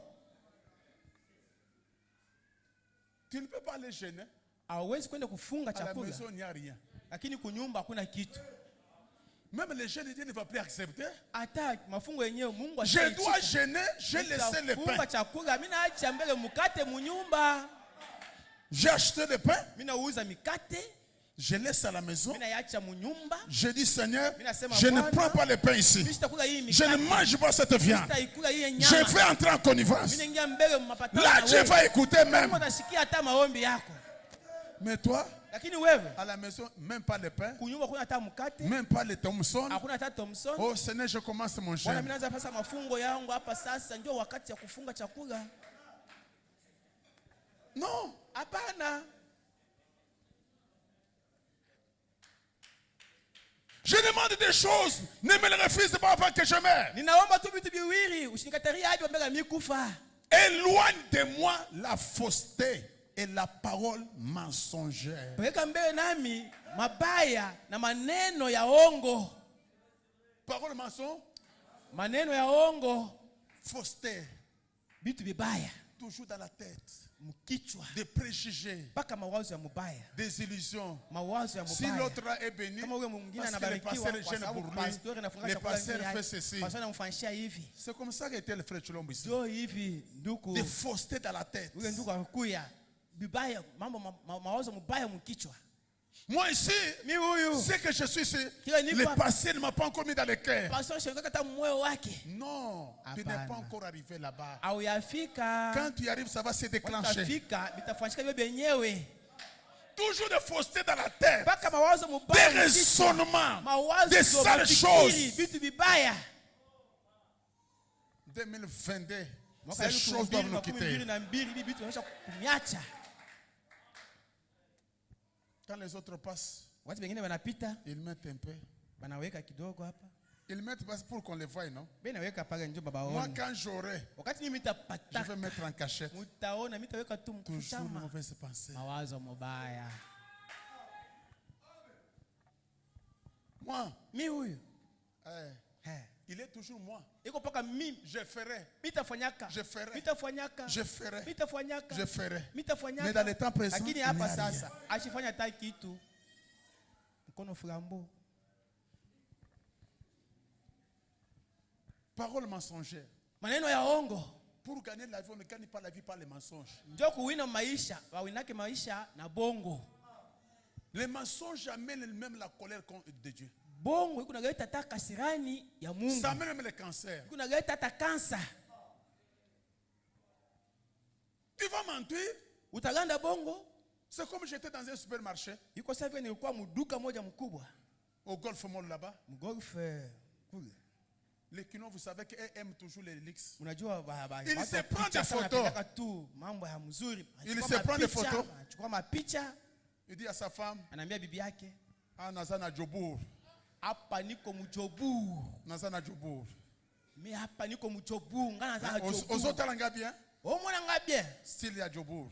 Speaker 2: Tu ne peux pas aller gêner.
Speaker 1: Hauwezi kwenda kufunga
Speaker 2: À la
Speaker 1: chakula.
Speaker 2: maison, il n'y a rien.
Speaker 1: Lakini kunyumba hakuna kitu.
Speaker 2: Même les jeunes, Dieu ne va plus accepter.
Speaker 1: Hata mafungo yenyewe Mungu
Speaker 2: Je dois gêner, j'ai laissé le
Speaker 1: Funga
Speaker 2: pain.
Speaker 1: chakula, mimi naacha mbele mkate munyumba.
Speaker 2: J'ai acheté le pain,
Speaker 1: Mimi nauza mikate,
Speaker 2: je laisse à la maison.
Speaker 1: mimi naacha munyumba.
Speaker 2: Je dis, Seigneur,
Speaker 1: Mimi nasema
Speaker 2: je ne
Speaker 1: Bwana,
Speaker 2: prends pas le pain ici.
Speaker 1: mimi sitakula hii
Speaker 2: Je ne
Speaker 1: mikate.
Speaker 2: mange pas cette viande.
Speaker 1: Sitaikula hii
Speaker 2: Je
Speaker 1: nyama.
Speaker 2: vais entrer en connivence.
Speaker 1: Mimi naingia mbele mapatano.
Speaker 2: Là,
Speaker 1: na
Speaker 2: Dieu
Speaker 1: wewe.
Speaker 2: va écouter même.
Speaker 1: Mungu atasikia hata maombi yako.
Speaker 2: Mais toi,
Speaker 1: Lakini wewe
Speaker 2: à la maison, même pas le pain,
Speaker 1: kunyumba kuna hata mkate,
Speaker 2: même pas le Thomson.
Speaker 1: hakuna hata Thomson.
Speaker 2: Oh Seigneur, je commence mon
Speaker 1: Bwana
Speaker 2: jeûne.
Speaker 1: mimi naanza pasa mafungo yangu hapa sasa, ndio wakati ya kufunga chakula.
Speaker 2: Non.
Speaker 1: Hapana.
Speaker 2: Je demande des choses. Ne me les refuse pas avant que je meure.
Speaker 1: Ninaomba tu vitu viwili, usinikatarie hadi mbele mimi kufa.
Speaker 2: Éloigne de moi la fausseté et la parole mensongère.
Speaker 1: Weka mbele nami mabaya na maneno ya ongo.
Speaker 2: Parole mensonge,
Speaker 1: Maneno ya ongo,
Speaker 2: fausseté,
Speaker 1: vitu vibaya,
Speaker 2: toujours dans la tête.
Speaker 1: mkichwa,
Speaker 2: Des préjugés,
Speaker 1: paka mawazo ya mubaya,
Speaker 2: des illusions.
Speaker 1: mawazo ya
Speaker 2: Si
Speaker 1: mubaya.
Speaker 2: l'autre est béni,
Speaker 1: Kama wewe mwingine
Speaker 2: parce que le
Speaker 1: anabarikiwa
Speaker 2: pasteur
Speaker 1: kwa
Speaker 2: gêne
Speaker 1: sababu
Speaker 2: pour
Speaker 1: pastor
Speaker 2: lui,
Speaker 1: anafunga
Speaker 2: le
Speaker 1: chakula
Speaker 2: pasteur
Speaker 1: yake,
Speaker 2: fait ceci.
Speaker 1: pastor anamfanyia hivi.
Speaker 2: C'est comme ça qu'était le frère Chulombo ici.
Speaker 1: Ndio hivi ndugu.
Speaker 2: Des faussetés dans la tête.
Speaker 1: Ule ndugu akuya bibaya, mambo mawazo mubaya mkichwa.
Speaker 2: Moi ici,
Speaker 1: Mimi huyu
Speaker 2: c'est que je suis ici.
Speaker 1: Kila nipo
Speaker 2: Le
Speaker 1: hapa.
Speaker 2: passé ne m'a pas encore mis dans le cœur.
Speaker 1: pastor shaka kata moyo wake.
Speaker 2: Non, tu n'es
Speaker 1: Hapana.
Speaker 2: pas encore arrivé là-bas.
Speaker 1: Au yafika.
Speaker 2: Quand tu arrives, ça va se déclencher.
Speaker 1: Utafika bitafanyika vile benyewe.
Speaker 2: Toujours des faussetés dans la tête.
Speaker 1: Paka mawazo
Speaker 2: Des
Speaker 1: mubaya.
Speaker 2: raisonnements.
Speaker 1: Mawazo
Speaker 2: Des sales
Speaker 1: mafikiri,
Speaker 2: choses.
Speaker 1: vitu vibaya.
Speaker 2: 2022, Ces choses doivent nous quitter. Quand les autres passent, ils mettent un peu. Ils mettent pour qu'on les voie, non? Moi, quand j'aurai, je vais mettre en cachette. Toujours une mauvaise pensée. Moi, il est toujours moi. Je ferai. Je ferai. Je ferai. Je ferai. Mais dans les temps présents, il n'y a rien. Parole mensongère. Pour gagner la vie, on ne gagne pas la vie par les mensonges. Les mensonges amènent même la colère de Dieu. Ça amène même le cancer. Tu vas mentir. C'est comme j'étais dans un supermarché. Au Golf Mall là-bas. Les clients, vous savez qu'ils aiment toujours les leaks. Il se prend des photos. Il se prend des photos. Il dit à sa femme, ah, Nazana Jobour. Nazana Jobour. Aux autres, on bien. Style ya Jobour.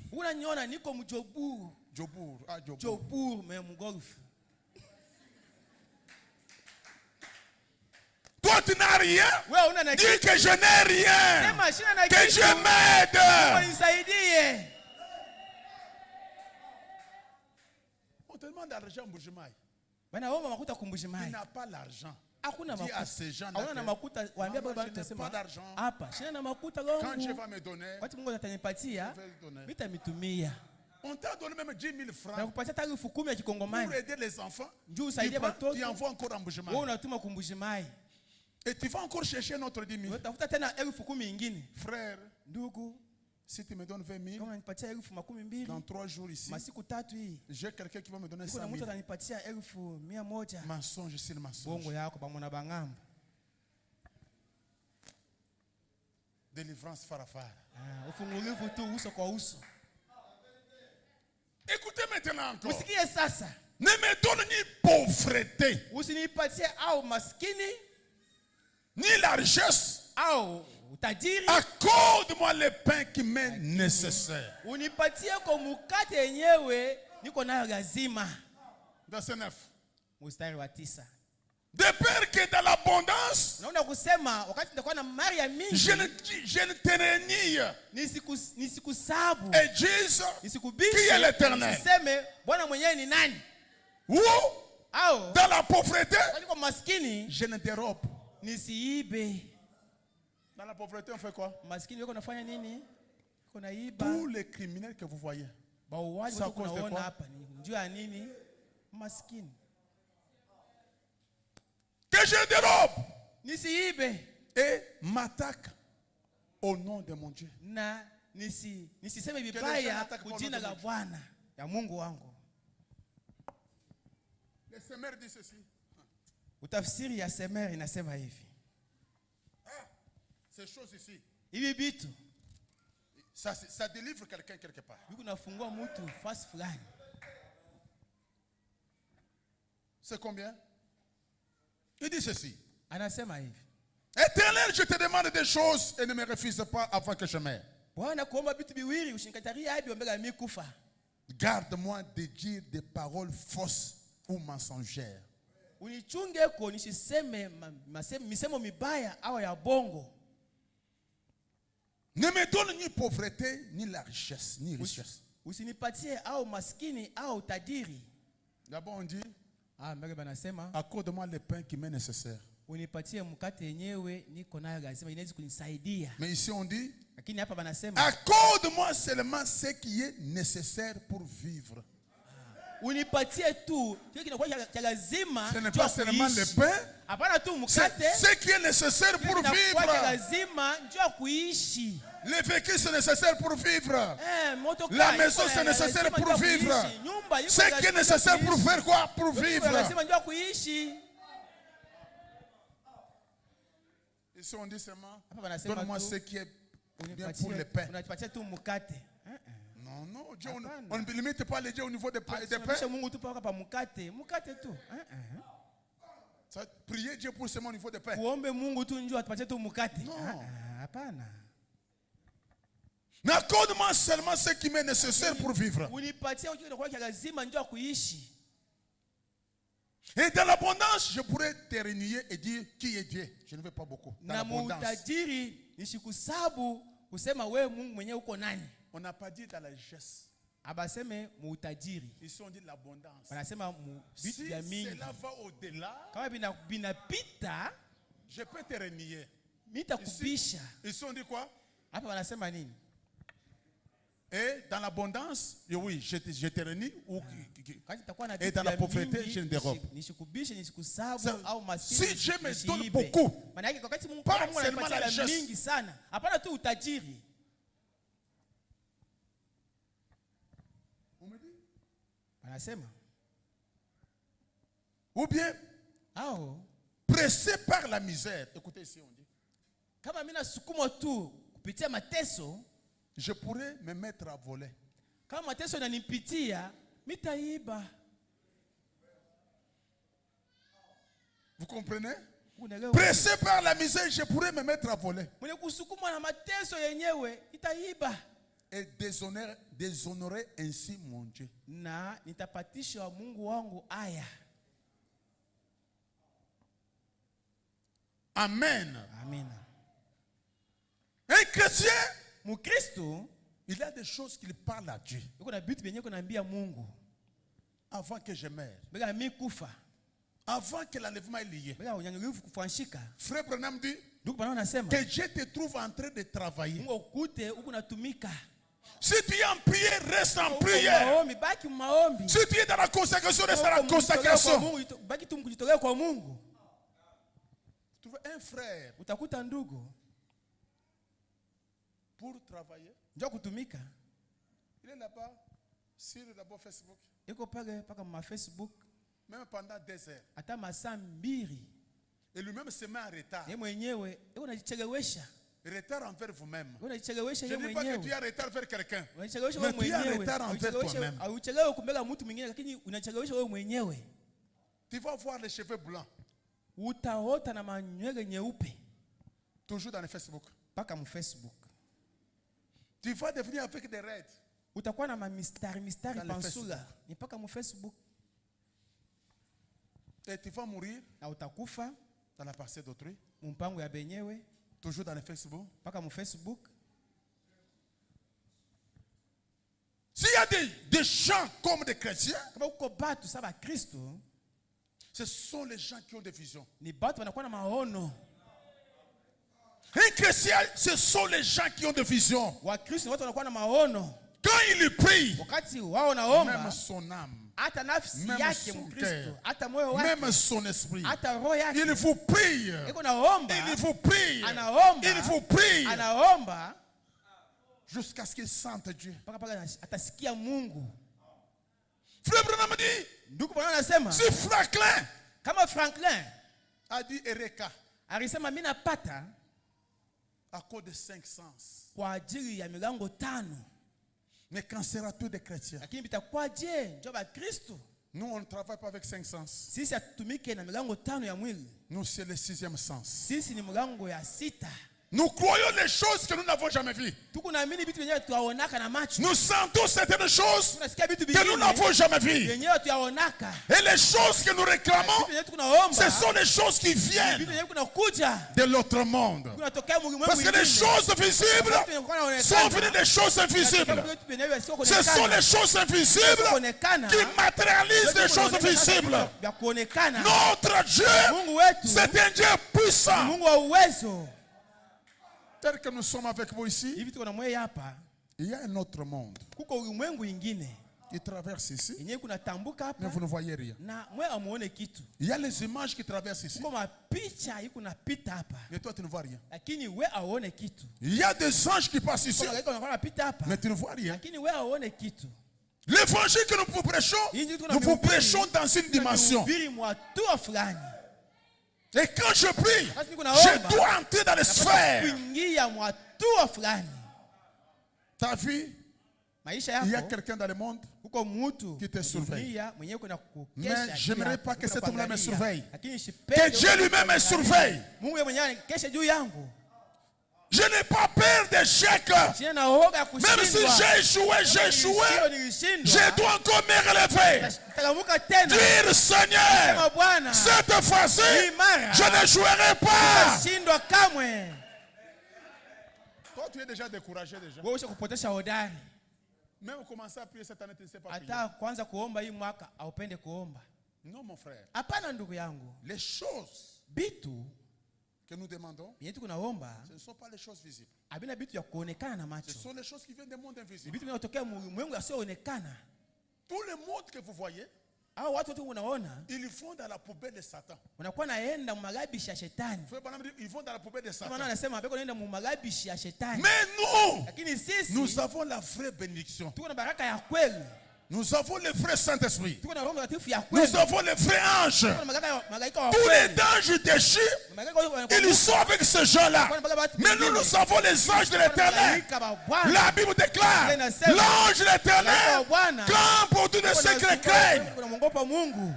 Speaker 2: Jobour. Ah, Jobour. Toi, tu n'as rien. Dis que je n'ai rien. Que je m'aide. On te demande l'argent, Mboujimaï. Il n'a pas l'argent. Dis à ces gens là, je n'ai pas d'argent. Quand Dieu va me donner, je vais le donner. On t'a donné même 10 000 francs pour aider les enfants. Tu envoies encore en Mboujimaï. Et tu vas encore chercher notre 10 000. Frère, si tu me donnes 20 000, dans 3 jours ici, j'ai quelqu'un qui va me donner 100 000. Mensonge, c'est le mensonge. Délivrance farafara. Écoutez maintenant encore. Ne me donne ni pauvreté, ni la richesse. Accorde-moi le pain qui m'est nécessaire. Verset 9. De peur que dans l'abondance, je ne te renie et dise qui est l'Éternel. Ou dans la pauvreté, je ne dérobe. Dans la pauvreté, on fait quoi? Tous les criminels que vous voyez, c'est à cause de quoi? Que je dérobe et m'attaque au nom de mon Dieu. Le semeur dit ceci.
Speaker 1: Utafsiri ya Semer inasema hivi.
Speaker 2: Ces choses ici.
Speaker 1: Hivi vitu
Speaker 2: ça délivre quelqu'un quelque part. C'est combien? Il dit ceci. Éternel, je te demande des choses et ne me refuse pas avant que je meure. Garde-moi de dire des paroles fausses ou mensongères. Ne me donne ni pauvreté, ni la richesse, ni richesse. D'abord on dit, accorde-moi le pain qui m'est nécessaire. Mais ici on dit, accorde-moi seulement ce qui est nécessaire pour vivre. Ce n'est pas seulement le pain, c'est ce qui est nécessaire pour vivre. Le véhicule c'est nécessaire pour vivre. La maison c'est nécessaire pour vivre. Ce qui est nécessaire pour faire quoi? Pour vivre. Ici on dit seulement, donne-moi ce qui est pour le pain.
Speaker 1: Unatupatia tu mkate.
Speaker 2: Non, non, Dieu, on
Speaker 1: Hapana.
Speaker 2: ne limite pas les dieux au niveau des pains.
Speaker 1: Tunamaanisha Mungu tu paka pa mkate. Mkate tu.
Speaker 2: Ça, prier Dieu pour seulement au niveau des pains.
Speaker 1: Kuombe Mungu tu njoo atupatie tu mkate.
Speaker 2: Non.
Speaker 1: Hapana.
Speaker 2: Mais accorde-moi seulement ce qui m'est nécessaire pour vivre.
Speaker 1: Unipatie ujue kwa lazima njoo kuishi.
Speaker 2: Et dans l'abondance, je pourrais te renier et dire qui est Dieu. Je ne veux pas beaucoup. Dans
Speaker 1: Na
Speaker 2: l'abondance.
Speaker 1: mutajiri nishikusabu kusema wewe Mungu mwenyewe uko nani?
Speaker 2: On n'a pas dit dans la richesse.
Speaker 1: Abaseme mutajiri.
Speaker 2: Ici on dit l'abondance.
Speaker 1: Wanasema vitu
Speaker 2: Si
Speaker 1: vya mingi.
Speaker 2: cela va au-delà,
Speaker 1: Kama binapita,
Speaker 2: je peux te renier.
Speaker 1: nitakubisha.
Speaker 2: Ici on dit quoi?
Speaker 1: Hapa wanasema nini?
Speaker 2: Et dans l'abondance, oui, je te renie.
Speaker 1: Kati takuwa na
Speaker 2: Et dans la pauvreté, je ne dérobe.
Speaker 1: Nishikubishe, nishikusabu
Speaker 2: Ça,
Speaker 1: au maskini.
Speaker 2: si Dieu me donne
Speaker 1: nishiibe.
Speaker 2: beaucoup,
Speaker 1: Maana yake wakati Mungu
Speaker 2: pas
Speaker 1: Mungu
Speaker 2: seulement
Speaker 1: ananipatia
Speaker 2: la
Speaker 1: la
Speaker 2: richesse.
Speaker 1: mingi sana. Hapana tu utajiri. Wanasema
Speaker 2: ou bien
Speaker 1: au
Speaker 2: pressé par la misère. Écoutez ici, on dit.
Speaker 1: kama mimi nasukuma tu kupitia mateso,
Speaker 2: Je pourrais me mettre à voler.
Speaker 1: kama mateso yananipitia, mitaiba.
Speaker 2: Vous comprenez?
Speaker 1: Unaelewa?
Speaker 2: Pressé par la misère, je pourrais me mettre à voler.
Speaker 1: Mwenye kusukuma na mateso yenyewe itaiba.
Speaker 2: Et déshonorer ainsi mon Dieu.
Speaker 1: Na nitapatisha Mungu wangu aya.
Speaker 2: Amen.
Speaker 1: Amina.
Speaker 2: Un chrétien,
Speaker 1: Mukristo
Speaker 2: il y a des choses qu'il parle à Dieu.
Speaker 1: yuko na vitu vyenyewe kunaambia Mungu.
Speaker 2: Avant que je meure,
Speaker 1: Bega mimi kufa.
Speaker 2: avant que l'enlèvement est lié.
Speaker 1: Bega unyanyulifu kufanshika.
Speaker 2: Frère Branham dit
Speaker 1: Ndugu bwana anasema
Speaker 2: que Dieu te trouve en train de travailler.
Speaker 1: Mungu ukute huku natumika.
Speaker 2: Si tu es en prière, reste en prière.
Speaker 1: Maombi, baki maombi.
Speaker 2: Si tu es dans la consécration, reste dans la consécration.
Speaker 1: Baki tu mkujitolea kwa Mungu.
Speaker 2: Tu vois un frère
Speaker 1: Utakuta ndugu
Speaker 2: pour travailler.
Speaker 1: njoo kutumika.
Speaker 2: Il est là-bas sur d'abord Facebook.
Speaker 1: Iko pale paka ma Facebook
Speaker 2: Même pendant des heures.
Speaker 1: hata masaa 2.
Speaker 2: Et lui-même se met en retard.
Speaker 1: Yeye mwenyewe yuko anajichelewesha.
Speaker 2: Retard envers vous-même.
Speaker 1: Yuko anajichelewesha
Speaker 2: Je
Speaker 1: yeye
Speaker 2: ne dis pas que tu
Speaker 1: mwenyewe.
Speaker 2: es en retard vers quelqu'un.
Speaker 1: Unajichelewesha
Speaker 2: Mais
Speaker 1: wewe
Speaker 2: tu es en
Speaker 1: mwenyewe.
Speaker 2: retard envers toi-même.
Speaker 1: Auchelewe kumbela mtu mwingine lakini unachelewesha wewe mwenyewe.
Speaker 2: Tu vas voir les cheveux blancs.
Speaker 1: Utaota na manywele nyeupe
Speaker 2: Toujours dans le Facebook.
Speaker 1: paka mu Facebook.
Speaker 2: Tu vas devenir avec des raids.
Speaker 1: Utakuwa na mistari
Speaker 2: Dans le
Speaker 1: pansula ni paka mu Facebook
Speaker 2: Et tu vas mourir
Speaker 1: na utakufa
Speaker 2: dans la parcelle d'autrui.
Speaker 1: mu mpango ya benyewe
Speaker 2: Toujours dans le Facebook.
Speaker 1: paka mu Facebook.
Speaker 2: S'il y a des gens comme des chrétiens,
Speaker 1: Kama uko batu saba Kristo
Speaker 2: ce sont les gens qui ont des visions.
Speaker 1: ni batu wanakuwa na maono.
Speaker 2: Un chrétien, ce sont les gens qui ont des visions.
Speaker 1: Wa Kristo watu wanakuwa na maono.
Speaker 2: Quand il prie,
Speaker 1: Wakati wao
Speaker 2: même
Speaker 1: naomba
Speaker 2: son âme,
Speaker 1: hata nafsi
Speaker 2: même
Speaker 1: yake
Speaker 2: son
Speaker 1: Mkristo,
Speaker 2: cœur,
Speaker 1: hata moyo wake,
Speaker 2: même son esprit,
Speaker 1: hata roho yake
Speaker 2: il vous prie.
Speaker 1: iko naomba,
Speaker 2: Il vous prie.
Speaker 1: anaomba,
Speaker 2: Il vous prie.
Speaker 1: anaomba
Speaker 2: Jusqu'à ce qu'il sente Dieu.
Speaker 1: mpaka atasikia Mungu.
Speaker 2: Frère Branham dit,
Speaker 1: Ndugu bwana anasema
Speaker 2: si Franklin
Speaker 1: kama Franklin
Speaker 2: a dit Eureka
Speaker 1: alisema mimi napata
Speaker 2: à cause de 5 sens.
Speaker 1: kwa ajili ya milango 5,
Speaker 2: Mais qu'en sera-t-il des chrétiens?
Speaker 1: lakini bitakwaje njoo ba Kristo?
Speaker 2: Nous, on ne travaille pas avec 5 sens.
Speaker 1: Sisi hatutumike na milango 5 ya mwili.
Speaker 2: Nous, c'est le 6e sens.
Speaker 1: Sisi ni milango ya 6.
Speaker 2: Nous croyons les choses que nous n'avons jamais vues.
Speaker 1: Tuko naamini vitu vyenyewe tuaonaka na macho.
Speaker 2: Nous sentons certaines choses
Speaker 1: Tunasikia vitu
Speaker 2: que nous
Speaker 1: vingine
Speaker 2: n'avons jamais vues.
Speaker 1: vyenyewe tuaonaka.
Speaker 2: Et les choses que nous réclamons,
Speaker 1: Vitu vyenyewe tunaomba.
Speaker 2: ce sont les choses qui
Speaker 1: Vitu
Speaker 2: viennent
Speaker 1: vyenyewe kunakuja.
Speaker 2: de l'autre monde.
Speaker 1: Kunatokea Mungu
Speaker 2: Parce que les choses visibles sont venues des choses invisibles. Ce sont les choses invisibles qui matérialisent les choses visibles. Notre Dieu, c'est un Dieu puissant.
Speaker 1: Mungu wa uwezo.
Speaker 2: Tel que nous sommes avec vous ici,
Speaker 1: Hivi tuko na mwe hapa.
Speaker 2: il y a un autre monde
Speaker 1: Kuko ulimwengu ingine.
Speaker 2: qui traverse ici,
Speaker 1: Yenyewe kunatambuka
Speaker 2: mais
Speaker 1: hapa
Speaker 2: vous ne voyez rien.
Speaker 1: na mwe amuone kitu.
Speaker 2: Il y a les images qui traversent ici,
Speaker 1: Kuko mapicha iko napita hapa.
Speaker 2: mais toi tu ne vois rien.
Speaker 1: Lakini we aone kitu.
Speaker 2: Il y a des anges qui passent ici,
Speaker 1: Kuna iko napita hapa.
Speaker 2: mais tu ne vois rien.
Speaker 1: Lakini we aone kitu.
Speaker 2: L'évangile que nous vous prêchons, nous vous prêchons dans une dimension.
Speaker 1: Biri mwa tua fulani.
Speaker 2: Et quand je prie, je dois entrer dans les sphères.
Speaker 1: Kuingia mwa hatua fulani
Speaker 2: Ta vie,
Speaker 1: maisha
Speaker 2: il y a
Speaker 1: yako
Speaker 2: quelqu'un dans le monde.
Speaker 1: huko mtu
Speaker 2: qui te surveille.
Speaker 1: dunia mwenyewe kuna
Speaker 2: Mais
Speaker 1: kukesha
Speaker 2: j'aimerais pas que cet homme-là me surveille.
Speaker 1: lakini
Speaker 2: Que Dieu lui-même me surveille.
Speaker 1: Mungu yeye mwenyewe kesha juu yangu.
Speaker 2: Je n'ai pas peur d'échec.
Speaker 1: Sina na hoga kushindwa.
Speaker 2: Même si j'ai échoué, je dois encore me relever.
Speaker 1: Nitalamuka tena.
Speaker 2: Dire Seigneur,
Speaker 1: Sema Bwana,
Speaker 2: cette fois-ci, je ne jouerai pas.
Speaker 1: Shindwa kamwe.
Speaker 2: Toi, tu es déjà découragé déjà.
Speaker 1: Wewe ushakupotesha hodari.
Speaker 2: Même commencer à prier cette année, tu ne sais pas prier.
Speaker 1: Hata kwanza kuomba hii mwaka haupende kuomba.
Speaker 2: Non, mon frère.
Speaker 1: Hapana ndugu yangu.
Speaker 2: Les choses
Speaker 1: Bitu
Speaker 2: que nous demandons,
Speaker 1: yetu kunaomba
Speaker 2: ce ne sont pas les choses visibles.
Speaker 1: habina bitu ya kuonekana na macho.
Speaker 2: Ce sont les choses qui viennent du monde invisible.
Speaker 1: Bitu vinatokea Mungu asioonekana.
Speaker 2: Tout le monde que vous voyez,
Speaker 1: Hao watu wote unaona
Speaker 2: ils vont dans la poubelle de Satan.
Speaker 1: unakuwa naenda mumagabishi ya shetani.
Speaker 2: Ils vont dans la poubelle de Satan.
Speaker 1: Maana anasema beko naenda mumagabishi ya shetani.
Speaker 2: Mais nous,
Speaker 1: Lakini sisi
Speaker 2: nous avons la vraie bénédiction.
Speaker 1: tuko na baraka ya kweli.
Speaker 2: Nous avons le vrai Saint-Esprit.
Speaker 1: Tuko na Roho Mtakatifu ya kweli.
Speaker 2: Nous avons le vrai ange.
Speaker 1: Tuko na malaika wa
Speaker 2: Tous
Speaker 1: kweli.
Speaker 2: les anges déchus,
Speaker 1: Malaika
Speaker 2: ils sont avec ces gens-là. Mais nous, nous avons les anges de l'éternel. La Bible déclare, l'ange de l'éternel campe autour de ceux qui le craignent.
Speaker 1: Kunamwogopa Mungu.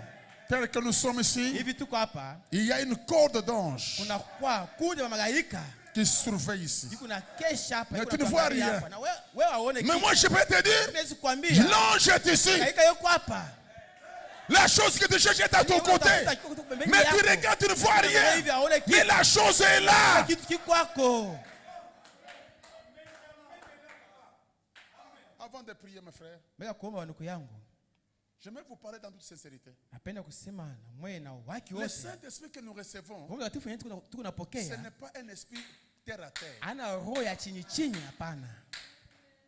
Speaker 2: Tel que nous sommes ici,
Speaker 1: Hivi tuko hapa.
Speaker 2: il y a une corde d'anges
Speaker 1: Kuna kwa kundi wa malaika.
Speaker 2: qui surveille ici.
Speaker 1: Kuna kesha hapa.
Speaker 2: Mais tu ne vois rien.
Speaker 1: Na wewe waone kitu.
Speaker 2: Mais moi, je peux te dire,
Speaker 1: Siwezi kuambia.
Speaker 2: l'ange est ici.
Speaker 1: Malaika yuko hapa.
Speaker 2: La chose que tu cherches est à ton côté. Mais tu regardes, tu ne vois rien. Mais la chose est là.
Speaker 1: Kitu kiko kwako.
Speaker 2: Avant de prier, mes frères,
Speaker 1: Mbona kuomba wandugu yangu?
Speaker 2: j'aimerais vous parler dans toute sincérité.
Speaker 1: Napenda kusema na mwe na waki
Speaker 2: Le
Speaker 1: wote.
Speaker 2: Saint-Esprit que nous recevons,
Speaker 1: Roho Mtakatifu yetu tuko
Speaker 2: ce
Speaker 1: napokea.
Speaker 2: n'est pas un esprit terre à terre.
Speaker 1: Ana roho ya chini chini hapana.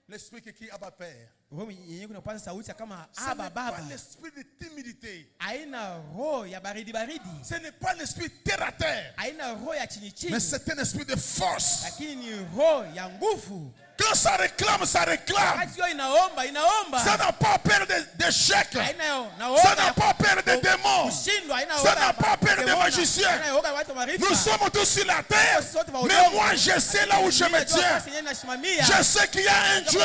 Speaker 2: L'esprit qui crie Abba Père.
Speaker 1: Roho yenyewe kunapata sauti kama
Speaker 2: Ce
Speaker 1: aba
Speaker 2: n'est pas
Speaker 1: baba.
Speaker 2: l'esprit de timidité.
Speaker 1: Haina roho ya baridi baridi.
Speaker 2: Ce n'est pas l'esprit terre à terre.
Speaker 1: Haina roho ya chini chini.
Speaker 2: Mais c'est un esprit de force.
Speaker 1: Lakini ni roho ya nguvu.
Speaker 2: Quand ça réclame, ça réclame.
Speaker 1: Wakati hiyo inaomba.
Speaker 2: Ça n'a pas peur d'échec.
Speaker 1: Haina
Speaker 2: Ça n'a pas peur des démons.
Speaker 1: kushindwa, haina
Speaker 2: Ça n'a pas peur des magiciens.
Speaker 1: Haina roho ya watu marifa.
Speaker 2: Nous sommes tous sur la terre. Mais moi, je sais là où je me tiens. Je sais qu'il y a un Dieu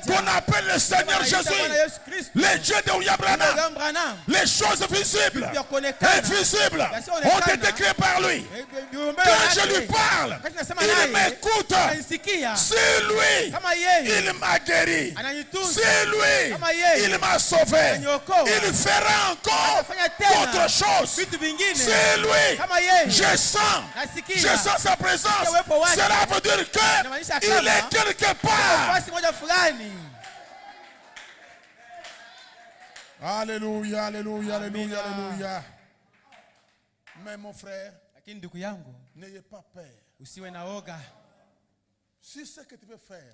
Speaker 2: qu'on appelle le Seigneur Jésus. Le Dieu de William Branham. Les choses visibles et invisibles ont été créées par lui. Quand je lui parle, il m'écoute. C'est lui, il m'a guéri. C'est lui, il m'a sauvé. Il fera encore d'autres choses. C'est lui. Je sens sa présence. Cela veut dire qu'il est quelque part. Alléluia, alléluia, alléluia, alléluia. Mais mon frère, n'ayez pas peur. Si ce que tu veux faire,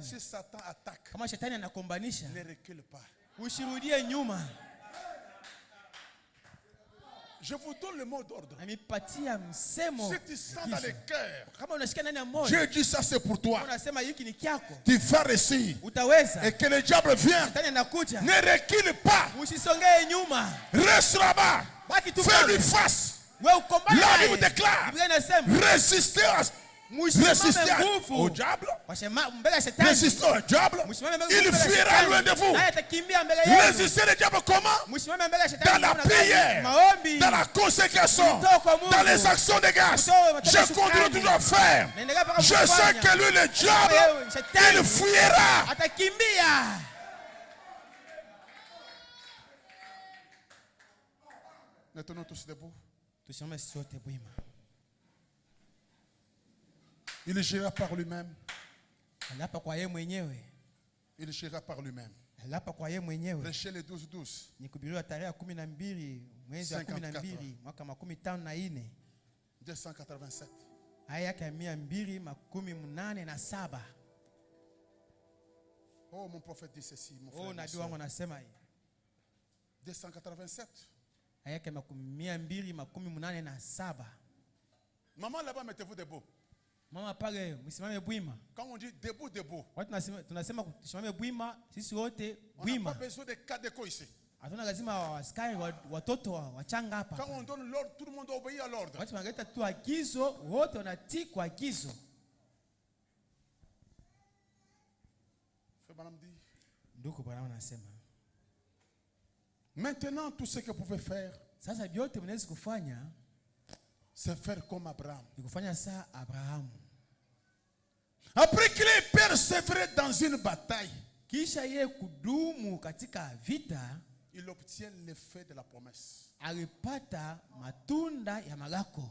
Speaker 2: si Satan attaque, ne recule pas. Je vous donne le mot d'ordre. Si tu sens dans le cœur, Dieu dit ça c'est pour toi. Tu vas réussir. Et que le diable vienne. Ne recule pas. Reste là-bas. Fais-lui face. La Bible déclare, résistez au diable. Résistez au diable. Il fuira loin de vous. Résistez le diable comment? Dans la prière, dans la consécration, dans les actions de grâce. Je continue toujours à faire. Je sais que lui, le diable, il fuira. Nous tenons tous debout. Il gira par lui-même. Il gira par lui-même. Prêchez le 12-12. 287. Oh, mon prophète dit ceci. Mon frère, 287. Maman là-bas, mettez-vous debout. Quand on dit debout, debout, on n'a pas besoin de cas d'écho ici. Quand on donne l'ordre, tout le monde obéit à l'ordre.
Speaker 1: Ndugu Branham anasema,
Speaker 2: maintenant, tout ce que vous pouvez faire,
Speaker 1: sasa vyote mnaweza kufanya
Speaker 2: c'est faire comme Abraham.
Speaker 1: ni kufanya saa Abrahamu.
Speaker 2: Après qu'il ait persévéré dans une bataille,
Speaker 1: Kisha yeye kudumu katika vita,
Speaker 2: il obtient l'effet de la promesse.
Speaker 1: alipata matunda ya malako.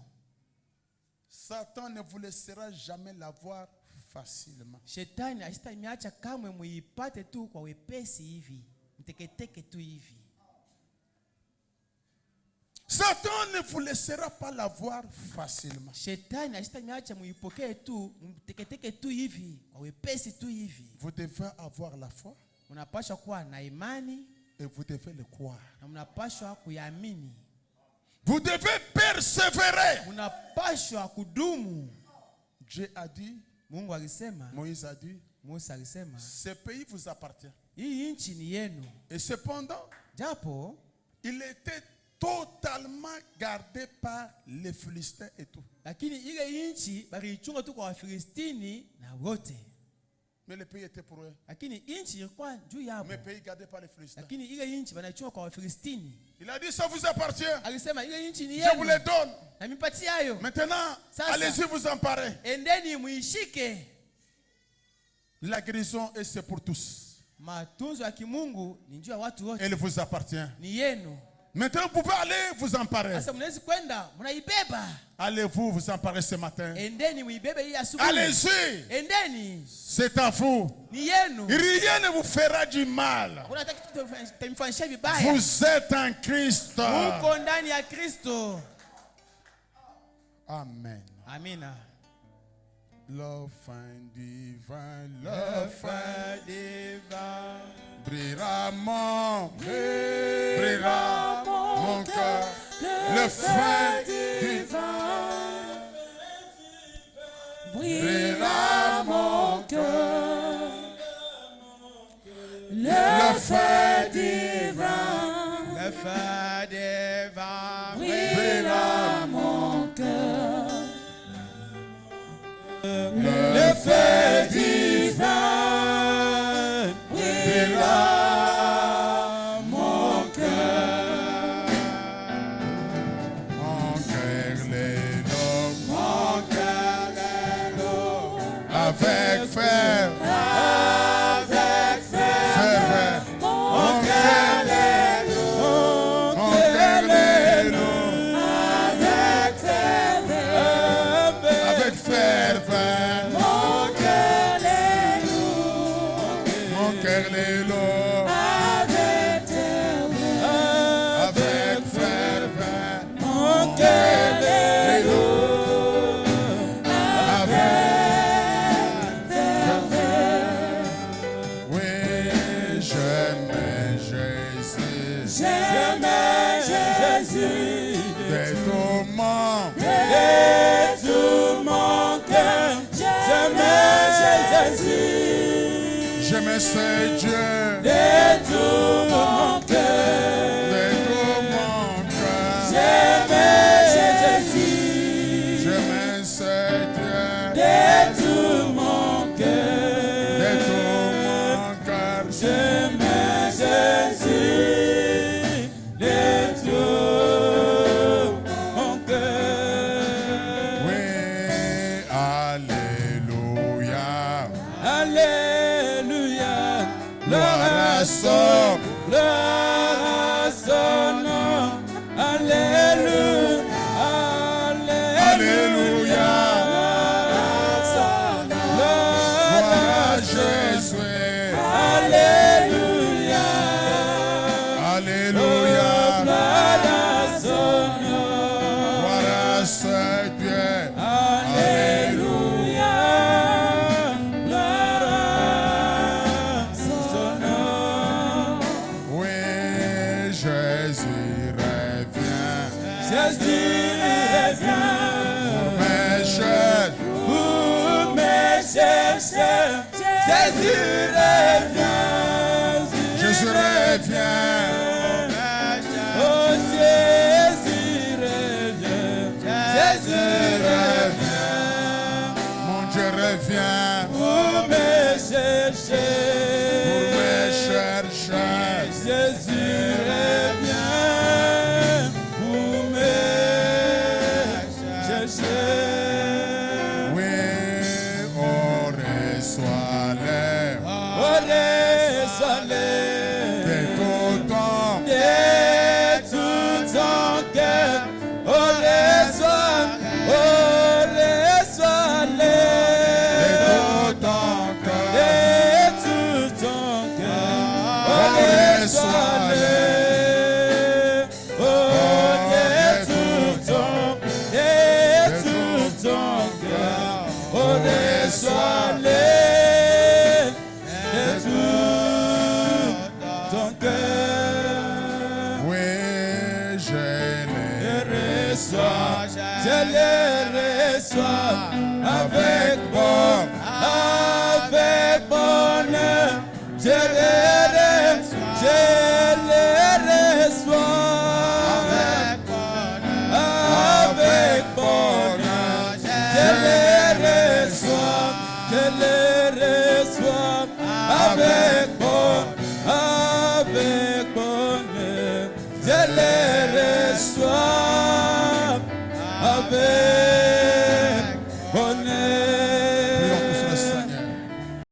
Speaker 2: Satan ne vous laissera jamais l'avoir facilement.
Speaker 1: Shetani asitamiacha kamwe muipate tu kwa wepesi hivi, mteketeke tu hivi.
Speaker 2: Satan ne vous laissera pas l'avoir facilement.
Speaker 1: Shetani asitamiacha muipokee tu, mteketeke tu hivi, kwa wepesi tu hivi.
Speaker 2: Vous devez avoir la foi
Speaker 1: Mnapaswa kuwa na imani
Speaker 2: et vous devez le croire.
Speaker 1: na mnapaswa kuamini.
Speaker 2: Vous devez persévérer.
Speaker 1: Mnapaswa kudumu.
Speaker 2: Dieu a dit,
Speaker 1: Mungu alisema,
Speaker 2: Moïse a dit,
Speaker 1: Musa alisema,
Speaker 2: ce pays vous appartient.
Speaker 1: hii nchi ni yenu.
Speaker 2: Et cependant,
Speaker 1: Japo
Speaker 2: il était totalement gardé par les Philistins et tout.
Speaker 1: lakini ile nchi baliichunga tu kwa Wafilistini na wote.
Speaker 2: Mais le pays était pour eux.
Speaker 1: Lakini nchi ilikuwa juu yao.
Speaker 2: Mais le pays gardé par les Philistins.
Speaker 1: Lakini ile nchi banaichunga kwa Wafilistini.
Speaker 2: Il a dit, ça vous appartient.
Speaker 1: Alisema ile nchi ni
Speaker 2: Je vous
Speaker 1: yenu.
Speaker 2: les donne.
Speaker 1: Na mipatia hayo.
Speaker 2: Maintenant,
Speaker 1: Sasa,
Speaker 2: allez-y vous emparer.
Speaker 1: endeni muishike.
Speaker 2: La guérison, et c'est pour tous.
Speaker 1: Matunzo ya kimungu ni juu ya watu wote.
Speaker 2: Elle vous appartient.
Speaker 1: Ni yenu.
Speaker 2: Maintenant, vous pouvez aller vous emparer.
Speaker 1: Sasa mnaweza kwenda, mnaibeba.
Speaker 2: Allez-vous vous emparer ce matin.
Speaker 1: Endeni muibebe hii asubuhi.
Speaker 2: Allez-y.
Speaker 1: Endeni.
Speaker 2: C'est à vous.
Speaker 1: Ni yenu.
Speaker 2: Rien ne vous fera du mal.
Speaker 1: Kuna kitu kitamfanyisha vibaya.
Speaker 2: Vous êtes en Christ.
Speaker 1: Muko ndani ya Kristo.
Speaker 2: Amen.
Speaker 1: Amina.
Speaker 2: L'offrande divine, l'offrande
Speaker 1: divin.
Speaker 2: brillera mon cœur. Le feu divin brillera mon cœur. Le feu divin
Speaker 1: Le feu divin
Speaker 2: brillera mon
Speaker 1: cœur.
Speaker 2: Le feu divin brillera mon cœur. Mon cœur les loue, mon cœur les loue. Avec fer, mon cœur les loue, mon cœur les loue. Avec ferveur, mon cœur les loue, mon cœur les loue. Avec ferveur, mon cœur les loue. Avec ferveur, oui, j'aime Jésus.
Speaker 3: J'aime Jésus
Speaker 2: De tout mon
Speaker 3: de tout mon cœur. J'aime Jésus
Speaker 2: j'aime ce Dieu.
Speaker 3: de tout mon cœur.
Speaker 2: De tout mon cœur,
Speaker 3: J'aime Jésus
Speaker 2: j'aime ce Dieu.
Speaker 3: de tout mon cœur.
Speaker 2: De tout mon cœur,
Speaker 3: J'aime Jésus de tout mon cœur.
Speaker 2: oui, alléluia.
Speaker 3: Alléluia.
Speaker 2: Gloire à son,
Speaker 3: Gloire à son nom. Alléluia.
Speaker 2: alléluia. Gloire à Jésus,
Speaker 3: Alléluia.
Speaker 2: alléluia.
Speaker 3: Gloire à son nom.
Speaker 2: Gloire à ce Dieu,
Speaker 3: Alléluia. Gloire à son nom.
Speaker 2: oui, Jésus revient.
Speaker 3: Jésus revient.
Speaker 2: Mes chers,
Speaker 3: Vous me cherchez. Jésus revient.
Speaker 2: Jésus revient.
Speaker 3: Oh Jésus revient. Jésus revient.
Speaker 2: Mon Dieu revient.
Speaker 3: Vous me cherchez. cœur.
Speaker 2: Oui, je les
Speaker 3: Reçois, je les reçois avec bonheur. Je les reçois,